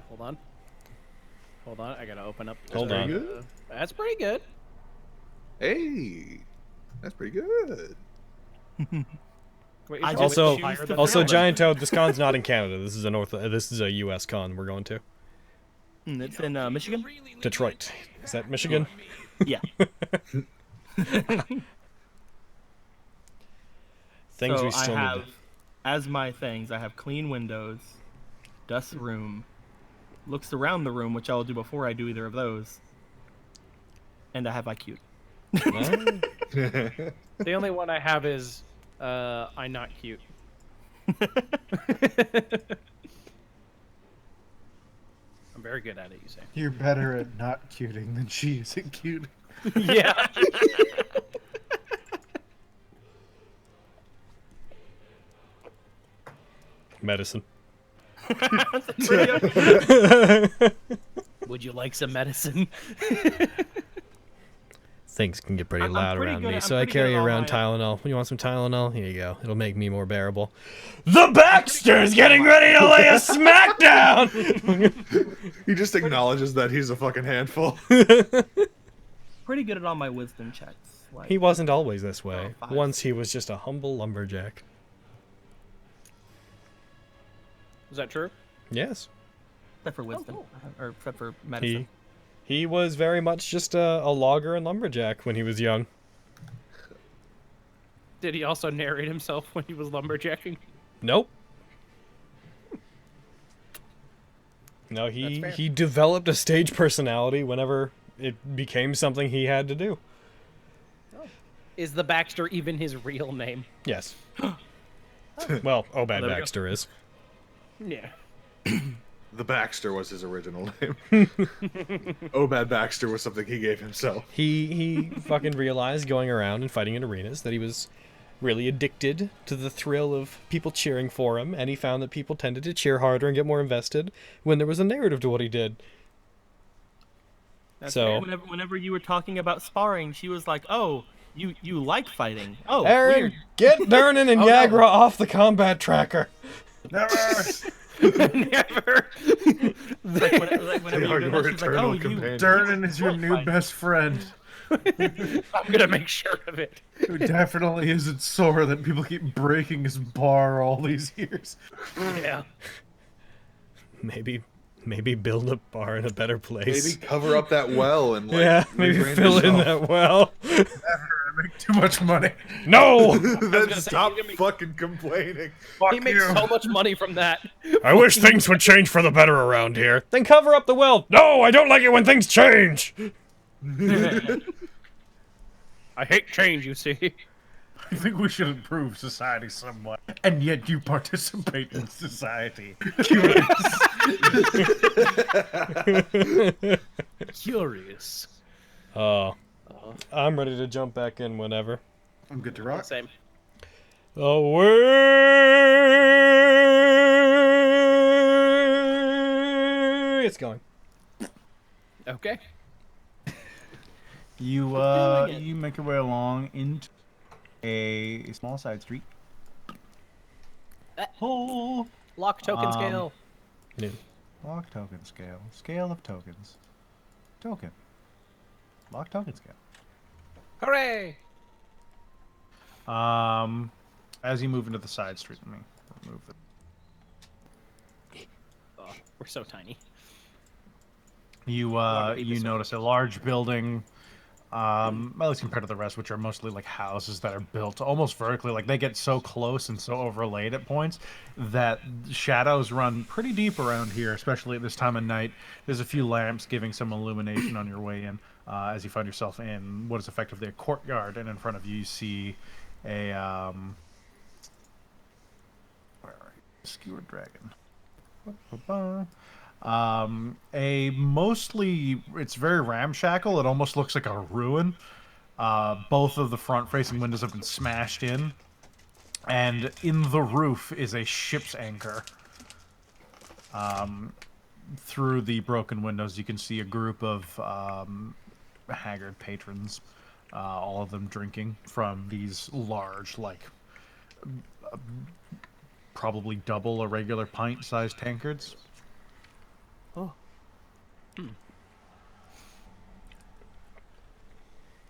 Hold on. Hold on, I gotta open up. Hold on. Good. That's pretty good. Hey, that's pretty good. Wait, I is just it Also, choose higher to than also, fail. Giant Toad, this con's not in Canada. This is a U.S. con we're going to. It's in Michigan? Detroit. Is that Michigan? Yeah. Things So we still I need have, as my things, I have clean windows, dust room, looks around the room, which I will do before I do either of those, and I have IQ. to. The only one I have is I'm not cute. I'm very good at it, you say. You're better at not cuting than she is at cute. Yeah. Medicine. Would you like some medicine? Things can get pretty I'm loud pretty around good- me, I'm so I pretty good carry at all around my- Tylenol. You want some Tylenol? Here you go. It'll make me more bearable. The Baxter's getting ready to lay a smackdown! He just acknowledges that he's a fucking handful. Pretty good at all my wisdom checks. Like, He wasn't always this way. Oh, 5. Once he was just a humble lumberjack. Is that true? Yes. except for wisdom, cool. or except for medicine. He was very much just a logger and lumberjack when he was young. Did he also narrate himself when he was lumberjacking? Nope. No, That's fair. he developed a stage personality whenever it became something he had to do. Is the Baxter even his real name? Yes. Well, Obad there we go. Baxter is. Yeah. The Baxter was his original name. Obad Baxter was something he gave himself. He fucking realized going around and fighting in arenas that he was really addicted to the thrill of people cheering for him, and he found that people tended to cheer harder and get more invested when there was a narrative to what he did. That's So- fair. Whenever you were talking about sparring, she was like, "Oh, you like fighting? Oh, Aaron, weird." get Durnan and Oh, no. Yagra off the combat tracker. Never. Never. Like, whenever They you are do your that, she's like, eternal "Oh, you." companions. Durnan is your Well, new fine. best friend. I'm gonna make sure of it. Who definitely isn't sore that people keep breaking his bar all these years. Yeah. Maybe build a bar in a better place. Maybe cover up that well and like Yeah, maybe rebrand fill in yourself. that well. I make too much money. No! Then gonna say, stop you're gonna make- fucking complaining. Fuck He makes you. so much money from that. I wish things would change for the better around here. Then cover up the well. No, I don't like it when things change. I hate change, you see. I think we should improve society somewhat. And yet you participate in society. Curious. Oh, I'm ready to jump back in whenever. I'm good to rock. Same. Away it's going. Okay. You doing it. you make your way along into a small side street. Oh, Lock token scale. lock token scale. Scale of tokens. Token. Lock token scale. Hooray! As you move into the side street, let me remove it. Oh, we're so tiny. You wanna be you this way. notice a large building At least compared to the rest, which are mostly like houses that are built almost vertically. Like they get so close and so overlaid at points that shadows run pretty deep around here, especially at this time of night. There's a few lamps giving some illumination on your way in as you find yourself in what is effectively a courtyard, and in front of you, you see a where are you? Skewered dragon. A mostly, it's very ramshackle. It almost looks like a ruin. Both of the front-facing windows have been smashed in, and in the roof is a ship's anchor. Through the broken windows, you can see a group of haggard patrons, all of them drinking from these large, like, probably double a regular pint-sized tankards. Oh.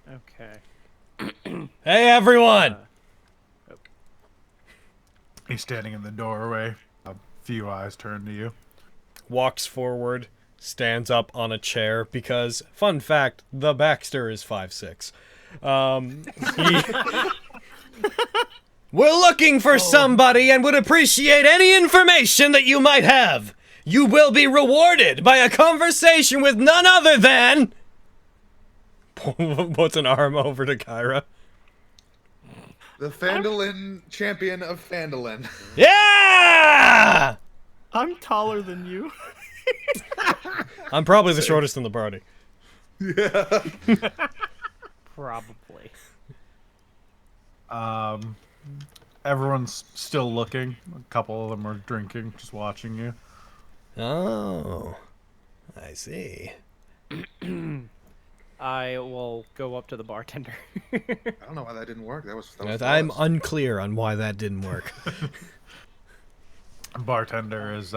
Okay. Hey, everyone! He's standing in the doorway. A few eyes turn to you. Walks forward, stands up on a chair because, fun fact, the Baxter is 5'6". We're looking for somebody and would appreciate any information that you might have. You will be rewarded by a conversation with none other than... Puts an arm over to Kyra. The Phandalin champion of Phandalin. Yeah! I'm taller than you. I'm probably the shortest in the party. Yeah. Probably. Everyone's still looking. A couple of them are drinking, just watching you. Oh, I see. I will go up to the bartender. I don't know why that didn't work. That was I'm flawless. unclear on why that didn't work. Bartender is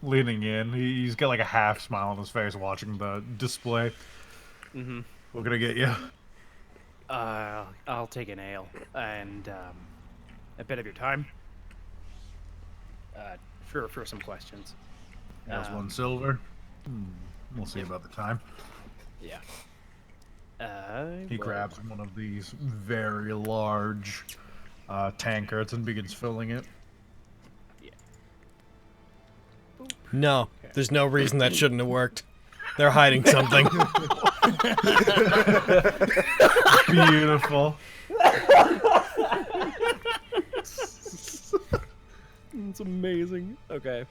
leaning in. He's got like a half smile on his face watching the display. Mm-hmm. We're gonna get you. I'll take an ale and a bit of your time. For some questions. Has 1 silver. We'll see about the time. Yeah. He grabs one of these very large tankards and begins filling it. No, there's no reason that shouldn't have worked. They're hiding something. Beautiful. It's amazing. Okay.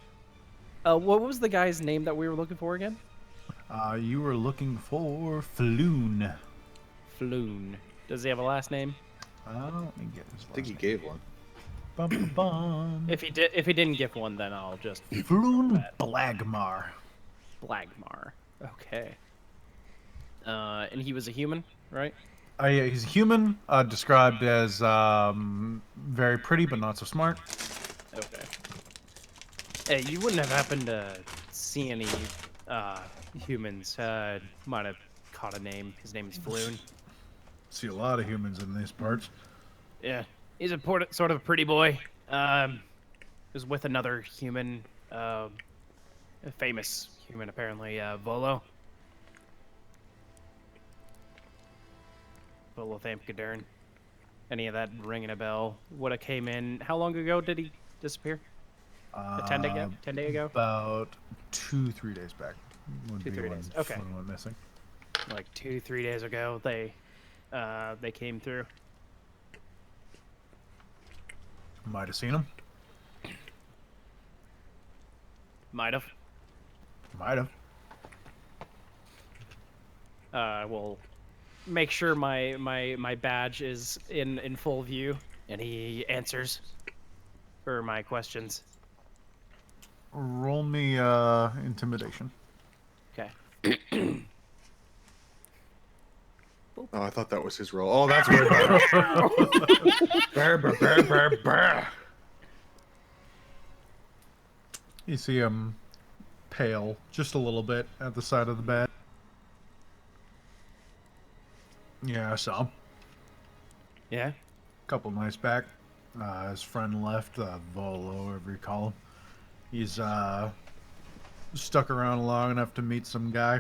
What was the guy's name that we were looking for again? You were looking for Floon. Floon. Does he have a last name? Let me get his I think he last gave one. name. Bum, bum. If he didn't give one, then I'll just Floon Blagmar. Blagmar. Okay. And he was a human, right? Yeah, he's human, described as very pretty but not so smart. Okay. Hey, you wouldn't have happened to see any humans? Might have caught a name. His name is Floon. See a lot of humans in these parts. Yeah, he's a sort of a pretty boy. Was with another human, a famous human apparently, Volo. Volo Thampkadern. Any of that ringing a bell? Would have came in. How long ago did he disappear? 10 day ago? 10 day ago? About 2-3 days back. Would 2-3 be days. when Okay. Floon went missing. Like 2-3 days ago, they came through. Might have seen him. Might have. Might have. We'll make sure my badge is in full view, and he answers for my questions. Roll me intimidation. Okay. Oh, I thought that was his role. Oh, that's way better. Brr, brr, brr, brr, brr. You see him pale just a little bit at the side of the bed. Yeah, I saw him. Yeah. Couple nights back. His friend left, Volo, whatever you call him. He's stuck around long enough to meet some guy.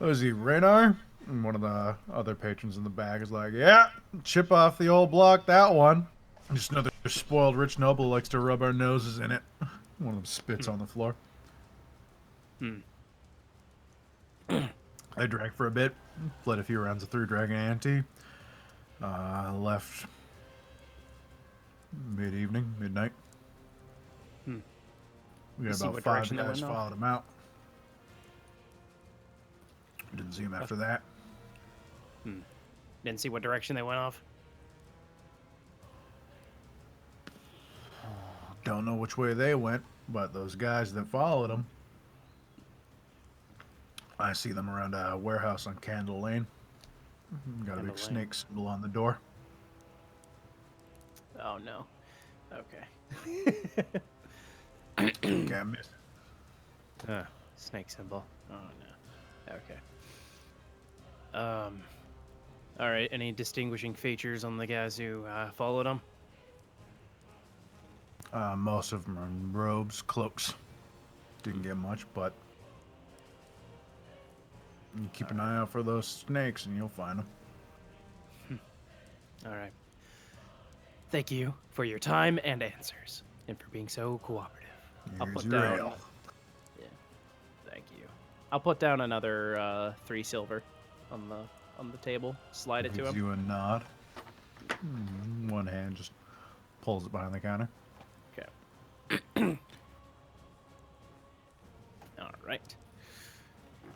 Was he Radar? And one of the other patrons in the back is like, yeah, chip off the old block, that one. Just another spoiled rich noble who likes to rub our noses in it. One of them spits on the floor. I drank for a bit, played a few rounds of 3 Dragon Ante, left mid-evening, midnight. We got See about what 5 direction they guys, went off? followed him out. Didn't see him after that. Didn't see what direction they went off. Don't know which way they went, but those guys that followed them, I see them around a warehouse on Candle Lane. Got a Candle big Lane. snake symbol on the door. Oh no. Okay. Can't miss. Snake symbol. Oh no. Okay. All right. Any distinguishing features on the guys who followed him? Most of them are in robes, cloaks. Didn't get much, but you keep an eye out for those snakes and you'll find them. All right. Thank you for your time and answers, and for being so cooperative. I'll Here's put your down. ale. Yeah. Thank you. I'll put down another 3 silver on the table. Slide it to Gives him. you a nod. One hand just pulls it behind the counter. Okay. All right.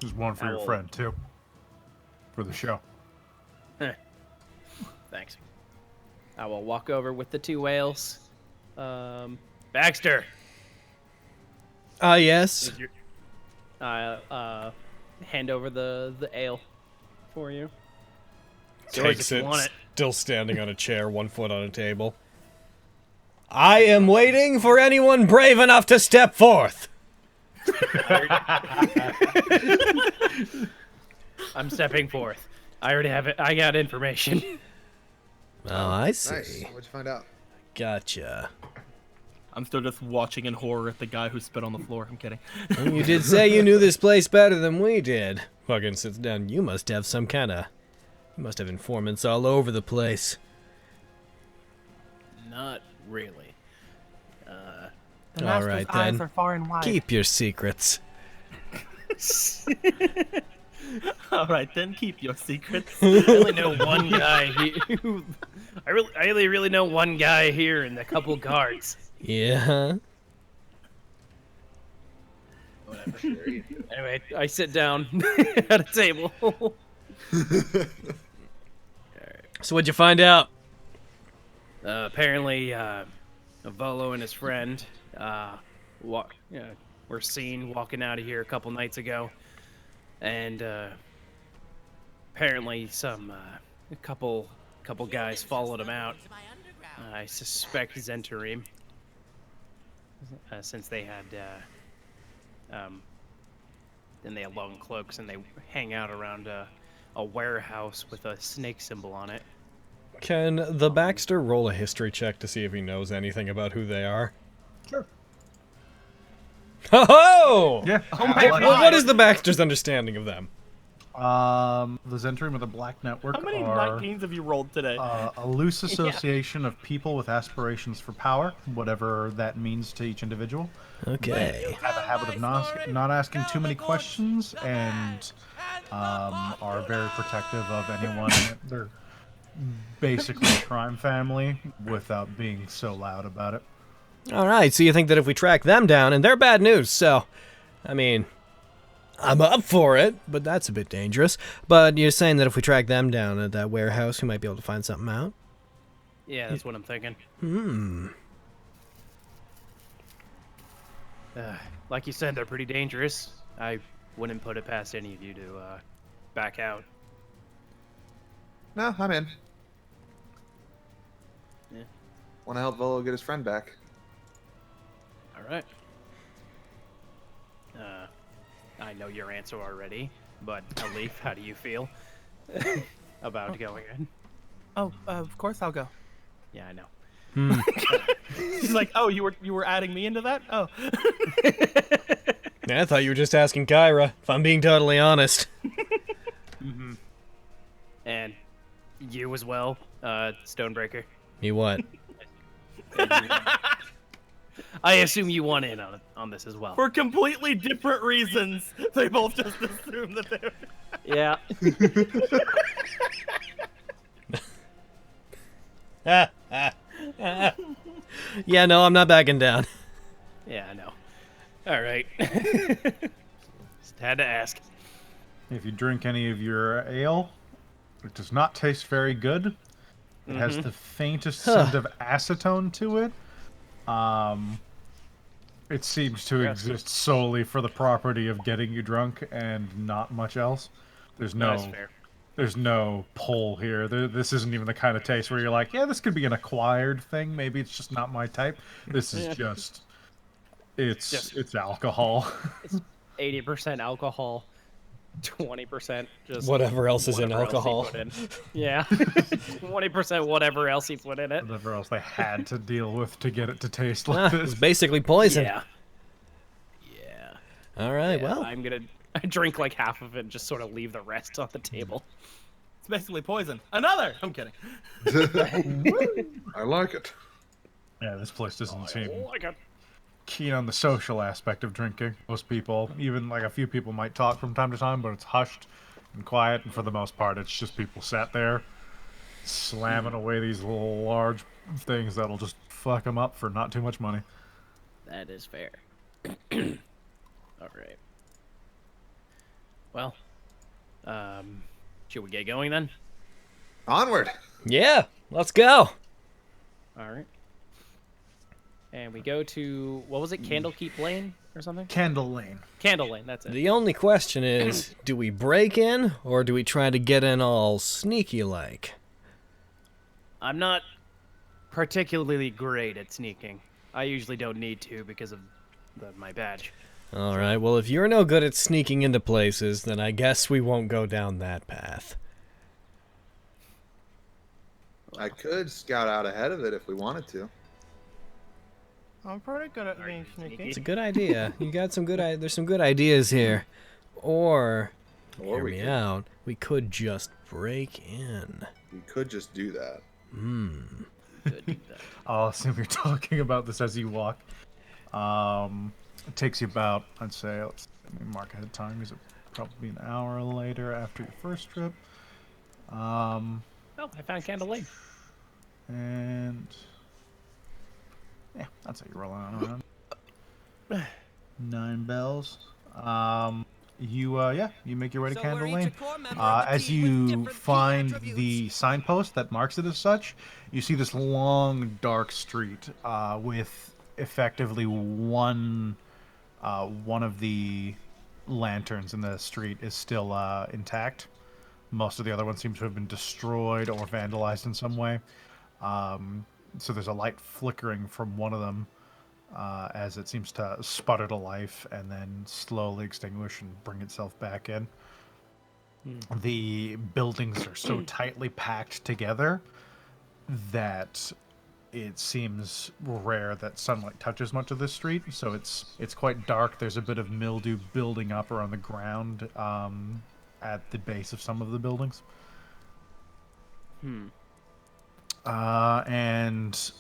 There's one for I your will- friend, too. For the show. Thanks. I will walk over with the 2 whales. Baxter. Yes. Hand over the ale for you. It's yours Takes if you it, want it. still standing on a chair, 1 foot on a table. I am waiting for anyone brave enough to step forth. I'm stepping forth. I already have it. I got information. Oh, I see. Nice. What'd you find out? Gotcha. I'm still just watching in horror at the guy who spit on the floor. I'm kidding. Well, you did say you knew this place better than we did. Fucking sits down. You must have some kind of... You must have informants all over the place. Not really. The All master's right, eyes then. are far and wide. Keep your secrets. All right, then keep your secrets. I only know one guy who. I really know one guy here and a couple guards. Yeah. Anyway, I sit down at a table. So what'd you find out? Apparently, Volo and his friend were seen walking out of here a couple nights ago, and apparently a couple guys followed him out. I suspect Zentarim, since they had then they had long cloaks and they hang out around a warehouse with a snake symbol on it. Can the Baxter roll a history check to see if he knows anything about who they are? Sure. Ho-ho! Yeah. Oh my Well, God. what is the Baxter's understanding of them? The Zentrum of the Black Network How many are 19s have you rolled today? a loose association of people with aspirations for power, whatever that means to each individual. Okay. Have a habit of not asking too many questions and are very protective of anyone. They're basically a crime family without being so loud about it. All right, so you think that if we track them down, and they're bad news, so, I mean, I'm up for it, but that's a bit dangerous. But you're saying that if we track them down at that warehouse, we might be able to find something out? Yeah, that's what I'm thinking. Like you said, they're pretty dangerous. I wouldn't put it past any of you to back out. No, I'm in. Yeah. Want to help Volo get his friend back? All right. I know your answer already, but Alif, how do you feel about going in? Oh, of course I'll go. Yeah, I know. He's like, oh, you were adding me into that? Oh. Yeah, I thought you were just asking Kyra, if I'm being totally honest. And you as well, Stonebreaker. Me what? I assume you want in on this as well. For completely different reasons, they both just assume that they're. Yeah. Yeah, no, I'm not backing down. Yeah, I know. All right. Just had to ask. If you drink any of your ale, it does not taste very good. It has the faintest scent of acetone to it. It seems to exist solely for the property of getting you drunk and not much else. There's That's no, fair. there's no pull here. This isn't even the kind of taste where you're like, yeah, this could be an acquired thing. Maybe it's just not my type. This is just, it's alcohol. It's 80% alcohol, 20% just Whatever else is in whatever else he alcohol. put in. Yeah. 20% whatever else he put in it. Whatever else they had to deal with to get it to taste like Ah, this. it's basically poison. Yeah. Yeah. All right, Yeah, well. I'm gonna drink like half of it and just sort of leave the rest on the table. It's basically poison. Another. I'm kidding. I like it. Yeah, this place doesn't seem Oh my god. keen on the social aspect of drinking. Most people, even like a few people, might talk from time to time, but it's hushed and quiet, and for the most part, it's just people sat there slamming away these little large things that'll just fuck them up for not too much money. That is fair. All right. Well, should we get going then? Onward. Yeah, let's go. All right. And we go to, what was it, Candlekeep Lane or something? Candle Lane. Candle Lane, that's it. The only question is, do we break in, or do we try to get in all sneaky-like? I'm not particularly great at sneaking. I usually don't need to because of my badge. All right, well, if you're no good at sneaking into places, then I guess we won't go down that path. I could scout out ahead of it if we wanted to. I'm pretty good at being sneaky. It's a good idea. You got some good there's some good ideas here. Or, Or hear we me could- out, we could just break in. We could just do that. Good, that. I'll assume you're talking about this as you walk. It takes you about, I'd say, let me mark ahead time. Is it probably an hour later after your first trip? Oh, I found Candle Lane. And yeah, that's how you roll on around. 9 bells. You make your way to Candle Lane. As you find the signpost that marks it as such, you see this long, dark street with effectively one of the lanterns in the street is still intact. Most of the other ones seem to have been destroyed or vandalized in some way. So there's a light flickering from one of them as it seems to sputter to life and then slowly extinguish and bring itself back in. The buildings are so tightly packed together that it seems rare that sunlight touches much of this street, so it's quite dark. There's a bit of mildew building up around the ground at the base of some of the buildings. And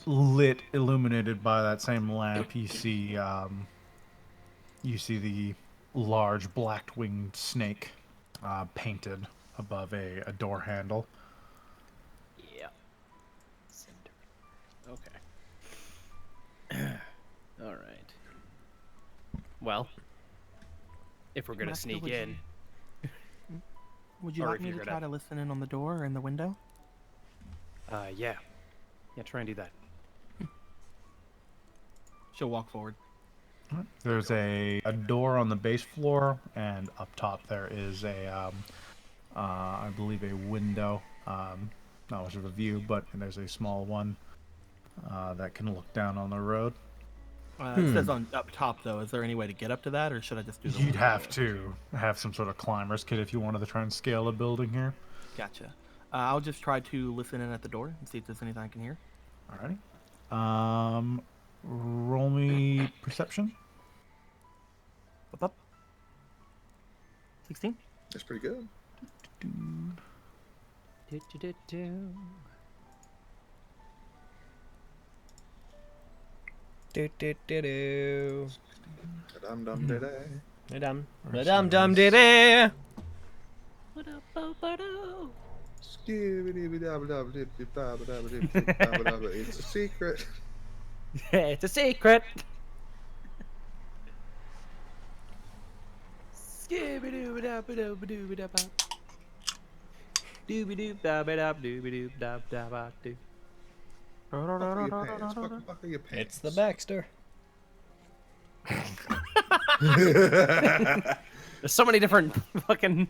illuminated by that same lamp, you see the large black-winged snake painted above a door handle. Yeah. Okay. All right. Well, if we're gonna Master, sneak would in, Would you Or like if me you're to gonna- try to listen in on the door or in the window? yeah, try and do that. She'll walk forward. There's a door on the base floor, and up top there is I believe a window. Not much of a view, but there's a small one that can look down on the road. It says on up top though. Is there any way to get up to that, or should I just do the? You'd window? have to have some sort of climber's kit if you wanted to try and scale a building here. Gotcha. I'll just try to listen in at the door and see if there's anything I can hear. Alrighty. Roll me perception. What's up? 16. That's pretty good. Do do do do. Dum dum da da. Dum dum dum diddy. It's a secret. It's a secret. Buckle your pants. It's the Baxter. There's so many different fucking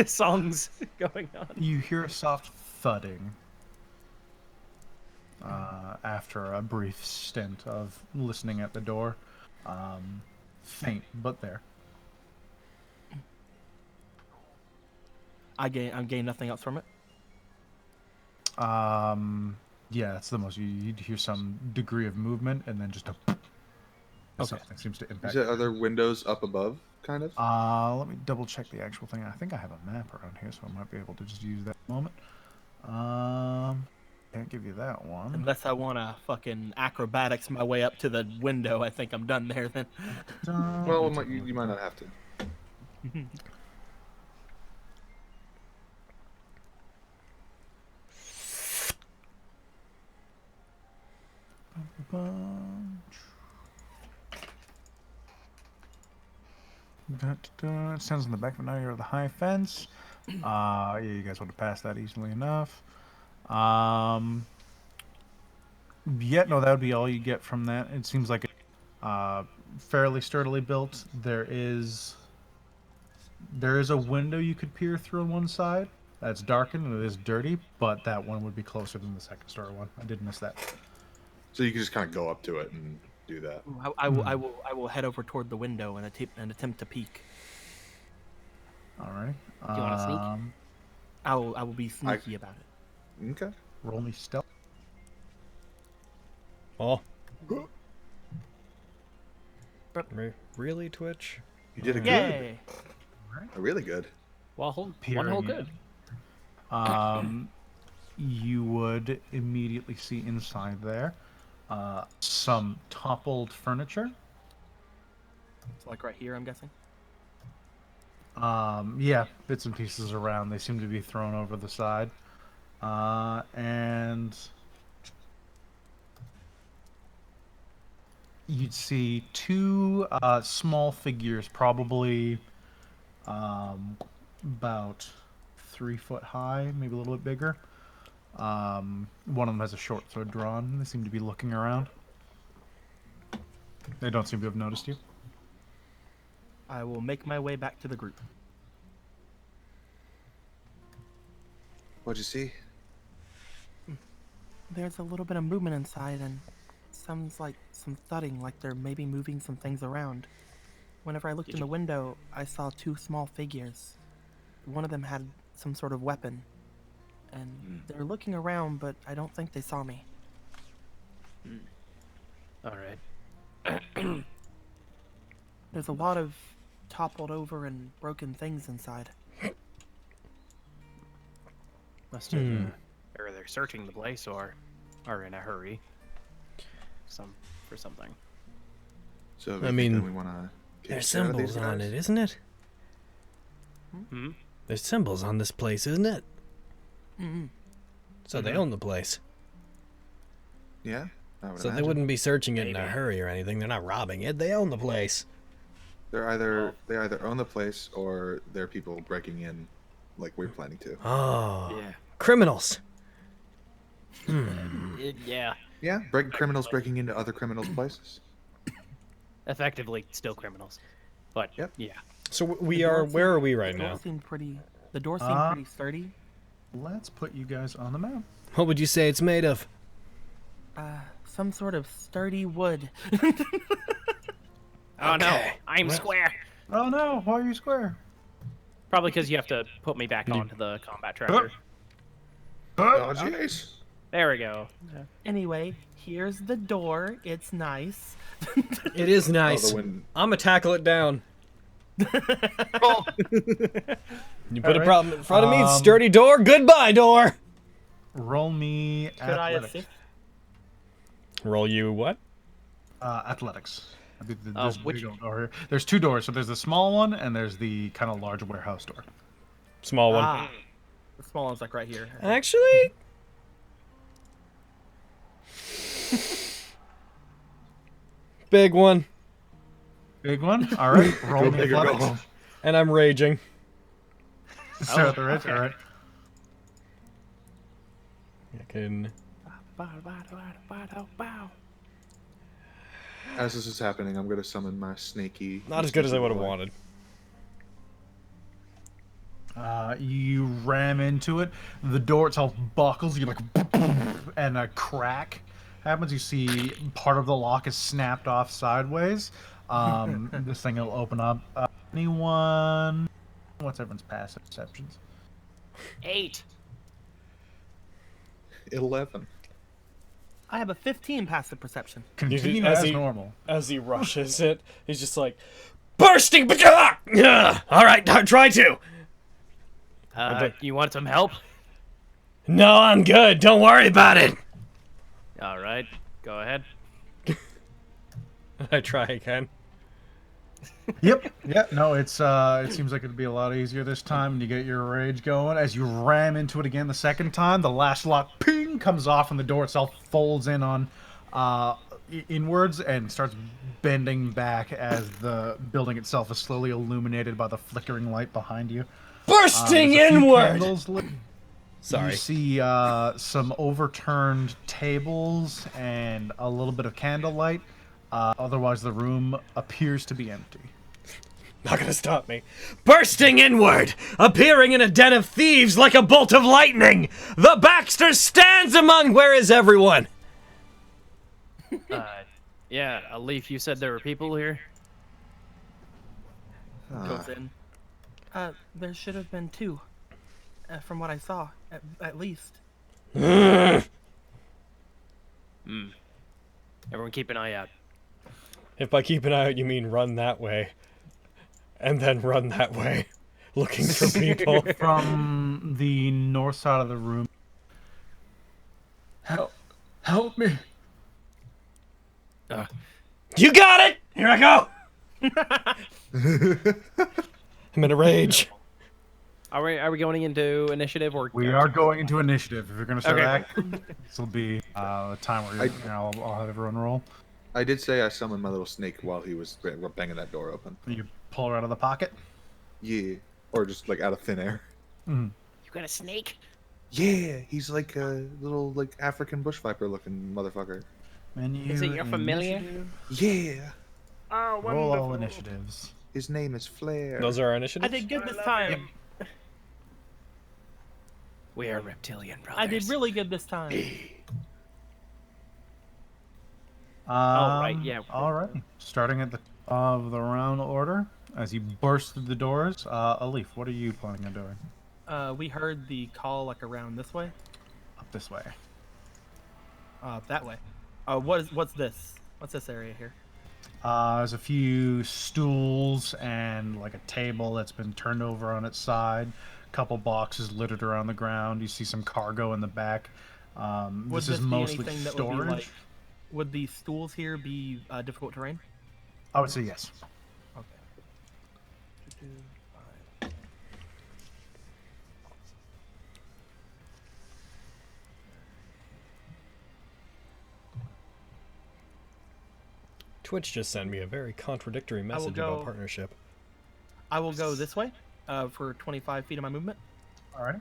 songs going on. You hear a soft thudding after a brief stint of listening at the door. Faint, but there. I gain nothing else from it. Yeah, it's the most. You'd hear some degree of movement, and then just a. Something seems to impact. Is there other windows up above, kind of? Let me double check the actual thing. I think I have a map around here, so I might be able to just use that moment. Can't give you that one. Unless I want to fucking acrobatics my way up to the window, I think I'm done there then. Well, you might not have to. It stands on the back of an area of the high fence. Yeah, you guys would have passed that easily enough. Yeah, no, that would be all you get from that. It seems like fairly sturdily built. There is a window you could peer through on one side. That's darkened and it is dirty, but that one would be closer than the second story one. I did miss that. So you can just kind of go up to it and do that. I will head over toward the window and attempt to peek. All right. Do you want to sneak? I will be sneaky about it. Okay. Roll me stealth. Oh. Really, Twitch? You did a good. Yay! Really good. Well, one Peering whole in. good. You would immediately see inside there some toppled furniture. It's like right here, I'm guessing. Yeah, bits and pieces around. They seem to be thrown over the side. And you'd see two small figures, probably about 3 foot high, maybe a little bit bigger. One of them has a short sword drawn. They seem to be looking around. They don't seem to have noticed you. I will make my way back to the group. What'd you see? There's a little bit of movement inside and sounds like some thudding, like they're maybe moving some things around. Whenever I looked in the window, I saw two small figures. One of them had some sort of weapon. And they're looking around, but I don't think they saw me. All right. There's a lot of toppled over and broken things inside. Must have. Or they're searching the place, or are in a hurry. For something. So I mean, we want to. There's symbols on it, isn't it? Hmm. There's symbols on this place, isn't it? Mm-hmm. So they own the place. Yeah. I would So they imagine. wouldn't be searching it in a Maybe. hurry or anything. They're not robbing it. They own the place. They either own the place or they're people breaking in, like we're planning to. Oh. Yeah. Criminals. Yeah. Yeah, criminals breaking into other criminals' places. Effectively, still criminals. But Yep. yeah. So where are we right The now? door seemed pretty sturdy. Let's put you guys on the map. What would you say it's made of? Some sort of sturdy wood. Oh no, Okay. I'm square. Oh no, why are you square? Probably because you have to put me back onto the combat tracker. Oh, jeez. There we go. Anyway, here's the door. It's nice. It is nice. Oh, the wind. I'm gonna tackle it down. Oh, You put a Alright. problem in front of me, sturdy door, goodbye door! Roll me could I athletics. assist? Roll you what? Athletics. Oh, There's which- big old door here. There's two doors. So there's the small one and there's the kind of large warehouse door. Small one. Ah, the small one's like right here. Actually... Big one. Big one. All right. Roll Go me big or go athletics. home. And I'm raging. Start the ridge. All right. I can... As this is happening, I'm gonna summon my snaky. Not as good as I would have wanted. You ram into it. The door itself buckles. You like, and a crack happens. You see part of the lock is snapped off sideways. This thing will open up. Anyone? What's everyone's passive perceptions? 8. 11. I have a 15 passive perception. Continue as as he- normal. As he rushes it, he's just like, bursting! Alright, try to! You want some help? No, I'm good. Don't worry about it. All right, go ahead. I try again. Yep. Yeah. No, it's it seems like it'd be a lot easier this time, and you get your rage going. As you ram into it again the second time, the last lock ping comes off, and the door itself folds in on inwards and starts bending back as the building itself is slowly illuminated by the flickering light behind you. Bursting There's a few inward! candles lit. Sorry. You see some overturned tables and a little bit of candlelight. Otherwise, the room appears to be empty. Not gonna stop me. Bursting inward, appearing in a den of thieves like a bolt of lightning. The Baxter stands among. Where is everyone? Yeah, Leaf, you said there were people here? Goes in. There should have been 2. From what I saw, at least. Everyone keep an eye out. If by keep an eye out you mean run that way, and then run that way, looking for people. From the north side of the room. Help me. You got it. Here I go. I'm in a rage. Are we going into initiative or? We are going into initiative. If you're going to start Okay. acting, this will be a time where I'll have everyone roll. I did say I summoned my little snake while he was banging that door open. You pull her out of the pocket. Yeah. Or just like out of thin air. You got a snake? Yeah, he's like a little like African bush viper looking motherfucker. Menu, Is it your familiar? initiative. Yeah. Oh, Roll all initiatives. His name is Flair. Those are our I initiatives. did good this time. We are reptilian brothers. I did really good this time. right, yeah. All right. Starting at the top of the round order, as you burst through the doors, Alif, what are you planning on doing? We heard the call like around this way. Up this way. That way. What's this? What's this area here? There's a few stools and like a table that's been turned over on its side. A couple boxes littered around the ground. You see some cargo in the back. Would This is be mostly anything that storage. Would, be like, would the stools here be difficult terrain? I would say yes. Okay. Twitch just sent me a very contradictory message go- about partnership. I will go this way for 25 feet of my movement. All right.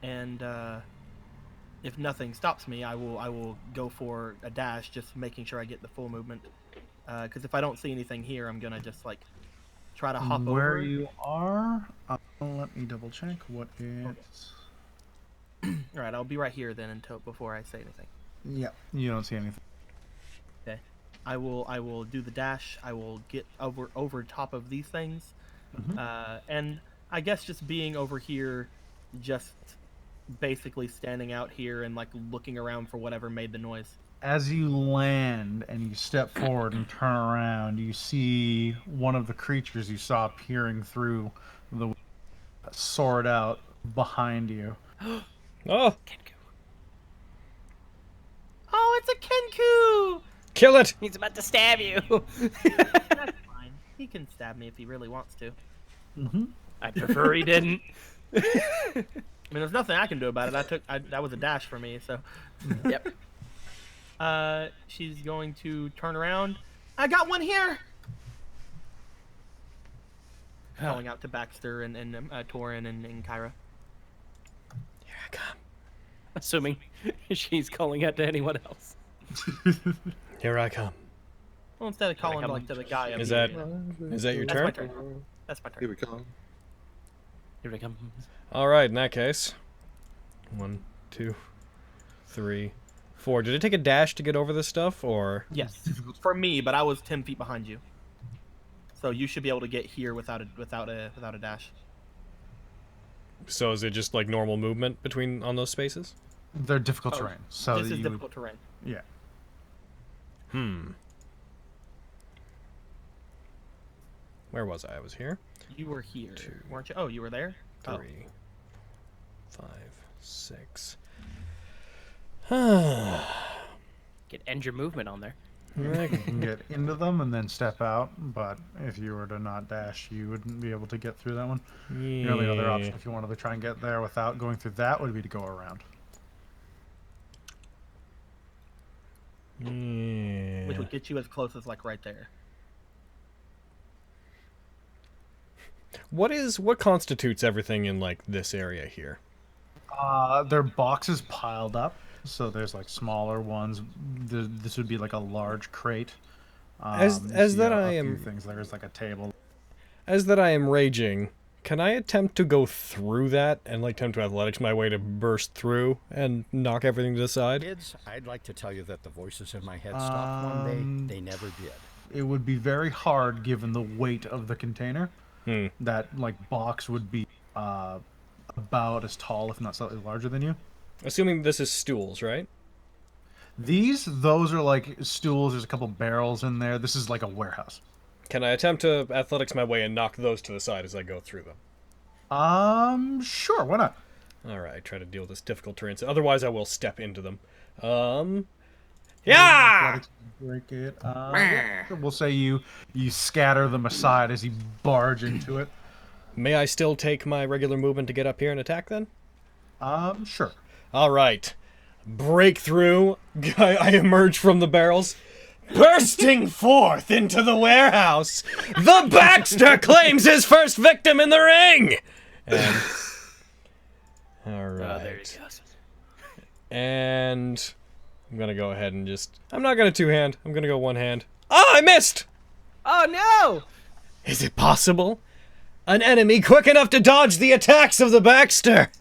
And if nothing stops me, I will go for a dash, just making sure I get the full movement. Because if I don't see anything here, I'm gonna just like try to hop Where over. you are, let me double check what it's. All right, I'll be right here then until before I say anything. Yeah, you don't see anything. Okay. I will do the dash. I will get over top of these things, and I guess just being over here, just basically standing out here and like looking around for whatever made the noise. As you land and you step forward and turn around, you see one of the creatures you saw peering through the sword out behind you. Oh, Oh, it's a Kenku! kill it! He's about to stab you. That's fine. He can stab me if he really wants to. I prefer he didn't. I mean, there's nothing I can do about it. That was a dash for me, so. Yep. She's going to turn around. I got one here. Calling out to Baxter and Torin and Kyra. Here I come. Assuming she's calling out to anyone else. Here I come. Well, instead of calling like to the guy. up Is here, that you know. is that your That's my turn? turn. That's my turn. Here we come. Here they come. All right, in that case. 1, 2, 3, 4. Did it take a dash to get over this stuff, or? Yes, for me, but I was 10 feet behind you, so you should be able to get here without a dash. So is it just like normal movement between on those spaces? They're difficult Oh, terrain, so this that is you difficult terrain. yeah. Where was I? I was here. You were here, weren't you? Oh, you were there. 3, Oh. 5, 6. Get end your movement on there. You can get into them and then step out, but if you were to not dash, you wouldn't be able to get through that one. The only other option, if you wanted to try and get there without going through that, would be to go around. Which would get you as close as like right there. What constitutes everything in like this area here? There are boxes piled up, so there's like smaller ones. This would be like a large crate. As you see that a I few am- things. There's like a table. As that I am raging, can I attempt to go through that and like attempt to athletics my way to burst through and knock everything to the side? Kids, I'd like to tell you that the voices in my head stopped one day. They never did. It would be very hard given the weight of the container. Hmm. That like box would be about as tall, if not slightly larger than you. Assuming this is stools, right? Those are like stools. There's a couple barrels in there. This is like a warehouse. Can I attempt to athletics my way and knock those to the side as I go through them? Sure, why not? All right, try to deal with this difficult terrain. So otherwise, I will step into them. Yeah. Athletics break it. We'll say you scatter them aside as you barge into it. May I still take my regular movement to get up here and attack then? Sure. All right. Breakthrough. I emerge from the barrels. Bursting forth into the warehouse, the Baxter claims his first victim in the ring. And all right. There he goes. And I'm gonna go ahead and just. I'm not gonna two-hand. I'm gonna go one-hand. Oh, I missed! Oh no! Is it possible? An enemy quick enough to dodge the attacks of the Baxter.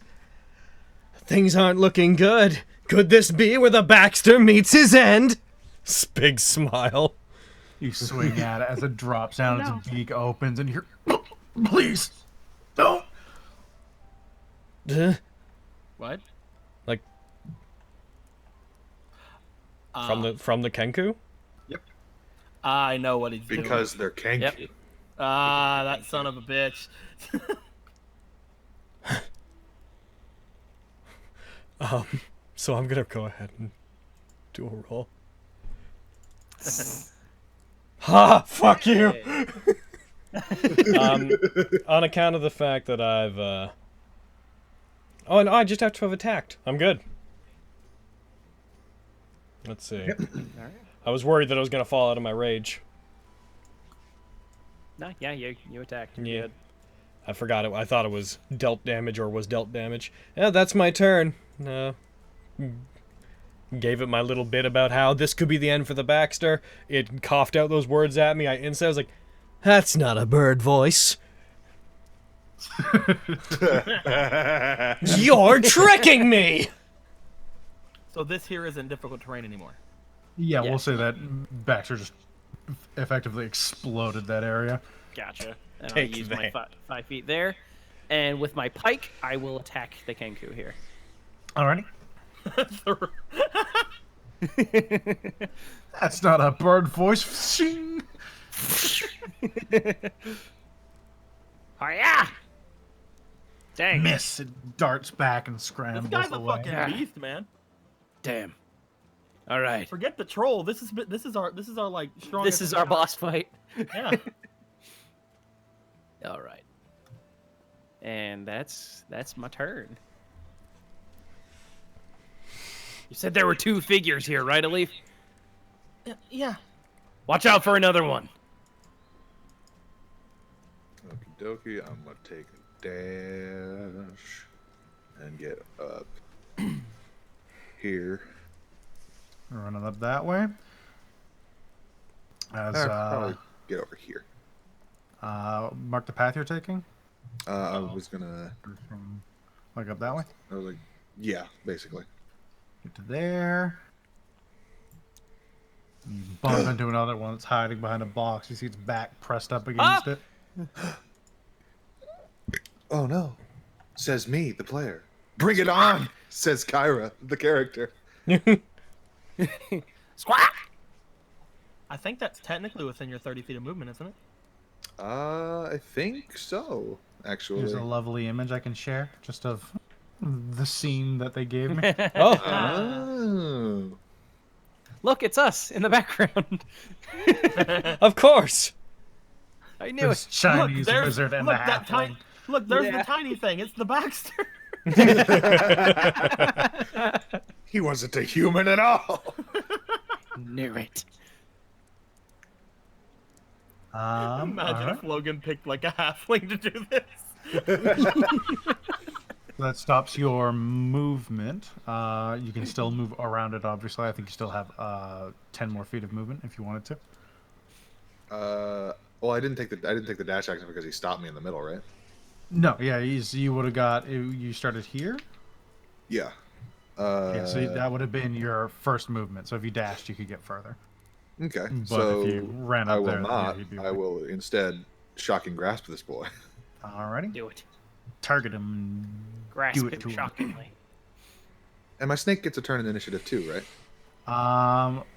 Things aren't looking good. Could this be where the Baxter meets his end? Big smile. You swing at it as it drops down, its beak opens, and you're, please, don't. What? Like from the Kenku? I know what he's doing. Because they're kanky. Yep. That son of a bitch. So I'm gonna go ahead and do a roll. Ha! Fuck you! On account of the fact that I've, Oh, no, I just have to have attacked. I'm good. Let's see. I was worried that I was gonna fall out of my rage. No, yeah, you attacked. You're Yeah. good. I forgot it. I thought it was dealt damage or was dealt damage. Yeah, that's my turn. Gave it my little bit about how this could be the end for the Baxter. It coughed out those words at me. I instantly was like, that's not a bird voice. You're tricking me! So this here isn't difficult terrain anymore. Yeah, Yeah. we'll say that Baxter just effectively exploded that area. Gotcha. And Take I'll use my that. 5 feet there. And with my pike, I will attack the Kenku here. Alrighty. That's not a bird voice. Shing. Oh yeah! Dang. Miss. It darts back and This scrambles guy's a away. fucking beast, man. Damn. All right. Forget the troll. This is our like strongest. This is our boss fight. Yeah. All right. And that's my turn. You said there were 2 figures here, right, Alif? Yeah. Watch out for another one. Okie dokie, I'm gonna take a dash and get up here. Running up that way. As Probably get over here. mark the path you're taking. I was gonna. From like up that way. I was like, yeah, basically. Get to there. You bump into another one that's hiding behind a box. You see its back pressed up against it. Oh no, says me, the player. Bring it on, says Kyra, the character. Squawk! I think that's technically within your 30 feet of movement, isn't it? I think so, actually. Here's a lovely image I can share, just of the scene that they gave me. Oh, Oh. Look, it's us in the background. of course. I knew This it. Chinese there's- wizard and look, the that halfling. Look, there's Yeah. the tiny thing. It's the Baxter. He wasn't a human at all. Knew it. Imagine alright. if Logan picked like a halfling to do this. That stops your movement. You can still move around it. Obviously, I think you still have 10 more feet of movement if you wanted to. Well, I didn't take the dash action because he stopped me in the middle, right? No, yeah, you would have got. You started here. Yeah. Yeah, so that would have been your first movement. So if you dashed, you could get further. Okay. But So if you ran I up will there, not. yeah, you'd be I will instead shocking grasp this boy. Alrighty. Do it. Target him. And Grasp do it him to him. shockingly. And my snake gets a turn in initiative too, right?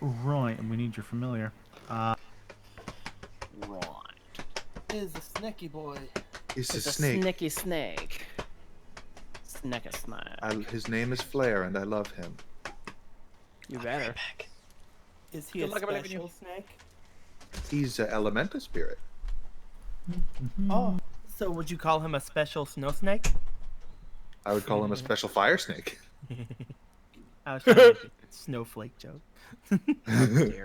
Right, and we need your familiar. Right. Is a snaky boy. He's a It's a snake. snicky snake. Snack a snack. His name is Flair, and I love him. You better. Is he Good a luck, I believe in you. special snake? He's an elemental spirit. Oh, so would you call him a special snow snake? I would call him a special fire snake. I was trying to make a snowflake joke.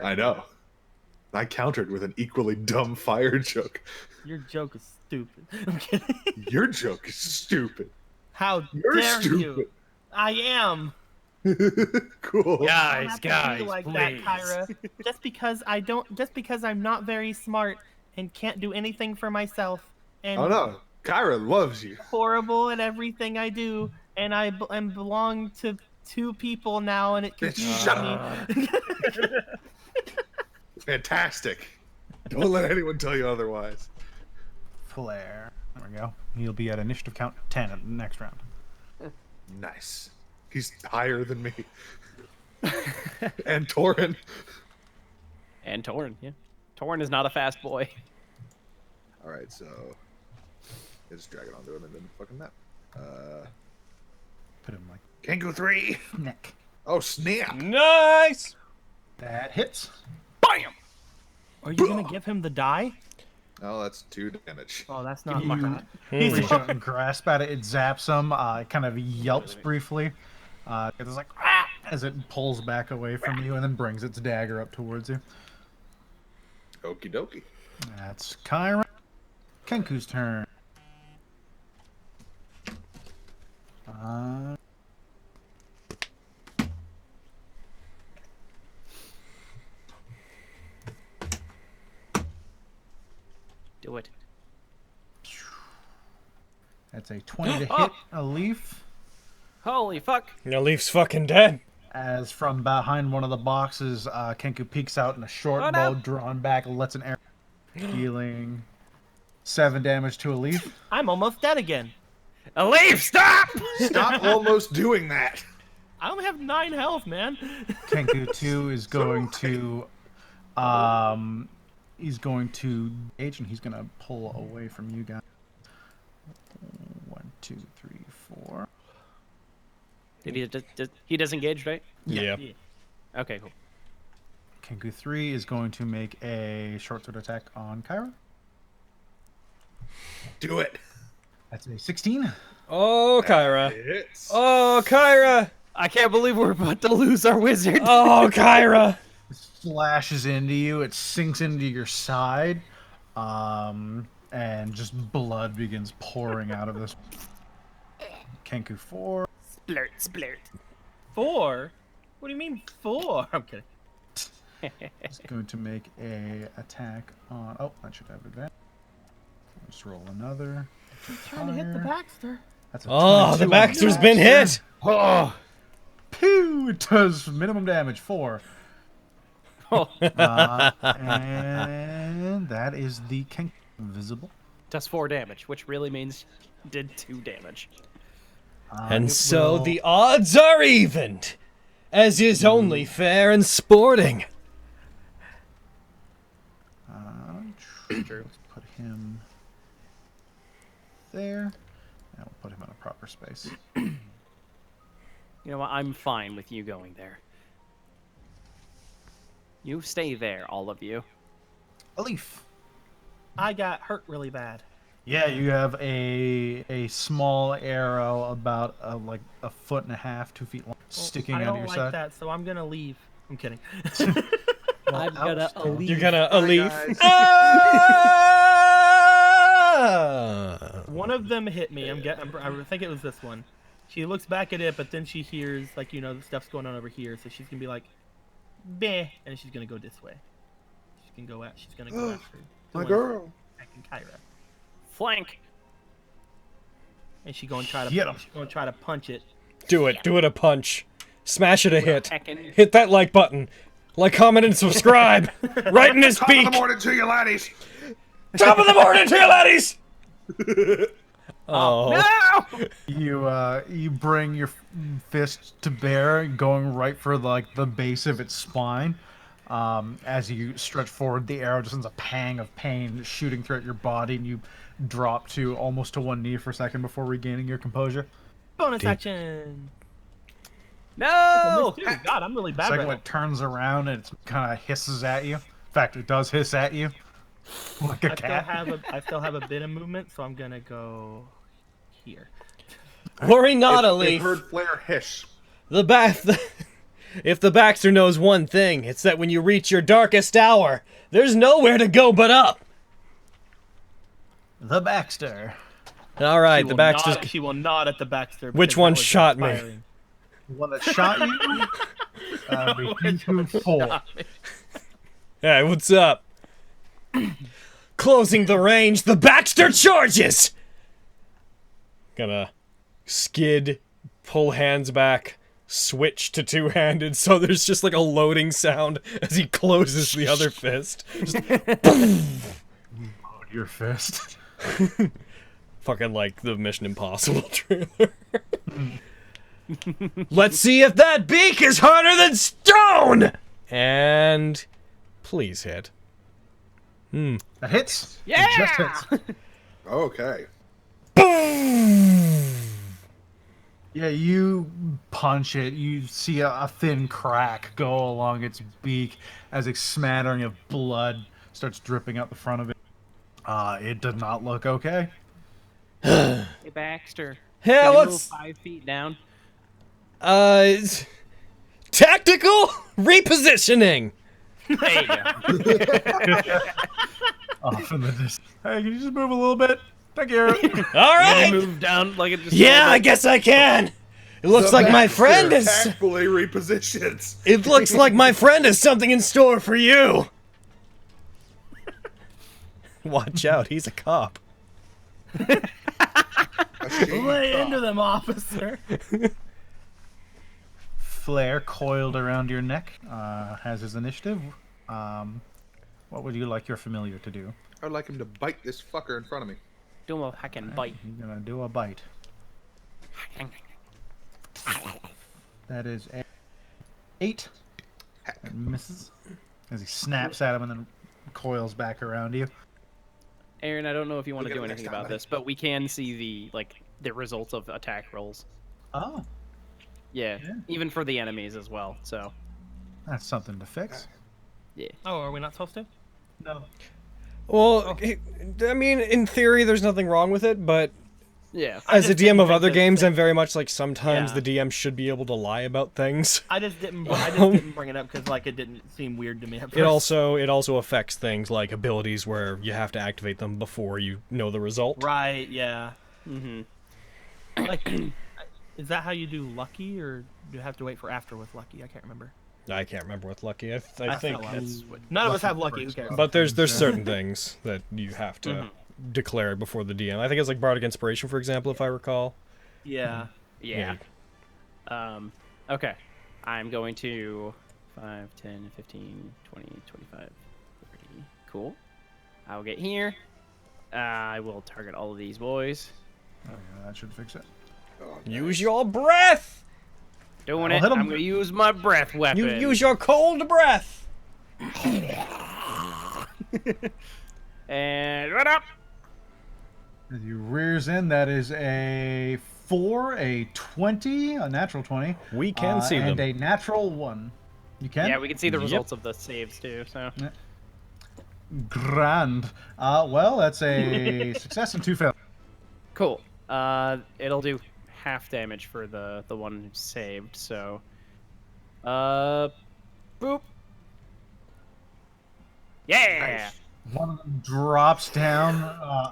I know. I countered with an equally dumb fire joke. Your joke is stupid. I'm kidding. Your joke is stupid. How You're dare stupid. you? I am. Cool. Don't Guys, have to be guys, like please. that, Kyra. Just because I'm not very smart and can't do anything for myself and Oh no, Kyra loves you. horrible at everything I do, and I belong to 2 people now, and it confuses Shut me. Fantastic. Don't let anyone tell you otherwise. Flare. There we go. He'll be at initiative count 10 at the next round. Nice. He's higher than me. And Torin. And Torn, yeah. Torn is not a fast boy. All right, so just drag it onto him and then fucking that. Put him like Kango 3. neck. Oh snap! Nice. That hits. Bam! Are you gonna give him the die? Oh, that's 2 damage. Oh, that's not You my reach out and grasp at it. It zaps him. It kind of yelps briefly. It's like "Ah!" as it pulls back away from you and then brings its dagger up towards you. Okie dokie. That's Kyra. Kenku's turn. Do it. That's a 20 to hit a leaf. Holy fuck. Your leaf's fucking dead. As from behind one of the boxes, Kenku peeks out and a short Oh, bow no. drawn back lets an arrow, dealing 7 damage to a leaf. I'm almost dead again. A leaf, stop! Stop almost doing that. I only have 9 health, man. Kenku 2 is going to he's going to engage, and he's going to pull away from you guys. 1, 2, 3, 4. Did he disengage, right? Yeah. Okay, cool. Kenku 3 is going to make a short sword attack on Kyra. Do it. That's a 16. Oh, Kyra. Hits. Oh, Kyra. I can't believe we're about to lose our wizard. Oh, Kyra. Slashes into you. It sinks into your side, and just blood begins pouring out of this. Kenku 4. Splurt, splurt. 4? What do you mean 4? I'm kidding. Is going to make a attack on. Oh, that should have advantage. Just roll another. Trying to hit the Baxter. That's a Oh, 22 the on Baxter's been hit. Oh, pew! It does minimum damage 4. Oh, And that is the Kenku invisible. does 4 damage, which really means did 2 damage. And It so will- the odds are evened, as is only fair and sporting. Let's put him there. And we'll put him in a proper space. You know what? I'm fine with you going there. You stay there, all of you. A leaf. I got hurt really bad. Yeah, you have a small arrow about like a foot and a half, 2 feet long, sticking I out don't of your like side. that, so I'm gonna leave. I'm kidding. I'm gonna leave. You're gonna leave. guys. One of them hit me. I think it was this one. She looks back at it, but then she hears like the stuff's going on over here, so she's gonna be like, "Bleh," and she's gonna go this way. She's gonna go after the My one girl. attacking Kyra, Flank. and she's gonna try to Get 'em. punch it. Do it. Do it a punch. Smash it a hit. Heckin'. Hit that like button. Like, comment, and subscribe. Right in his Top of beak. the morning to you, laddies. Top of the morning to you, laddies. Oh. No! You bring your fist to bear, going right for like the base of its spine. As you stretch forward, the arrow just sends a pang of pain shooting throughout your body, and you drop to almost to one knee for a second before regaining your composure. Bonus action. No! Dude, God, I'm really bad Second right one now. turns around and it kind of hisses at you. In fact, it does hiss at you like a cat. I still have a bit of movement, so I'm gonna go here. Worry not, It Ali. heard Flair hiss. If the Baxter knows one thing, it's that when you reach your darkest hour, there's nowhere to go but up. The Baxter. All right, the Baxter's. She will nod at the Baxter. Which because one that was shot me? inspiring. The one that shot you? Kenku 4. Hey, what's up? Closing the range, the Baxter charges! Gonna skid, pull hands back, switch to two-handed, so there's just like a loading sound as he closes the other fist. Just Load your fist. fucking like the Mission Impossible trailer. Let's see if that beak is harder than stone! And please hit. That hits. Yeah! It just hits. Okay. Yeah, you punch it. You see a thin crack go along its beak as a smattering of blood starts dripping out the front of it. It does not look okay. Hey, Baxter. Yeah, Can you move what's 5 feet down? tactical repositioning. There you go. Off in the distance. Hey, can you just move a little bit? Thank you. All Can right. you move down like it just. Yeah, I guess I can. It looks like my friend is. Tactfully repositions. It looks like my friend has something in store for you. Watch out, he's a cop. Lay into them, officer. Flare coiled around your neck has his initiative. What would you like your familiar to do? I'd like him to bite this fucker in front of me. Do a heckin' bite. He's gonna do a bite. That is a 8. That misses. As he snaps at him and then coils back around you. Aaron, I don't know if you want to We'll do get it next anything time, about buddy. this, but we can see the results of attack rolls. Oh, Yeah, Yeah. even for the enemies as well. So that's something to fix. yeah. Oh, are we not supposed to? No. Well, I mean, in theory, there's nothing wrong with it, but Yeah. as a just DM didn't of think other that- games, that- I'm very much like sometimes Yeah. the DM should be able to lie about things. I just didn't bring it up because like it didn't seem weird to me at first. It also affects things like abilities where you have to activate them before you know the result. Right, yeah. Mm-hmm. Like, is that how you do lucky, or do you have to wait for after with lucky? I can't remember. I can't remember with lucky. I I think, felt like- That's what. None of us have lucky. Who cares? but there's certain things that you have to declare before the DM. I think it's like bardic inspiration, for example, if I recall. Yeah. Yeah. Okay. I'm going to 5, 10, 15, 20, 25, 30. Cool. I'll get here. I will target all of these boys. Oh, yeah, that should fix it. Oh, Use your breath. Doing I'll it. hit 'em. I'm going to use my breath weapon. You use your cold breath. And right up. As you rears in, that is a 4, a 20, a natural 20. We can see and them. a natural 1. You can? Yeah, we can see the Yep. results of the saves too. So Grand. Well, that's a success and 2 failures. cool. It'll do half damage for the one who saved. So, boop. Yeah. One of them drops down,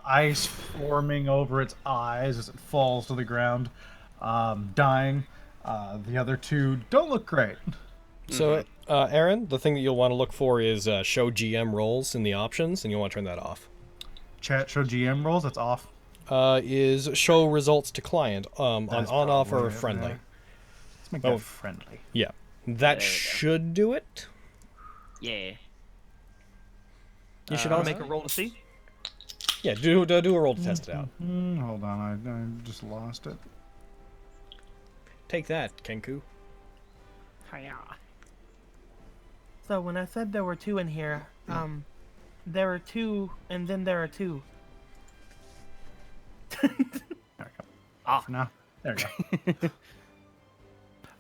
ice forming over its eyes as it falls to the ground, dying. The other 2 don't look great. So, Aaron, the thing that you'll want to look for is show GM rolls in the options, and you'll want to turn that off. Chat show GM rolls, that's off. Is show results to client on That's off, or probably it, friendly. yeah. Let's make Oh. that friendly. Yeah, that There we go. should do it. Yeah. You should I'll also make a roll to see. yeah do a roll to test it out. Hold on, I just lost it. Take that, Kenku. Hiya. So when I said there were 2 in here, there are 2, and then there are 2. For now. There we go.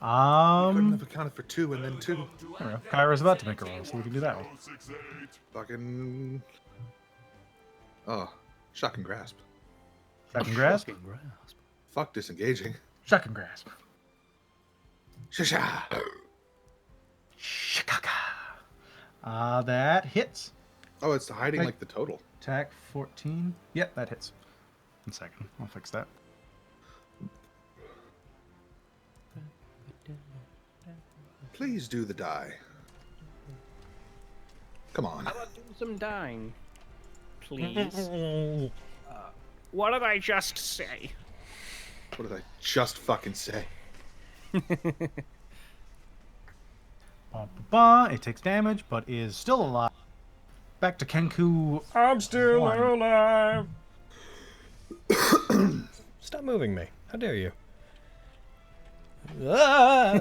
Couldn't have accounted for 2 and then 2. There we go. Kyra's about to make a roll, so we can do that one. Fucking. Oh, shock and grasp. Shock and grasp. Fuck disengaging. Shock and grasp. Shasha. Shikaka. That hits. Oh, it's hiding Hey. like the total. Attack 14. Yep, that hits. 1 second. I'll fix that. Please do the die. Come on. How about do some dying, please? What did I just say? What did I just fucking say? It takes damage, but is still alive. Back to Kenku. I'm still One. alive. Stop moving me. How dare you? Ah!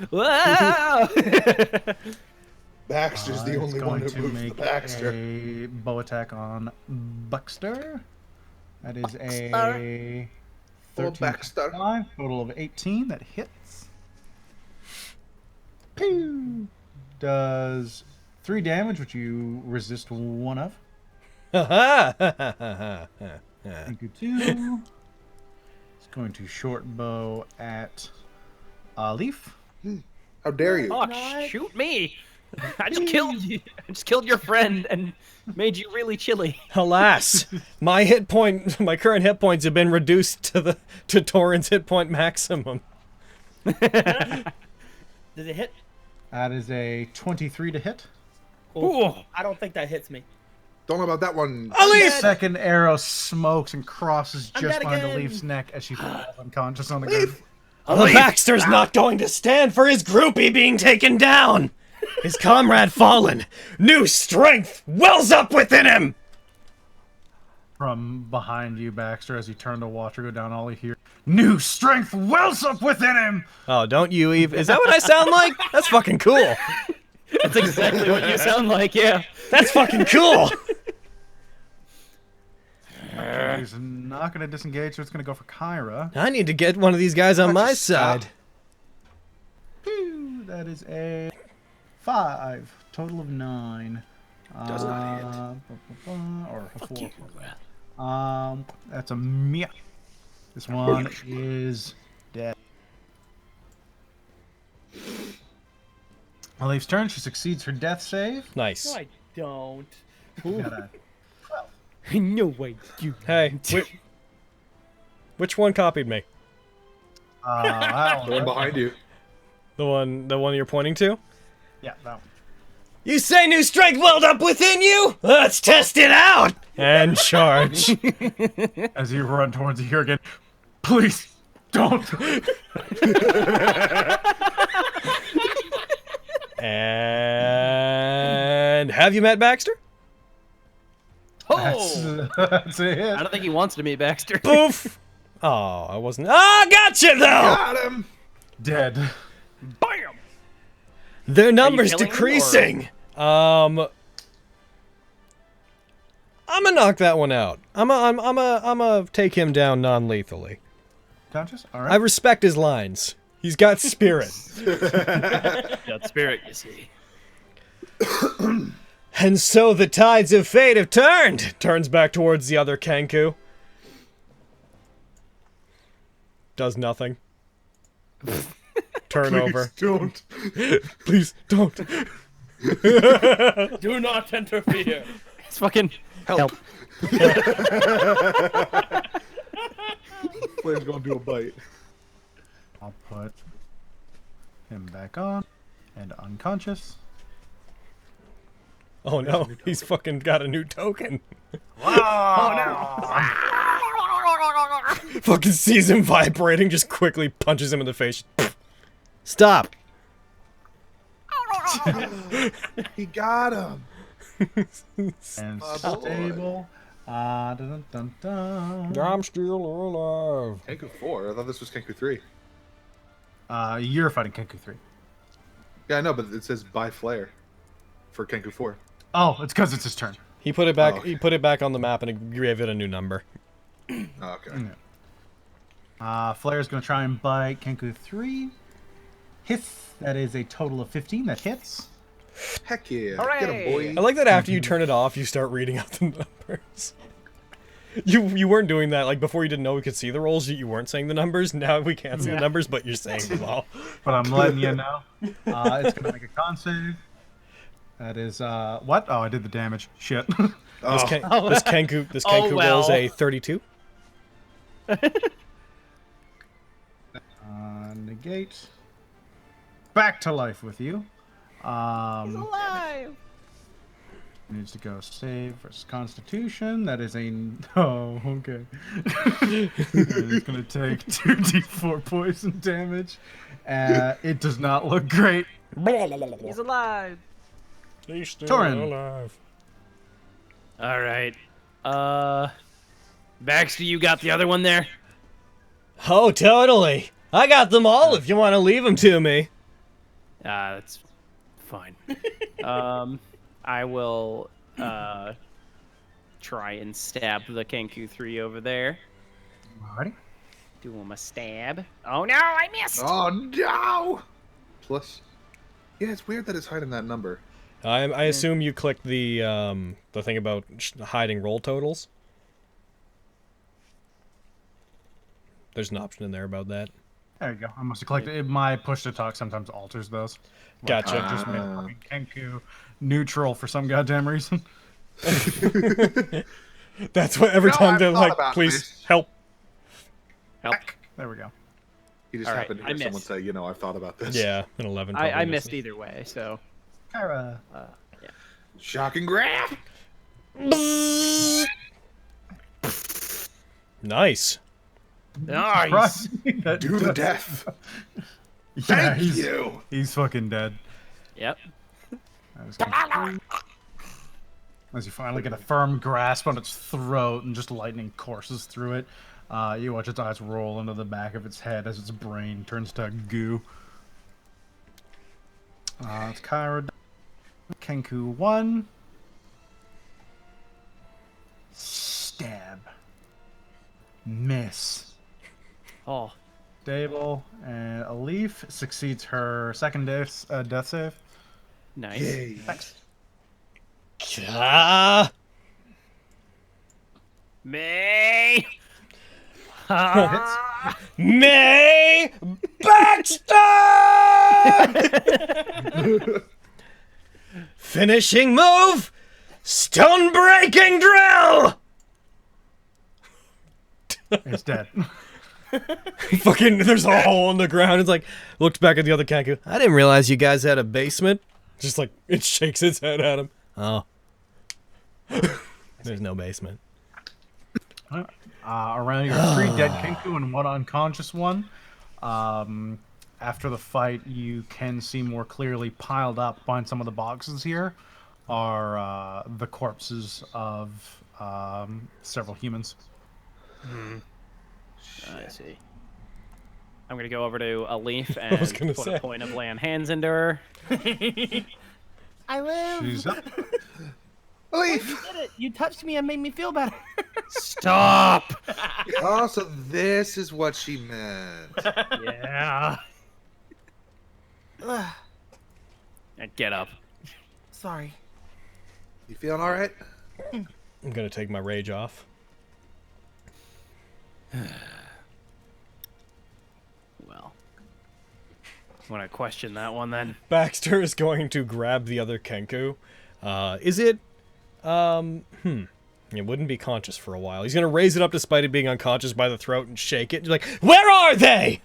Wow! Baxter's the It's only one going who to moves the make Baxter. a bow attack on Buckster. That is a Buckster. 13 Baxter. 5, total of 18. That hits. Pew! Does 3 damage, which you resist 1 of. Thank you, 2. It's going to short bow at Leaf. How dare you? Oh, shoot me! I just killed you. I just killed your friend and made you really chilly. Alas, my current hit points have been reduced to Torrent's hit point maximum. Does it hit? That is a 23 to hit. Ooh. I don't think that hits me. Don't know about that one. The second arrow smokes and crosses I'm just dead behind the again. Leaf's neck as she falls unconscious on the ground. The Baxter's not going to stand for his groupie being taken down. His comrade fallen. New strength wells up within him. From behind you, Baxter, as you turn to watch her go down, all you hear New strength wells up within him. Oh, don't you even? Is that what I sound like? That's fucking cool. That's exactly what you sound like, yeah. That's fucking cool. He's not going to disengage, so it's going to go for Kyra. I need to get one of these guys on my side. Pew, that is a 5. Total of 9. Does not hit. Or a 4. That's a meh. This one is dead. Elif's turn. She succeeds her death save. Nice. No, I don't. Got a No, I do. Hey, which one copied me? that The one one. behind you. The one you're pointing to? Yeah, that one. You say new strength welled up within you? Let's test it out! And charge. As you run towards you again, please don't. And have you met Baxter? Oh! That's a hit. I don't think he wants to meet Baxter. Poof! Oh, I wasn't. Ah, gotcha though! Got him. Dead. Bam! Their numbers killing him, decreasing. I'm gonna knock that one out. I'm gonna take him down non-lethally. Conscious? All I right. respect his lines. He's got spirit. That spirit, you see. And so the tides of fate have turned. Turns back towards the other Kenku. Does nothing. Turn over. Don't. Please don't. Do not interfere. It's fucking help. Flame's gonna do a bite. I'll put him back on and unconscious. Oh no, he's fucking got a new token. Fucking sees him vibrating, just quickly punches him in the face. Stop. He got him. And stable. Dun, dun, dun. I'm still alive. Kenku 4. I thought this was Kenku 3. You're fighting Kenku 3. Yeah, I know, but it says by flare for Kenku 4. Oh, it's because it's his turn. He put it back. Oh, okay. He put it back on the map and it gave it a new number. Oh, okay. Flare's going to try and bite Kenku 3. Hits. That is a total of 15. That hits. Heck yeah. Hooray! Get him, boy. I like that after you turn it off, you start reading out the numbers. You weren't doing that like before. You didn't know we could see the rolls. You weren't saying the numbers. Now we can't see the numbers, but you're saying them all. But I'm letting you know. It's going to make a con save. That is, what? Oh, I did the damage. Shit. This Kenku well. rolls a 32. Negate. Back to life with you. alive. Needs to go save versus Constitution. That is a... Oh, okay. It's going to take 2d4 poison damage. It does not look great. He's alive. He's still Torin. alive. All right. Baxter, you got the other one there? Oh, totally. I got them all if you want to leave them to me. That's fine. I will try and stab the Kenku 3 over there. Alrighty. Do him a stab. Oh no, I missed! Oh, no! Plus. Yeah, it's weird that it's hiding that number. I assume you clicked the thing about hiding roll totals. There's an option in there about that. There you go. I must have collected it. My push to talk sometimes alters those. Gotcha. Just made fucking Kenku neutral for some goddamn reason. That's what every No, time I've they're thought like, about please this. help. Help. There we go. You just All right, happened to I hear someone missed. say, you know, I've thought about this. Yeah, an 11. I probably missed misses. either way, so. Kyra. Shocking graph! Nice. Nice! Do the death! Yeah, Thank he's, you! he's fucking dead. Yep. As you finally get a firm grasp on its throat and just lightning courses through it. You watch its eyes roll into the back of its head as its brain turns to goo. It's Kyra. Kenku 1. Stab. Miss. Oh, Stable. And a leaf succeeds her second death save. nice. Thanks. Ah! May. May Baxter! Finishing move, stone breaking drill. It's dead. Fucking, there's a hole in the ground. It's like, looks back at the other Kanku. I didn't realize you guys had a basement. Just like, it shakes its head at him. Oh. There's no basement. Around your 3 dead Kenku and 1 unconscious one. After the fight, you can see more clearly piled up behind some of the boxes here are the corpses of several humans. I see. I'm gonna go over to a leaf and was gonna put say. a point of laying hands into her. I live. She's up. Leaf! You did it. You touched me and made me feel better. Stop! Oh, so this is what she meant. Yeah. Ugh, And get up. sorry. You feeling all right? I'm gonna take my rage off. Well, want to question that one then? Baxter is going to grab the other Kenku. Is it? It wouldn't be conscious for a while. He's gonna raise it up despite it being unconscious by the throat and shake it. Like, where are they?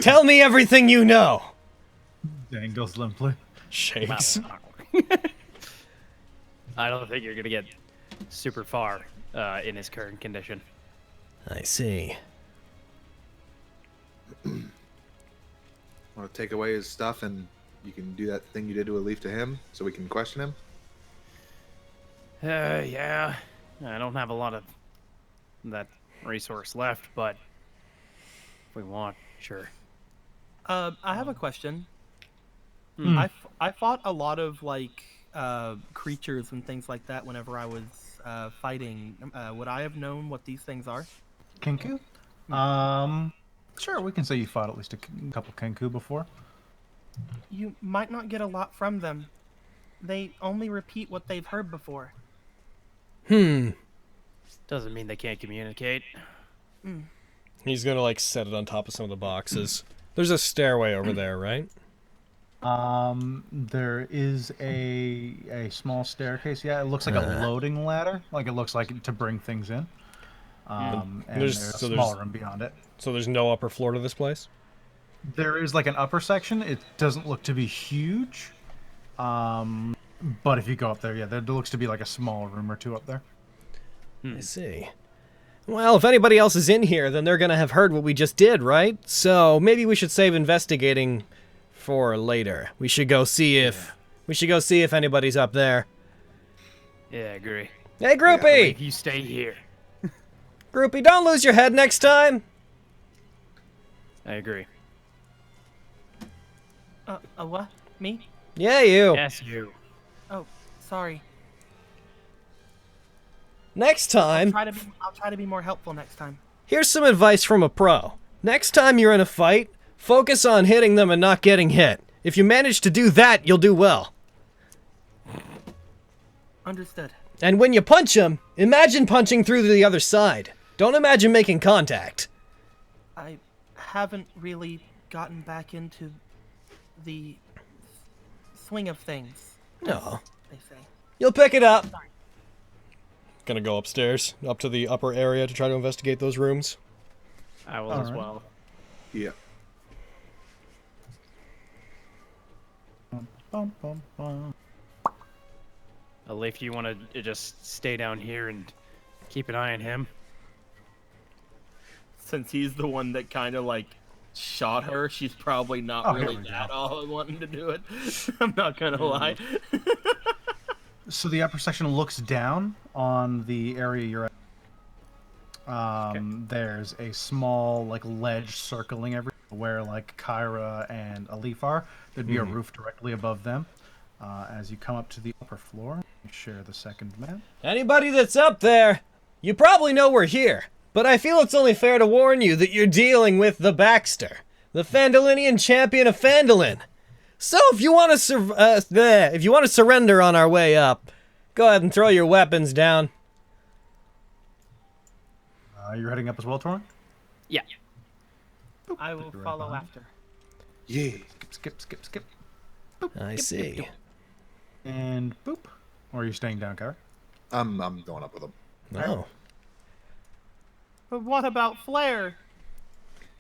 Tell me everything you know. Dangles limply. Shakes. I don't think you're gonna get super far in his current condition. I see. Want to take away his stuff and you can do that thing you did to a leaf to him so we can question him? Yeah. I don't have a lot of that resource left, but if we want, sure. I have a question. Hmm. I fought a lot of like creatures and things like that whenever I was fighting. Would I have known what these things are? Kenku? Sure, we can say you fought at least a couple Kenku before. You might not get a lot from them. They only repeat what they've heard before. Doesn't mean they can't communicate. He's gonna like set it on top of some of the boxes. There's a stairway over there, right? There is a small staircase. Yeah, it looks like a loading ladder. Like it looks like to bring things in. And there's a smaller room beyond it. So there's no upper floor to this place? There is like an upper section. It doesn't look to be huge. But if you go up there, yeah, there looks to be like a small room or two up there. I see. Well, if anybody else is in here, then they're gonna have heard what we just did, right? So maybe we should save investigating for later. We should go see if anybody's up there. Yeah, I agree. Hey, groupie! If you stay here. Groupie, don't lose your head next time. I agree. What? Me? Yeah, you. Yes, you. Oh, sorry. Next time, I'll try to be more helpful next time. here's some advice from a pro. Next time you're in a fight, focus on hitting them and not getting hit. If you manage to do that, you'll do well. Understood. And when you punch them, imagine punching through to the other side. Don't imagine making contact. I haven't really gotten back into the swing of things. No. They say. You'll pick it up. Sorry. Gonna go upstairs, up to the upper area to try to investigate those rooms. I will as well. Yeah. If you want to just stay down here and keep an eye on him. Since he's the one that kind of like shot her, she's probably not Oh, here really we that go. all wanting to do it. I'm not gonna lie. So the upper section looks down on the area you're at. There's a small like ledge circling everywhere where like Kyra and Alif are. There'd be a roof directly above them. As you come up to the upper floor, you share the second map. Anybody that's up there, you probably know we're here, but I feel it's only fair to warn you that you're dealing with the Baxter, the Phandalinian champion of Phandalin. So if you want to surrender on our way up, go ahead and throw your weapons down. You're heading up as well, Torin? Yeah. I will Right follow behind. after. Yeah. Skip. I see. And boop. Or are you staying down, Kyra? I'm going up with him. No. But what about Flair?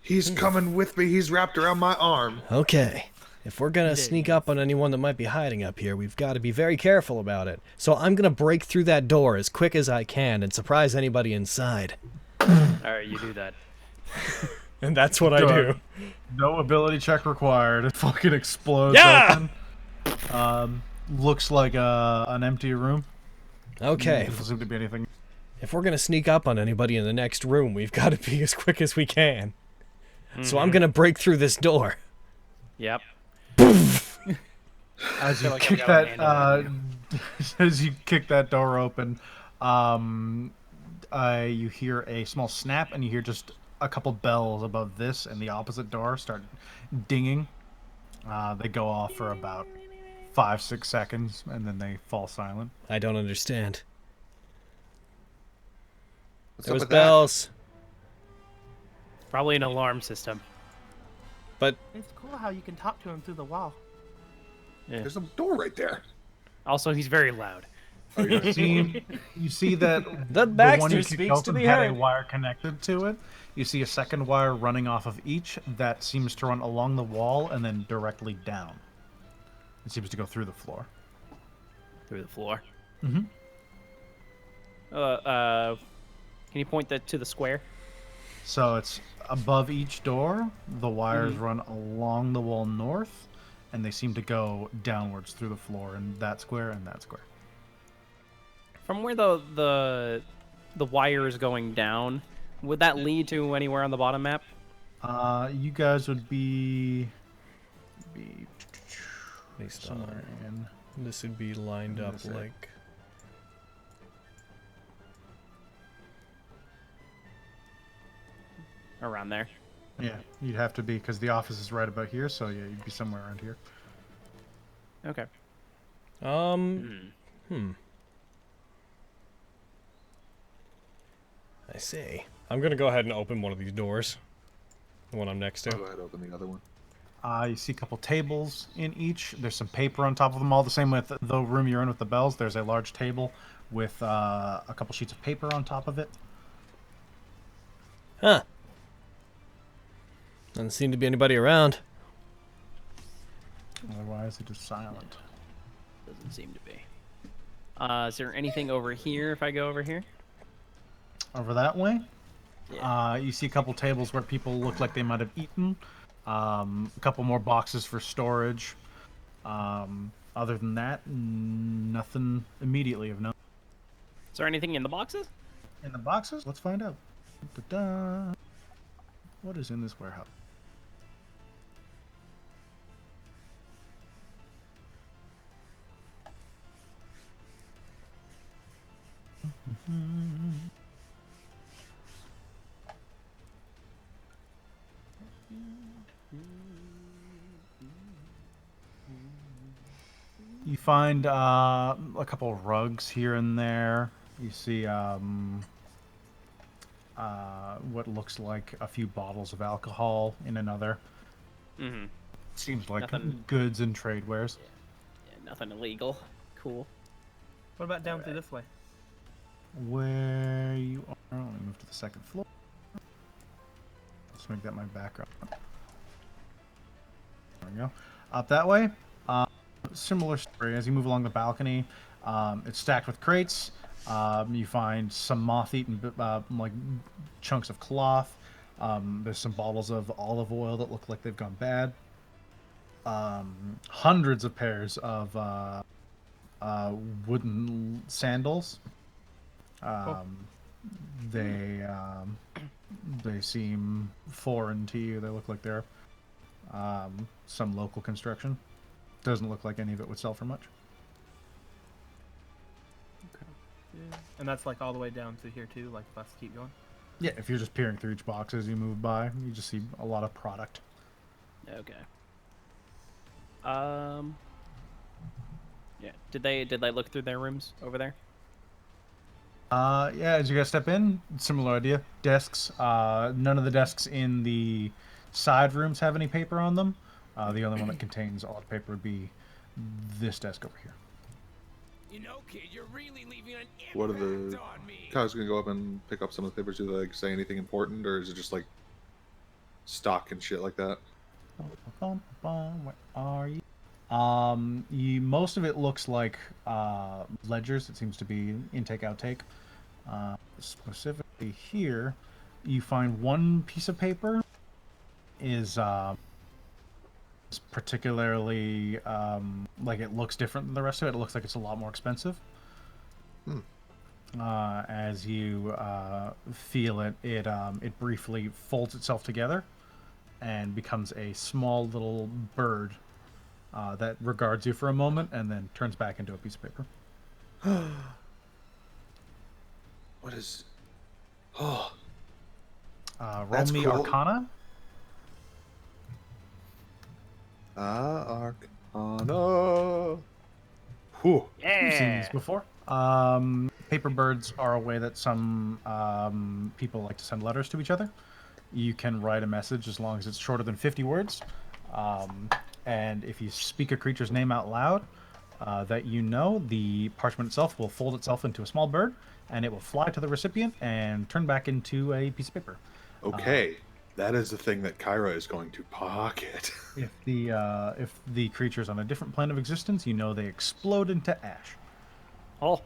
He's coming with me. He's wrapped around my arm. Okay. If we're gonna sneak up on anyone that might be hiding up here, we've got to be very careful about it. So I'm gonna break through that door as quick as I can and surprise anybody inside. Alright, you do that. And that's what I do. No ability check required. It fucking explodes Yeah! open. Looks like an empty room. Okay. Doesn't seem to be anything. If we're gonna sneak up on anybody in the next room, we've got to be as quick as we can. So I'm gonna break through this door. Yep. As you like I kick got a that, as you kick that door open, you hear a small snap, and you hear just a couple bells above this, and the opposite door start dinging. They go off for about 5-6 seconds, and then they fall silent. I don't understand. What's There up was with that? bells, Probably an alarm system. but It's cool how you can talk to him through the wall. There's a door right there. Also, he's very loud. You see that The one Baxter you kicked speaks to open be had a heard. wire connected to it. You see a second wire running off of each that seems to run along the wall and then directly down. It seems to go through the floor. Through the floor. Mm-hmm. Can you point that to the square? So it's above each door. The wires run along the wall north, and they seem to go downwards through the floor in that square and that square. From where the wire is going down, would that lead to anywhere on the bottom map? You guys would be based somewhere in. this would be lined up That's it. like. Around there. Yeah, you'd have to be because the office is right about here. So yeah, you'd be somewhere around here. Okay. I see. I'm gonna go ahead and open one of these doors. The one I'm next I'll to. go ahead and open the other one. You see a couple tables in each. There's some paper on top of them all. The same with the room you're in with the bells. There's a large table with a couple sheets of paper on top of it. Huh. Doesn't seem to be anybody around. Otherwise, it is silent. Doesn't seem to be. Is there anything over here if I go over here? Over that way, Yeah. you see a couple tables where people look like they might have eaten. A couple more boxes for storage. Other than that, nothing immediately of note. Is there anything in the boxes? In the boxes, let's find out. Da-da. What is in this warehouse? You find a couple of rugs here and there. You see what looks like a few bottles of alcohol in another. Mm-hmm. Seems like Nothing- goods and trade wares. Yeah, nothing illegal. Cool. What about down through this way? Where you are, let me move to the second floor. Let's make that my background. There we go. Up that way. Similar story. As you move along the balcony, it's stacked with crates. You find some moth-eaten like chunks of cloth. There's some bottles of olive oil that look like they've gone bad. Hundreds of pairs of wooden sandals. They they seem foreign to you. They look like they're some local construction. Doesn't look like any of it would sell for much. And that's like all the way down to here too. Like if us keep going. Yeah, if you're just peering through each box as you move by, you just see a lot of product. Okay. Yeah. Did they look through their rooms over there? Yeah, as you guys step in, similar idea. Desks. None of the desks in the side rooms have any paper on them. The only one that contains all the paper would be this desk over here. You know, kid, you're really leaving an What are impact the on me. Kyle's gonna go up and pick up some of the papers. Do they like say anything important, or is it just like stock and shit like that? Where are you? Most of it looks like ledgers. It seems to be intake outtake. Specifically here, you find one piece of paper is particularly like it looks different than the rest of it. It looks like it's a lot more expensive. As you feel it, it briefly folds itself together and becomes a small little bird that regards you for a moment and then turns back into a piece of paper. What is? Oh, Roll That's me cool. Arcana. Arcana. Whew. You've seen these before. Paper birds are a way that some people like to send letters to each other. You can write a message as long as it's shorter than 50 words. And if you speak a creature's name out loud that you know, the parchment itself will fold itself into a small bird, and it will fly to the recipient and turn back into a piece of paper. Okay, that is the thing that Kyra is going to pocket. If the creature's on a different plane of existence, you know they explode into ash. Oh,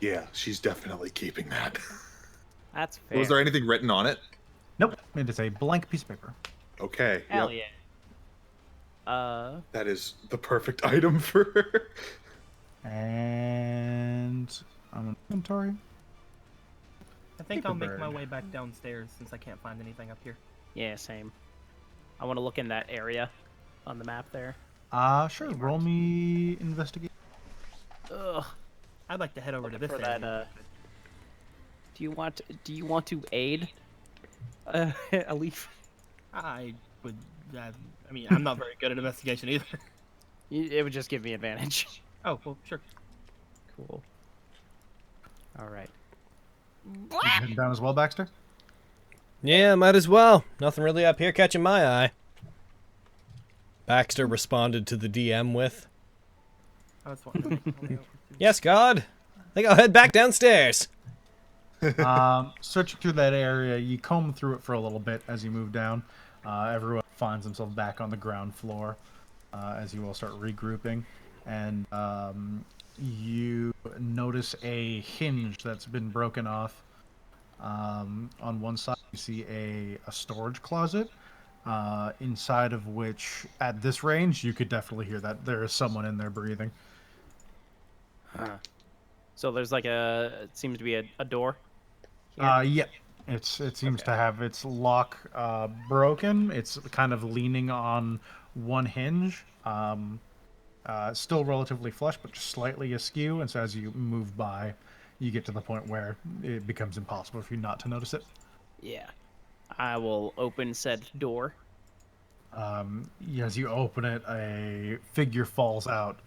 Yeah, she's definitely keeping that. that's fair. Was there anything written on it? Nope, it is a blank piece of paper. Okay. Hell yep. yeah. That is the perfect item for her. And I'm on inventory. I think Paper I'll make my bird. way back downstairs since I can't find anything up here. Yeah, same. I want to look in that area on the map there. Sure. Roll me investigate. Ugh. I'd like to head over to this For area. that, do you want to aid a leaf? I would. I mean, I'm not very good at investigation either. It would just give me advantage. Oh well, sure. Cool. All right. You heading down as well, Baxter? Yeah, might as well. Nothing really up here catching my eye. Baxter responded to the DM with, I was wondering. "Yes, God. I think I'll head back downstairs." Searching through that area, you comb through it for a little bit as you move down. Everyone finds themselves back on the ground floor as you all start regrouping, and you notice a hinge that's been broken off. On one side, you see a storage closet, inside of which, at this range, you could definitely hear that there is someone in there breathing. So there's like it seems to be a door. Here? Yeah. It seems to have its lock broken. It's kind of leaning on one hinge. Still relatively flush, but just slightly askew. And so as you move by, you get to the point where it becomes impossible for you not to notice it. Yeah. I will open said door. As you open it, a figure falls out.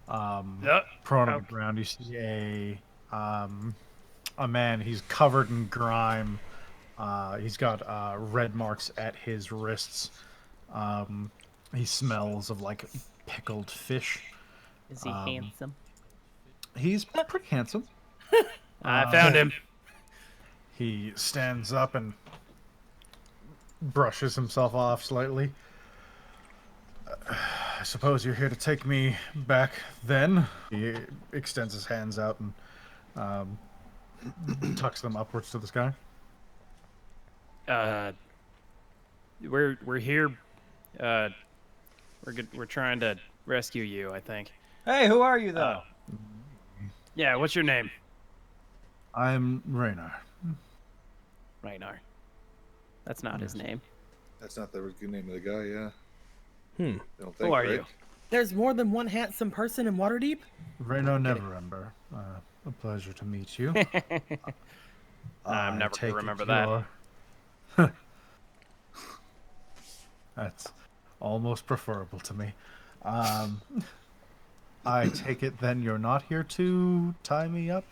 Prone on the ground. You see a man. He's covered in grime. He's got red marks at his wrists. He smells of like pickled fish. Is he handsome? He's pretty handsome. I found him. He stands up and brushes himself off slightly. I suppose you're here to take me back then? He extends his hands out and tucks them upwards to the sky. We're here. We're trying to rescue you, I think. Hey, who are you though? Yeah, what's your name? I'm Raynar. Ragnar. That's not his name. That's not the good name of the guy, yeah. Hmm. I don't think, Who are right? you? There's more than one handsome person in Waterdeep? Raynar Neverember. A pleasure to meet you. I'm I never take gonna remember it that. you're- That's almost preferable to me. I take it then you're not here to tie me up?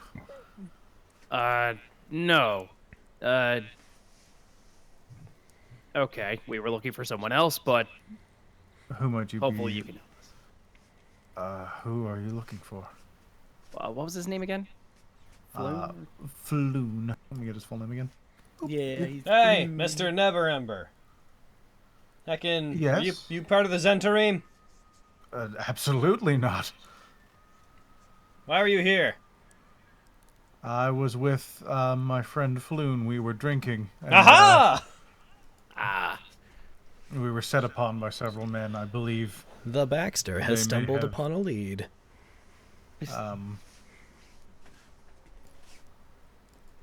No. Okay, we were looking for someone else, but Who might you hopefully be? you can help us. Who are you looking for? What was his name again? Floon. Let me get his full name again. Yeah, he's Hey, Mr. Neverember. Heckin', are Yes? you part of the Zentarim? Absolutely not. Why are you here? I was with my friend Floon. We were drinking. And, Aha! we were set upon by several men, I believe. The Baxter has They may stumbled have- upon a lead.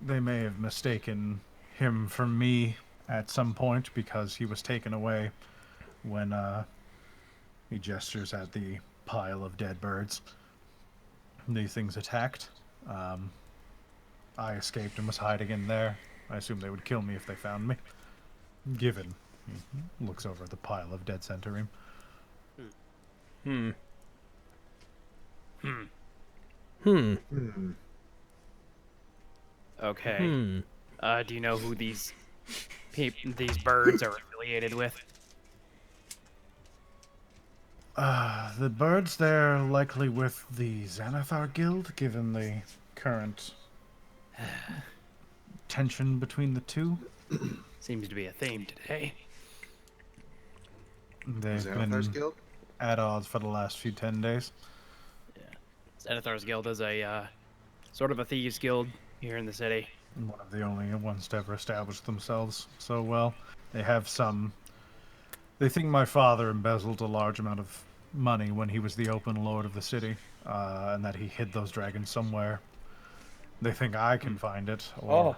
They may have mistaken him for me at some point because he was taken away when he gestures at the pile of dead birds. These things attacked. I escaped and was hiding in there. I assumed they would kill me if they found me. Given. He looks over at the pile of dead Centarim. Okay. Do you know who these these birds are affiliated with? The birds, they're likely with the Xanathar Guild, given the current tension between the two. Seems to be a theme today. They've Xanathar's been Guild? at odds for the last few 10 days. Zenithar's Guild is a sort of a thieves guild here in the city. One of the only ones to ever establish themselves so well. They have some... They think my father embezzled a large amount of money when he was the open lord of the city, and that he hid those dragons somewhere. They think I can find it, or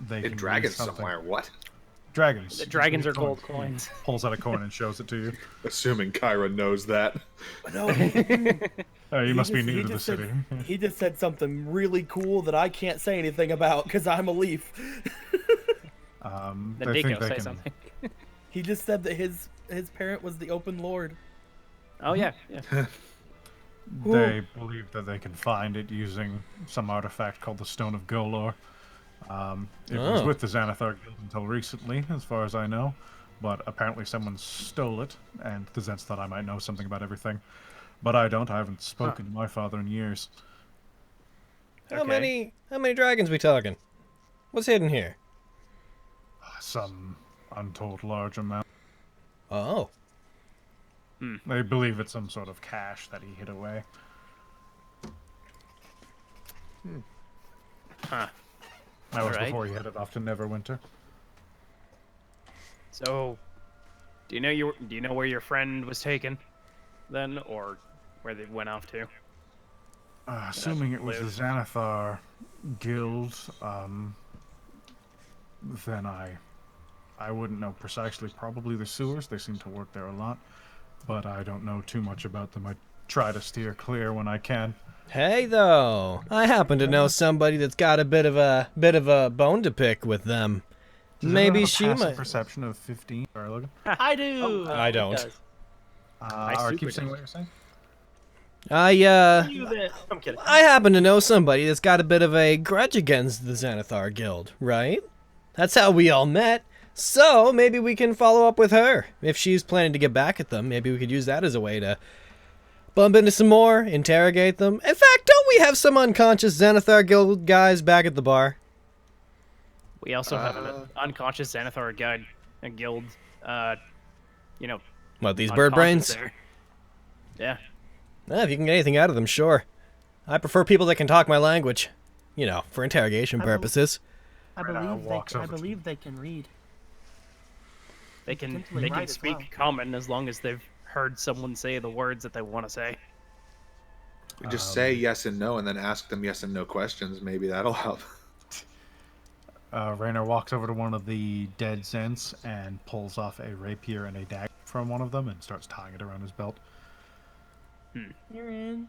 they can In dragons use something. somewhere, what? Dragons. The dragons are gold Coins. coins. Pulls out a coin and shows it to you. Assuming Kyra knows that. No, You must be new he to the just city. said, he just said something really cool that I can't say anything about because I'm a leaf. Then They Nico think they say can... something. He just said that his parent was the open lord. Oh yeah, yeah. They believe that they can find it using some artifact called the Stone of Golor. It was with the Xanathar Guild until recently, as far as I know, but apparently someone stole it, and the Zens thought I might know something about everything. But I don't. I haven't spoken to my father in years. How many dragons we talking? What's hidden here? Some untold large amount. Oh. They believe it's some sort of cache that he hid away. Huh. That was Alright. before he headed off to Neverwinter. So, do you know where your friend was taken, then, or where they went off to? Assuming it was the Xanathar Guild, then I wouldn't know precisely. Probably the sewers. They seem to work there a lot, but I don't know too much about them. I try to steer clear when I can. Hey, though, I happen to know somebody that's got a bit of a bone to pick with them. Does Maybe anyone have a she passive might. perception of 15. Sorry, Logan. I do. I don't. Alright, keep super saying what you're saying. I'm kidding. I happen to know somebody that's got a bit of a grudge against the Xanathar Guild, right? That's how we all met. So maybe we can follow up with her. If she's planning to get back at them, maybe we could use that as a way to bump into some more, interrogate them. In fact, don't we have some unconscious Xanathar Guild guys back at the bar? We also have an unconscious Xanathar guild. You know, What, these bird unconscious brains? there. Yeah. If you can get anything out of them, sure. I prefer people that can talk my language. You know, for interrogation purposes. I walks over to believe they can read. They can Potentially right as speak well. common as long as they've heard someone say the words that they want to say. We just say yes and no and then ask them yes and no questions. Maybe that'll help. Raynor walks over to one of the dead Zents and pulls off a rapier and a dagger from one of them and starts tying it around his belt. You're in.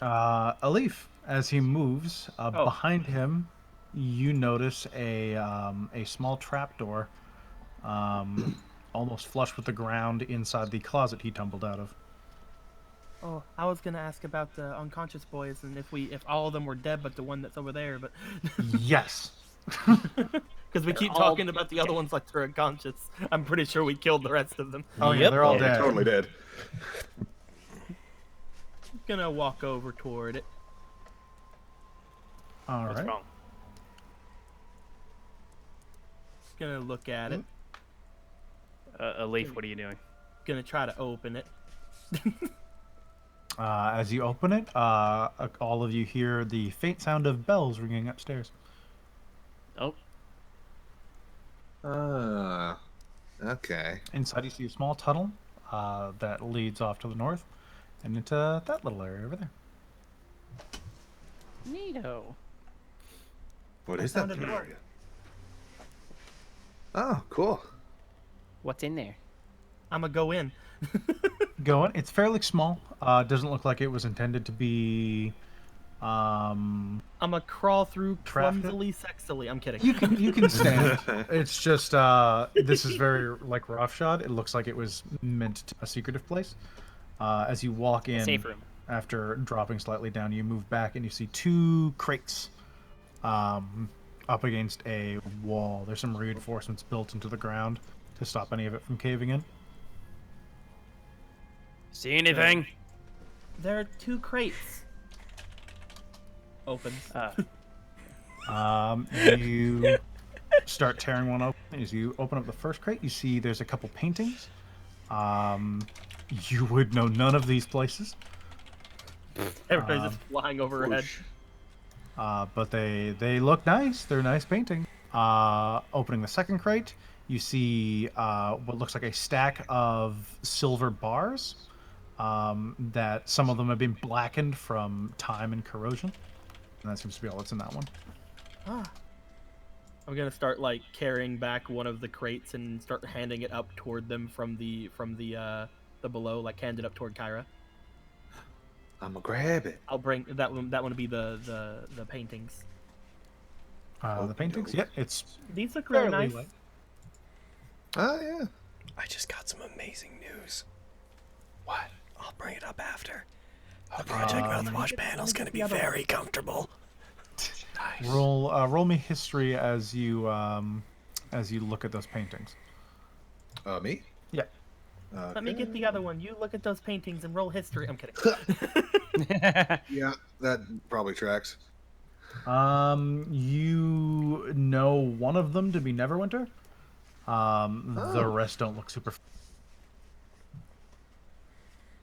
Alif, as he moves, behind him, you notice a small trapdoor, almost flush with the ground inside the closet he tumbled out of. Oh, I was gonna ask about the unconscious boys and if all of them were dead, but the one that's over there, but Yes. because we keep all talking about the other ones like they're unconscious. I'm pretty sure we killed the rest of them. Oh yeah, Yep. they're all Oh, dead. totally did. Gonna walk over toward it. All What's right. wrong? Gonna look at it. Leaf, what are you doing? Gonna try to open it. As you open it, all of you hear the faint sound of bells ringing upstairs. Oh, Okay. Inside, you see a small tunnel that leads off to the north and into that little area over there. neato. What I is that found a door. area? Oh, cool. What's in there? I'm gonna go in. Going. It's fairly small. Doesn't look like it was intended to be. I'm gonna crawl through Traffic? clumsily, sexily. I'm kidding. You can stand. It's just this is very like roughshod. It looks like it was meant to be a secretive place. As you walk in, Safe room. after dropping slightly down, you move back and you see two crates up against a wall. There's some reinforcements built into the ground to stop any of it from caving in. See anything? There are 2 crates. Opens. You start tearing one open. As you open up the first crate, you see there's a couple paintings. You would know none of these places, Everybody's just flying overhead. but they look nice. They're nice paintings. Opening the second crate, you see what looks like a stack of silver bars. That some of them have been blackened from time and corrosion. And that seems to be all that's in that one. I'm gonna start like carrying back one of the crates and start handing it up toward them from the below, like hand it up toward Kyra. I'm gonna grab it. I'll bring that one. That one to be the paintings. The paintings, yeah, it's These look really fairly nice. light. Oh, yeah. I just got some amazing news. What? I'll bring it up after. The Project Mouthwash panel's gonna be very comfortable. Roll me history as you look at those paintings. Me? Yeah. Let me get the other one. You look at those paintings and roll history. I'm kidding. Yeah, that probably tracks. You know one of them to be Neverwinter. The rest don't look super.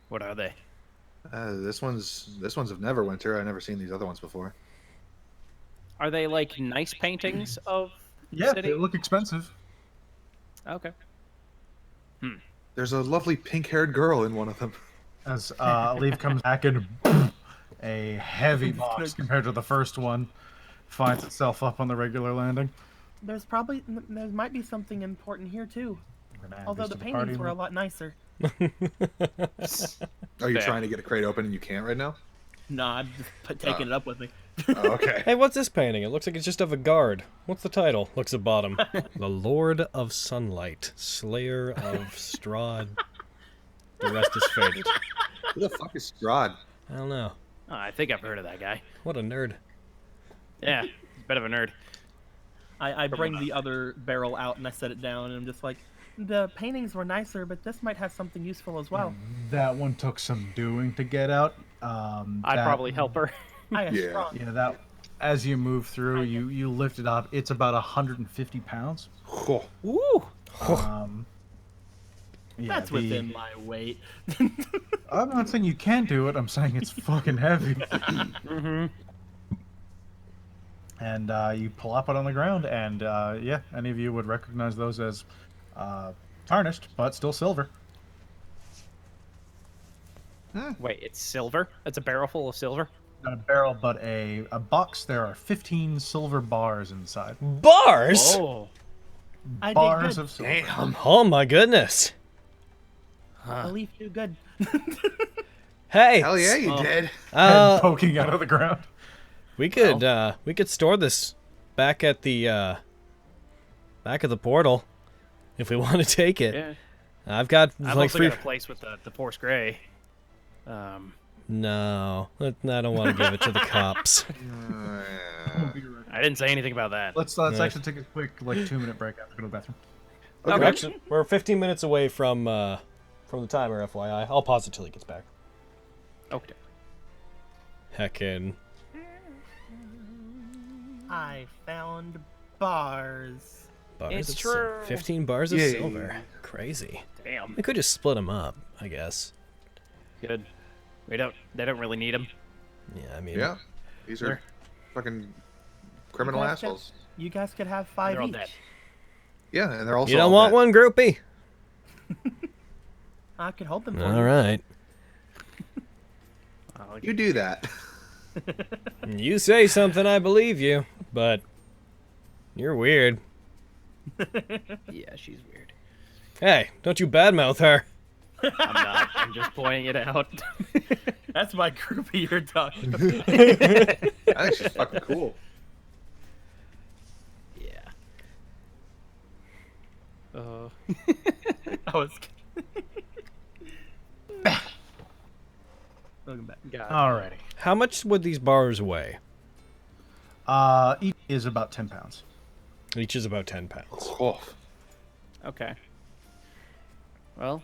What are they? This one's of Neverwinter. I've never seen these other ones before. Are they like nice paintings of Yeah, city? they look expensive. Okay. There's a lovely pink-haired girl in one of them. As Alif comes back and a heavy box compared to the first one finds itself up on the regular landing. There might be something important here too. We're gonna add Although these the to paintings party were a list. lot nicer. Are you Fair. trying to get a crate open and you can't right now? Nah, I'm just taking it up with me. Oh, okay. Hey, what's this painting? It looks like it's just of a guard. What's the title? Looks at bottom. The Lord of Sunlight, Slayer of Strahd. The rest is faded. Who the fuck is Strahd? I don't know. Oh, I think I've heard of that guy. What a nerd. Yeah, he's a bit of a nerd. I bring the other barrel out and I set it down and I'm just like, the paintings were nicer, but this might have something useful as well. That one took some doing to get out. I'd that- probably help her. I am Yeah. strong. Yeah, that. As you move through, you lift it up. It's about 150 pounds. Oh, Ooh. Yeah, That's within my weight. I'm not saying you can't do it. I'm saying it's fucking heavy. Mm-hmm. And you plop it on the ground, and yeah, any of you would recognize those as tarnished, but still silver. Wait, it's silver? That's a barrel full of silver? not a barrel, but a box. There are 15 silver bars inside. Bars? Oh. I did Bars good. of silver. Damn. Oh my goodness. The leaf do good. Hey. Hell yeah, you Oh. did. Head poking out of the ground. We could store this back at the portal if we want to take it. Yeah. I've got I've like also 3. got a place with the Force Gray. No, I don't want to give it to the cops. I didn't say anything about that. Let's actually take a quick 2-minute break after go to the bathroom. Okay. Actually, we're 15 minutes away from the timer, FYI. I'll pause it till he gets back. Okay. Heckin'. I found bars. Bars It's of true. 15 bars of Yay. silver. Crazy. Damn. We could just split them up, I guess. Good. They don't really need them. Yeah, I mean. Yeah. These are fucking criminal You guys could- assholes. You guys could have 5 They're all each. dead. Yeah, and they're also You don't all want dead. one, groupie? I could hold them for All you. right. You do that. You say something, I believe you, but you're weird. Yeah, she's weird. Hey, don't you badmouth her. I'm not. I'm just pointing it out. That's my groupie you're talking about. I think she's fucking cool. Yeah. I was. Welcome back. God. Alrighty. How much would these bars weigh? Each is about 10 pounds. Each is about 10 pounds. Oh. Okay. Well,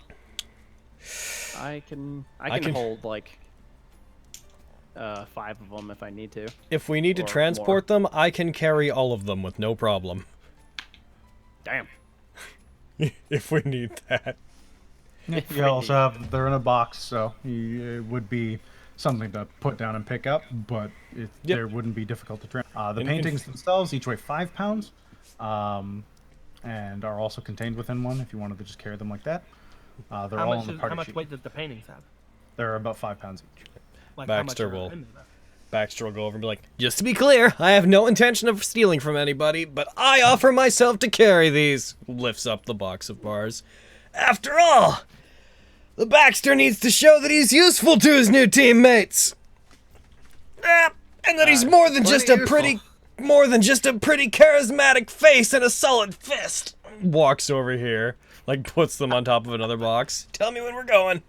I can can- hold like 5 of them if I need to. If we need to Or transport them, I can carry all of them with no problem. Damn. If we need that. You also have, they're in a box, so it would be something to put down and pick up, but there wouldn't be difficult to transport. The And paintings themselves each weigh 5 pounds, and are also contained within one if you wanted to just carry them like that. They're all on the party how much sheet. weight does the paintings have? They're about 5 pounds each. Like Baxter how much will- are in there? Baxter will go over and be like, just to be clear, I have no intention of stealing from anybody, but I offer myself to carry these. Lifts up the box of bars. After all, the Baxter needs to show that he's useful to his new teammates. And that he's more than just a pretty charismatic face and a solid fist. Walks over here, like puts them on top of another box. Tell me when we're going.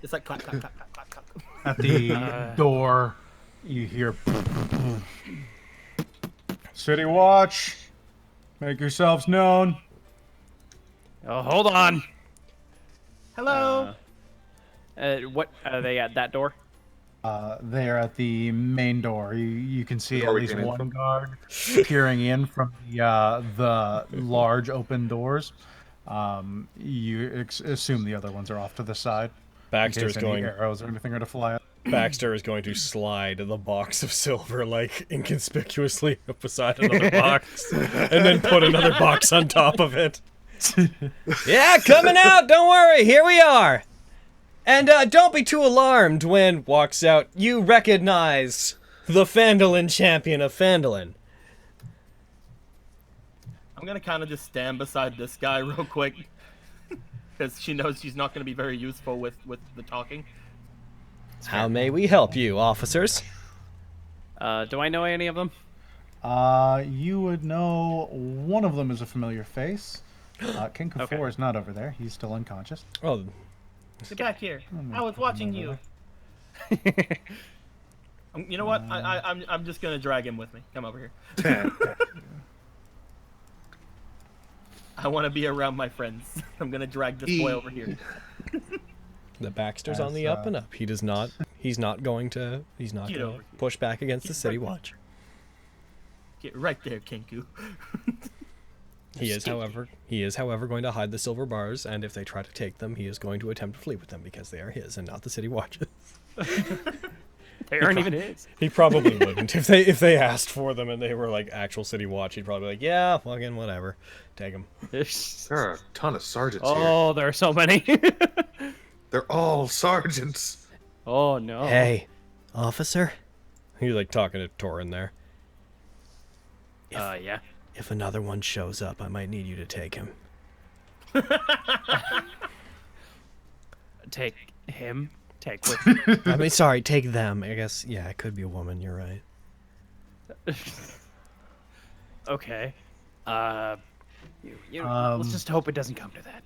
It's like clap, clap, clap, clap, clap, clap. At the door, you hear City Watch. Make yourselves known. Oh, hold on. Hello. What are they at that door? They're at the main door. You can see Door at we least came in one from. guard peering in from the large open doors. You assume the other ones are off to the side. Baxter in is case any going. arrows or anything are to fly out. Baxter is going to slide the box of silver, like, inconspicuously up beside another box, and then put another box on top of it. Yeah, coming out, don't worry, here we are. And don't be too alarmed when walks out, you recognize the Phandalin champion of Phandalin. I'm gonna kind of just stand beside this guy real quick, because she knows she's not gonna be very useful with the talking. How may we help you, officers? Do I know any of them? You would know one of them is a familiar face. King Kafor Okay. is not over there. He's still unconscious. Oh, Get back here! I was watching you. You know what? I'm just gonna drag him with me. Come over here. I want to be around my friends. I'm gonna drag this boy over here. the Baxter's on As, the up and up. He's not going to Get going over to here. push back against the City Watch. Get right there, Kenku. He is, however, going to hide the silver bars, and if they try to take them, he is going to attempt to flee with them because they are his and not the City Watch's. They aren't even his. He probably wouldn't if they asked for them and they were like actual City Watch. He'd probably be like, yeah, fucking whatever, take them. There are a ton of sergeants here. Oh, there are so many. They're all sergeants. Oh no. Hey, officer, You're like talking to Torin there. Yeah. If another one shows up, I might need you to take him. Take him. Take with. I mean, sorry, take them. I guess, yeah, it could be a woman. You're right. Okay. Let's just hope it doesn't come to that.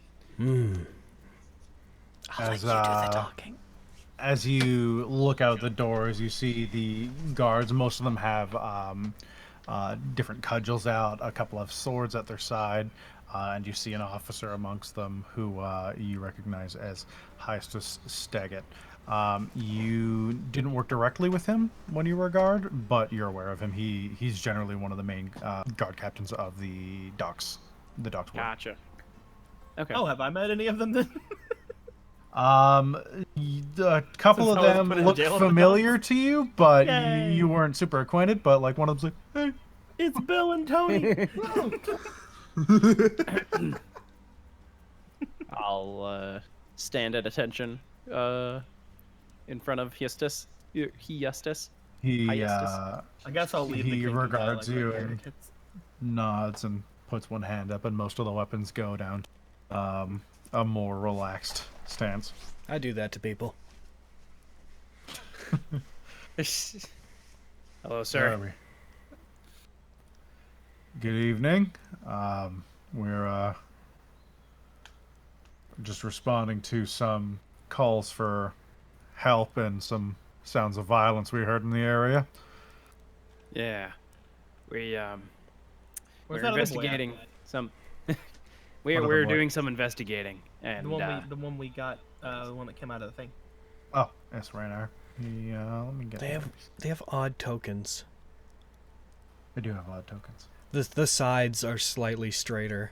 I'll let As, you do the talking. As you look out the doors, you see the guards. Most of them have different cudgels out, a couple of swords at their side, and you see an officer amongst them who you recognize as Heist Staggett. You didn't work directly with him when you were a guard, but you're aware of him. He's generally one of the main guard captains of the docks. The docks. Ward. Gotcha. Okay. Oh, have I met any of them then? A couple Since of I was them put in look jail at the familiar to you, but Yay. you weren't super acquainted. But like one of them's like, hey, It's Bill and Tony. I'll stand at attention in front of Hiestus. Hiestus. he Hiestus. I guess I'll leave the He king guy, regards like, you right there. and nods and puts one hand up, and most of the weapons go down. A more relaxed stance. I do that to people. Hello, Where sir. are we? Good evening. We're just responding to some calls for help and some sounds of violence we heard in the area. Yeah. We're Where's that other boy at? investigating some. What other we're boy? doing some investigating, and The one we got, the one that came out of the thing. Oh, yes, Raynar. Let me get. They have odd tokens. They do have a lot of tokens. The sides are slightly straighter.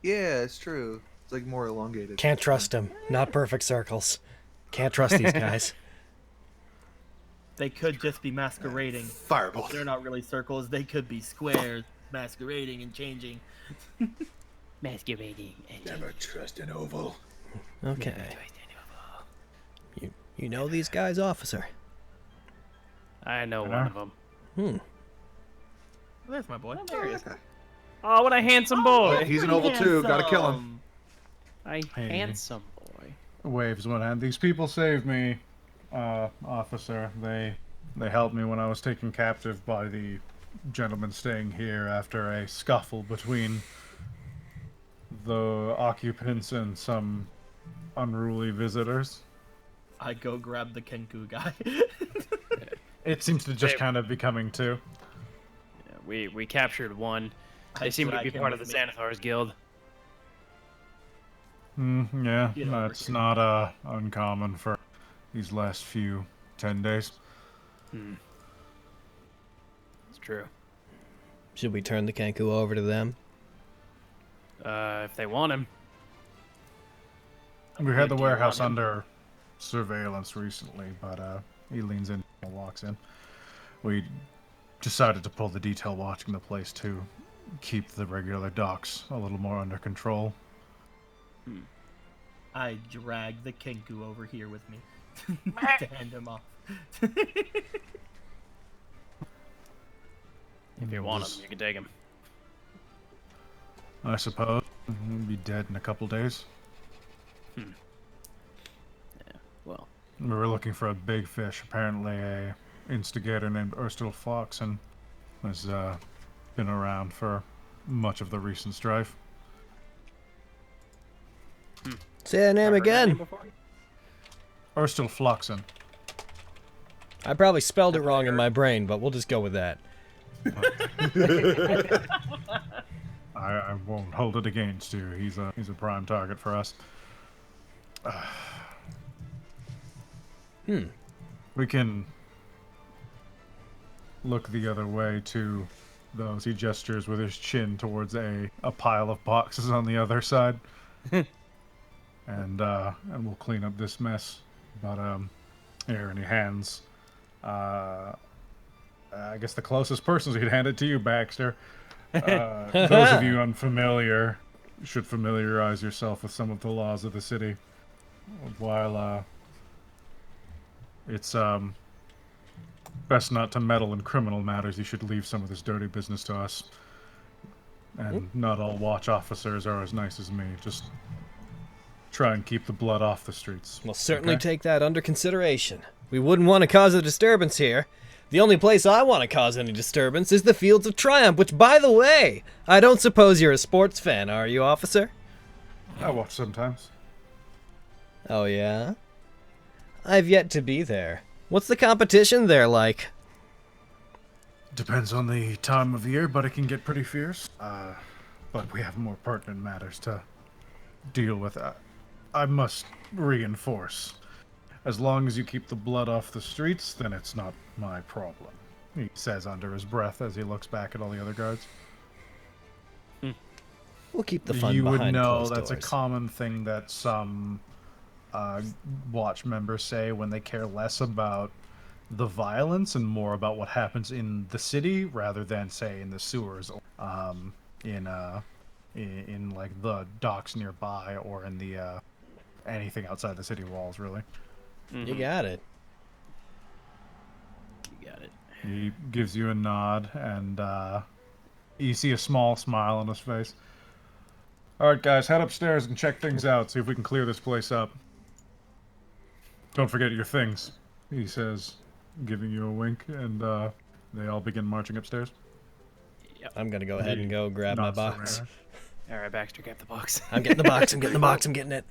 Yeah, it's true. It's like more elongated. Can't trust them. Not perfect circles. Can't trust these guys. They could just be masquerading. Firebolt. They're not really circles. They could be squares, masquerading and changing. masquerading. Never trust an oval. Okay. You know these guys, officer? I know Yeah. one of them. Hmm. There's my boy. There he is. Oh, what a handsome boy! He's an oval too. Gotta kill him. A Hey. handsome boy. Waves one hand. These people saved me, officer. They helped me when I was taken captive by the gentleman staying here after a scuffle between the occupants and some unruly visitors. I go grab the Kenku guy. It seems to just They- kind of be coming to. Yeah, we captured one. They I seem to drag be him part of with the me. Xanathar's guild. Yeah, Get over that's here. not uncommon for these last 10 days. It's true. Should we turn the Kenku over to them? If they want him. We had the Do you warehouse want him? under surveillance recently, but he leans in and walks in. We decided to pull the detail watching the place to keep the regular docks a little more under control. I drag the Kenku over here with me to hand him off. If you want him, you can take him. I suppose he'll be dead in a couple days. Well, We were looking for a big fish. Apparently, a instigator named Urstel Foxen has been around for much of the recent strife. Say that name I've heard that name again. before. Urstel Floxen. I probably spelled it wrong in my brain, but we'll just go with that. I won't hold it against you. He's a prime target for us. We can look the other way to those. He gestures with his chin towards a pile of boxes on the other side. and we'll clean up this mess. But here, and he hands I guess the closest person who'd hand it to you, Baxter. Those of you unfamiliar should familiarize yourself with some of the laws of the city. While it's best not to meddle in criminal matters. You should leave some of this dirty business to us. And not all watch officers are as nice as me. Just try and keep the blood off the streets. We'll certainly okay? take that under consideration. We wouldn't want to cause a disturbance here. The only place I want to cause any disturbance is the Fields of Triumph, which, by the way, I don't suppose you're a sports fan, are you, officer? I watch sometimes. Oh, yeah? I've yet to be there. What's the competition there like? Depends on the time of year, but it can get pretty fierce. But we have more pertinent matters to deal with. I must reinforce. As long as you keep the blood off the streets, then it's not my problem. He says under his breath as he looks back at all the other guards. We'll keep the fun You would behind know closed that's doors. a common thing that some watch members say when they care less about the violence and more about what happens in the city rather than, say, in the sewers, in like the docks nearby or in the anything outside the city walls, really. You got it. You got it. He gives you a nod, and you see a small smile on his face. All right, guys, head upstairs and check things out. See if we can clear this place up. Don't forget your things, he says, giving you a wink, and they all begin marching upstairs. I'm gonna go ahead and go grab my Nods to box. Rayner. All right, Baxter, grab the box. I'm getting the box, I'm getting the box, I'm getting it.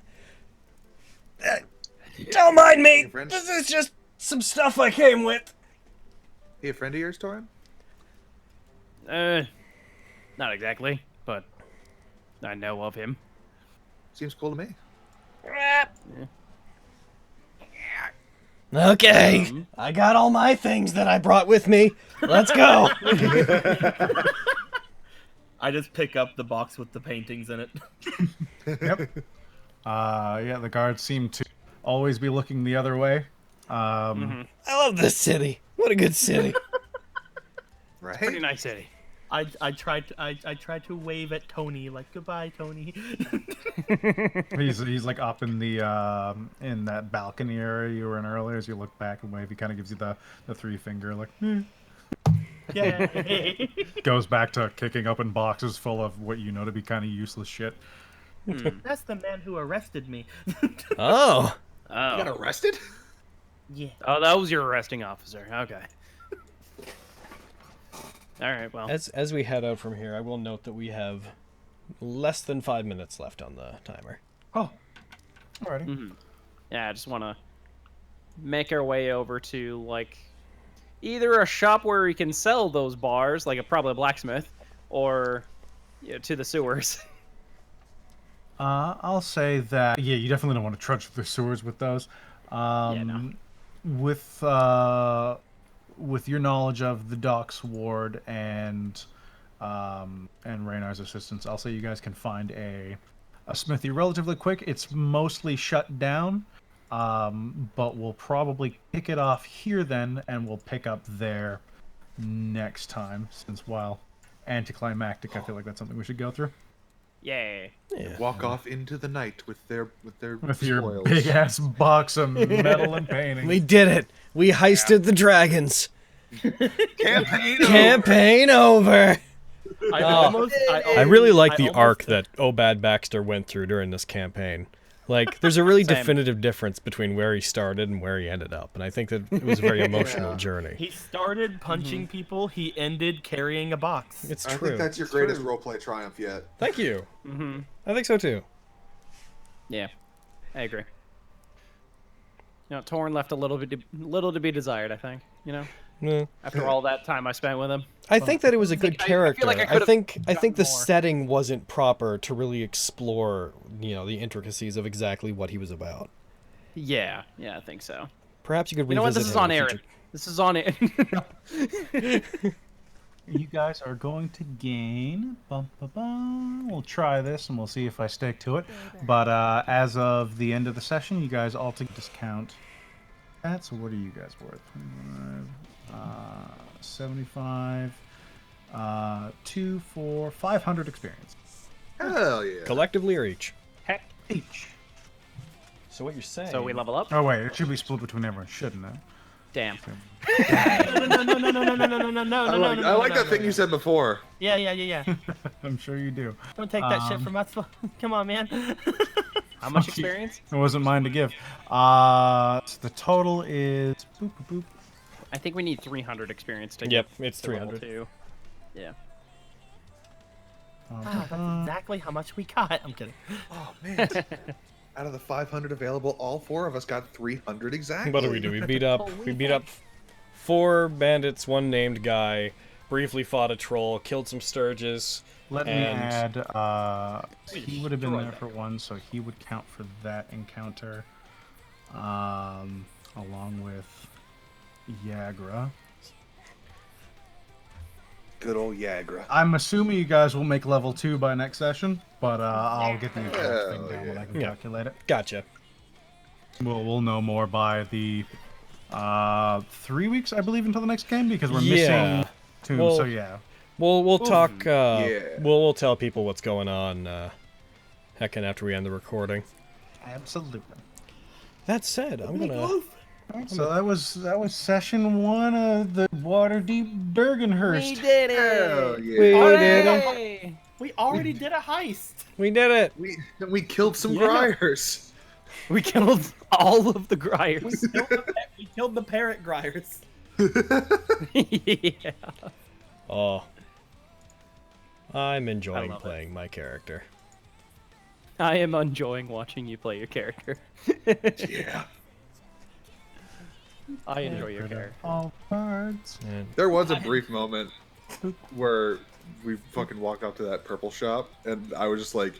Don't mind me! Hey, friend. This is just some stuff I came with. He a friend of yours, Torin? Not exactly, but I know of him. Seems cool to me. Okay, I got all my things that I brought with me. Let's go. I just pick up the box with the paintings in it. Yep. Yeah, the guards seem to always be looking the other way. I love this city. What a good city. Right? Pretty nice city. I tried to wave at Tony like goodbye, Tony. He's like up in the in that balcony area you were in earlier. As you look back and wave, he kind of gives you the three finger, like Yay! goes back to kicking open boxes full of what you know to be kind of useless shit. That's the man who arrested me. Oh. Oh. You got arrested? Yeah. Oh, that was your arresting officer. Okay. All right. Well. As we head out from here, I will note that we have less than 5 minutes left on the timer. Oh, alrighty. Yeah, I just want to make our way over to like either a shop where we can sell those bars, like probably a blacksmith, or to the sewers. I'll say that you definitely don't want to trudge through the sewers with those. No. With your knowledge of the docks ward and Raynar's assistance, I'll say you guys can find a smithy relatively quick. It's mostly shut down, but we'll probably kick it off here then, and we'll pick up there next time. Since while anticlimactic, I feel like that's something we should go through. Yay. Walk off into the night with their With your spoils. big ass box of metal and painting. We did it. We heisted the dragons. Campaign. Campaign over. I I really like I the almost- arc that Obad Baxter went through during this campaign. Like, there's a really Same. definitive difference between where he started and where he ended up, and I think that it was a very emotional journey. He started punching people. He ended carrying a box. It's I true. think that's your greatest roleplay triumph yet. Thank you. I think so too. Yeah, I agree. Torn left a little to be desired. I think. No. After all that time I spent with him. I think that it was a good I feel character. like I I could've think the gotten more. setting wasn't proper to really explore, the intricacies of exactly what he was about. Yeah, I think so. Perhaps you could You know what? revisit This is him on in Aaron. future- This is on it. You guys are going to gain. We'll try this and we'll see if I stick to it. But as of the end of the session, you guys all take discount. So what are you guys worth? 75, 2, 4, 500 experience Hell yeah. Collectively or each? each. So what you're saying? So we level up. Oh wait, it should be split between everyone, shouldn't it? Damn. I like that thing you said before. Yeah. I'm sure you do. Don't take that shit from us. Come on, man. How much experience? It wasn't mine to give. So the total is boop boop boop. I think we need 300 experience to Yep, get it's to level 300. 2. Yeah. That's exactly how much we got. I'm kidding. Oh man! Out of the 500 available, all 4 of us got 300 exactly. What do? We beat up 4 bandits, 1 named guy, briefly fought a troll, killed some sturges. Let me and add. He would have been there for 1, so he would count for that encounter. Along with Yagra. Good old Yagra. I'm assuming you guys will make level 2 by next session, but I'll get the exact thing down when I can calculate it. Gotcha. We'll know more by the 3 weeks, I believe, until the next game, because we're missing 2. Well, so yeah, we'll talk. We'll tell people what's going on. Heckin' after we end the recording. absolutely. That said, I'm gonna. So that was session 1 of the Waterdeep Durganhurst. We did it. Hell yeah. We did it. Hey! We already did a heist. We did it. We killed some Griers. We killed all of the Griers. We killed the parrot Griers. Yeah. Oh, I'm enjoying love it. playing my character. I am enjoying watching you play your character. Yeah. I enjoy your character. All parts. And There was a brief moment where we fucking walked up to that purple shop, and I was just like,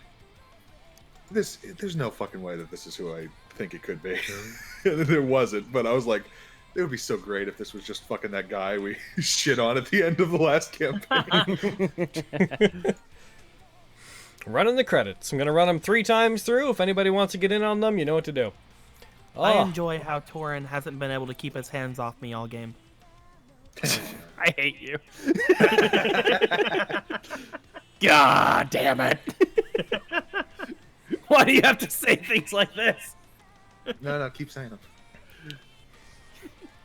there's no fucking way that this is who I think it could be. There wasn't, but I was like, it would be so great if this was just fucking that guy we shit on at the end of the last campaign. running the credits. I'm gonna run them 3 times through. If anybody wants to get in on them, you know what to do. I Oh, enjoy how Torin hasn't been able to keep his hands off me all game. I hate you. God damn it. Why do you have to say things like this? No, keep saying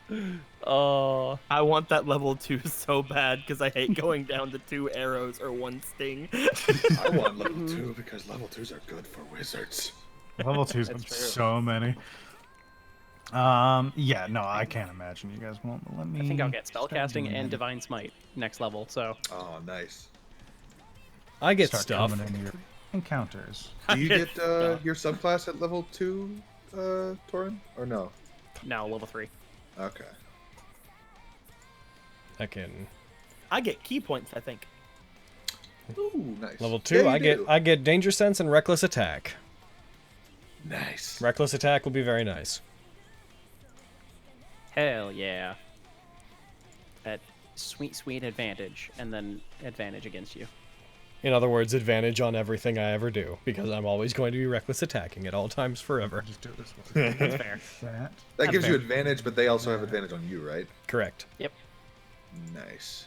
them. Oh, I want that level 2 so bad because I hate going down to 2 arrows or 1 sting. I want level 2 because level 2s are good for wizards. Level 2's got true. so many. Yeah, no, I can't imagine you guys won't. But let me. I think I'll get start spellcasting doing and it. divine smite next level. So Oh, nice. I get Start stuff. coming in your encounters. Do you get your subclass at level 2, Torin? Or no? now level 3. Okay. I can I get key points, I think. Ooh, nice. level 2. Yeah, you do. I get danger sense and reckless attack. Nice. Reckless attack will be very nice. Hell yeah. At sweet advantage, and then advantage against you. In other words, advantage on everything I ever do, because I'm always going to be reckless attacking at all times forever. Just do this one. That's fair. That. That gives you advantage, but they also have advantage on you, right? Correct. Yep. Nice.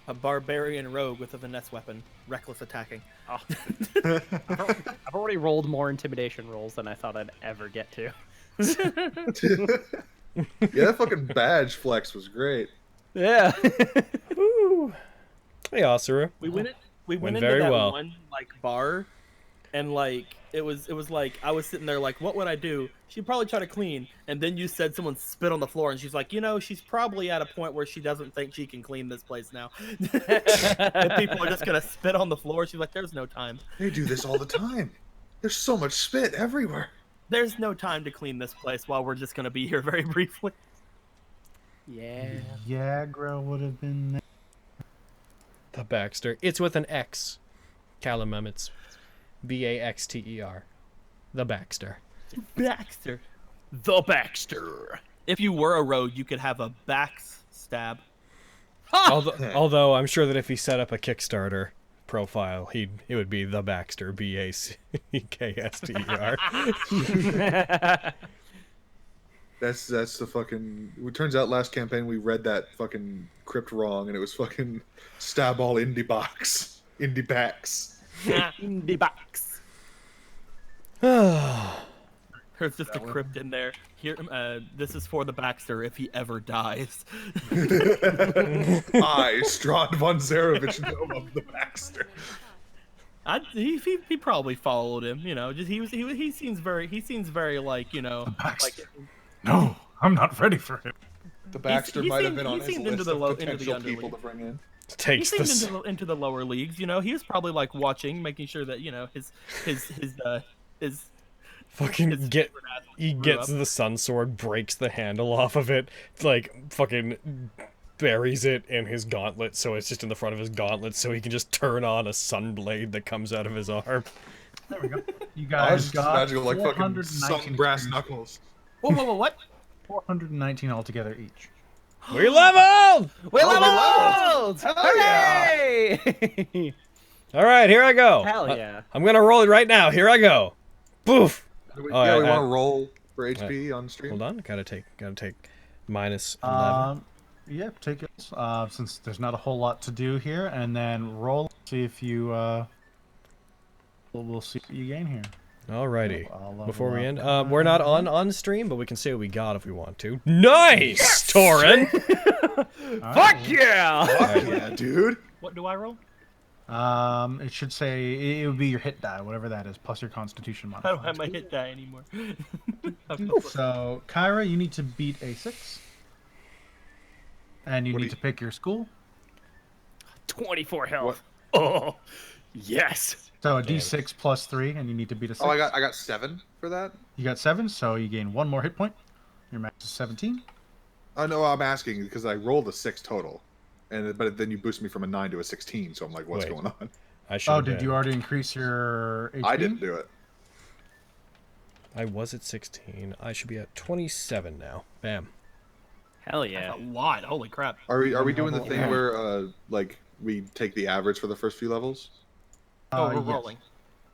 A barbarian rogue with a finesse weapon, reckless attacking. Oh. I've already rolled more intimidation rolls than I thought I'd ever get to. Yeah, that fucking badge flex was great. Yeah. Woo. Hey, Asuru. We went Went into very that well. one like bar, and like it was like I was sitting there like, what would I do? She'd probably try to clean, and then you said someone spit on the floor, and she's like, you know, she's probably at a point where she doesn't think she can clean this place now. And people are just gonna spit on the floor. She's like, there's no time. They do this all the time. There's so much spit everywhere. There's no time to clean this place while we're just gonna be here very briefly. Yeah. Yagra would have been there. The Baxter. It's with an X. Callum Emmets. Baxter. The Baxter. Baxter. The Baxter. If you were a rogue, you could have a backstab. Although I'm sure that if he set up a Kickstarter profile, it would be the Baxter. Bakster. That's the fucking. It turns out last campaign we read that fucking crypt wrong, and it was fucking stab all indie box, indie packs. In the box. There's just a crypt in there. Here, this is for the Baxter if he ever dies. I, Strahd von Zarevich, know of the Baxter. He probably followed him. You know, just he seems very like Baxter. No, I'm not ready for him. The Baxter he might have seemed- been he on his seemed list into the of low- into the potential underleague. people to bring in. He Takes seemed this. into the lower leagues. You know, he was probably like watching, making sure that his Fucking his get. favorite athlete He grew gets up. the sun sword, breaks the handle off of it, like fucking buries it in his gauntlet, so it's just in the front of his gauntlet, so he can just turn on a sun blade that comes out of his arm. There we go. You I guys was just got imagining like fucking 419 sun brass experience. knuckles. Whoa, what? 419 altogether each. We leveled! We Oh, leveled! Hell yeah! Hooray! All right, here I go. Hell yeah. I'm gonna roll it right now. Here I go. Boof. We Oh, want yeah, to roll for HP on stream. Hold on. Gotta take minus 11. Yeah, take it. Since there's not a whole lot to do here, and then roll. See if you. We'll see what you gain here. Alrighty. I'll level Before we up. end, we're not on stream, but we can say what we got if we want to. Nice, Torin. Fuck yeah! Fuck yeah, dude. What do I roll? It should say it would be your hit die, whatever that is, plus your Constitution I modifier. don't have my hit die anymore. So, Kyra, you need to beat a 6. And you What do need you- to pick your school. 24 health. Oh, yes. So a D6 plus 3, and you need to beat a 6. Oh, I got 7 for that. You got 7, so you gain 1 more hit point. Your max is 17. Oh no, I'm asking because I rolled a 6 total, but then you boost me from a 9 to a 16. So I'm like, what's Wait. going on? I should. Oh, did you already increase your HP? I didn't do it. I was at 16. I should be at 27 now. Bam. Hell yeah. That's a lot. Holy crap. Are we doing the level thing up. where like we take the average for the first few levels? Oh, we're yes. rolling.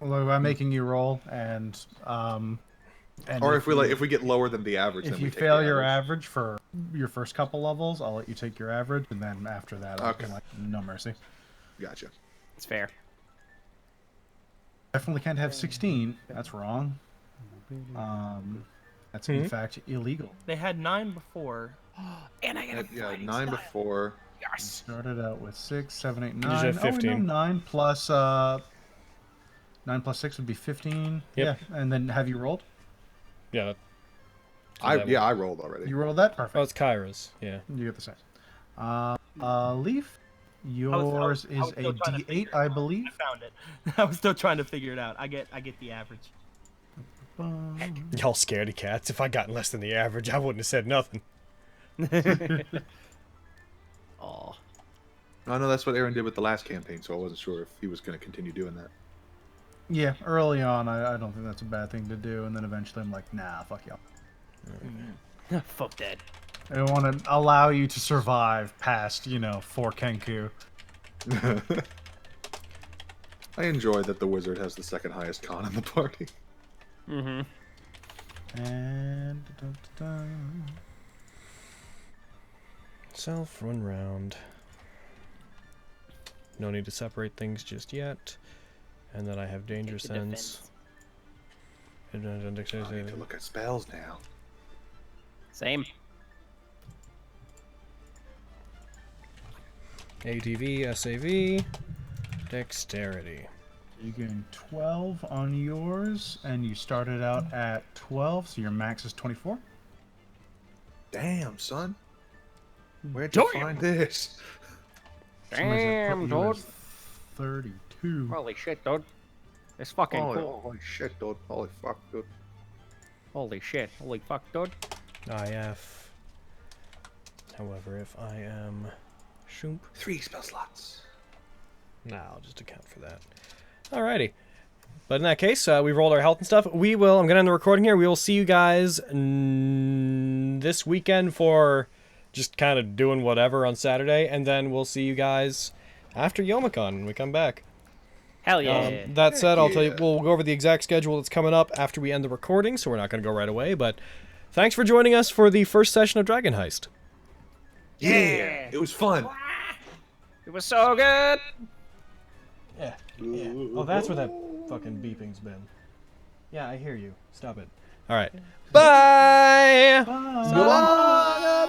Well, I'm making you roll, and Or if we get lower than the average, if then you we take fail the your average. average for your first couple levels, I'll let you take your average, and then after that, I'll Okay. like no mercy. Gotcha. It's fair. Definitely can't have 16. That's wrong. That's in fact illegal. They had 9 before. And I got Yeah, 9 before. Started out with 6, 7, 8, 9. Usually have 15. Oh, no, 9 plus 9 plus 6 would be 15. Yep. Yeah, and then have you rolled? Yeah. I rolled already. You rolled that? Perfect. Oh, it's Kyra's. Yeah. You get the same. Leaf, I yours was is still a trying to figure D8, it I out. believe. I found it. I was still trying to figure it out. I get the average. Y'all scaredy cats. If I gotten less than the average, I wouldn't have said nothing. Oh. I know that's what Aaron did with the last campaign, so I wasn't sure if he was going to continue doing that. Yeah, early on, I don't think that's a bad thing to do, and then eventually I'm like, nah, fuck y'all. Fuck that. I want to allow you to survive past, 4 Kenku. I enjoy that the wizard has the second highest con in the party. Mm-hmm. And Self run round. No need to separate things just yet. And then I have danger sense. I need to look at spells now. Same. ATV, SAV, dexterity. you gain 12 on yours, and you started out at 12, so your max is 24. Damn, son. Where'd you find this? For some reason it put Damn, you dude. as 32. Holy shit, dude. It's fucking cool. Holy shit, dude. Holy fuck, dude. Holy shit. Holy fuck, dude. IF. However, if I am shoomp, 3 spell slots. nah, I'll just account for that. Alrighty. But in that case, we rolled our health and stuff. I'm going to end the recording here. We will see you guys this weekend for just kind of doing whatever on Saturday. And then we'll see you guys after Yomicon when we come back. Hell yeah. That said, I'll tell you, we'll go over the exact schedule that's coming up after we end the recording, so we're not going to go right away. But thanks for joining us for the first session of Dragon Heist. Yeah! It was fun. It was so good. Yeah. Oh, that's where that fucking beeping's been. Yeah, I hear you. Stop it. All right. Bye. Bye. Bye.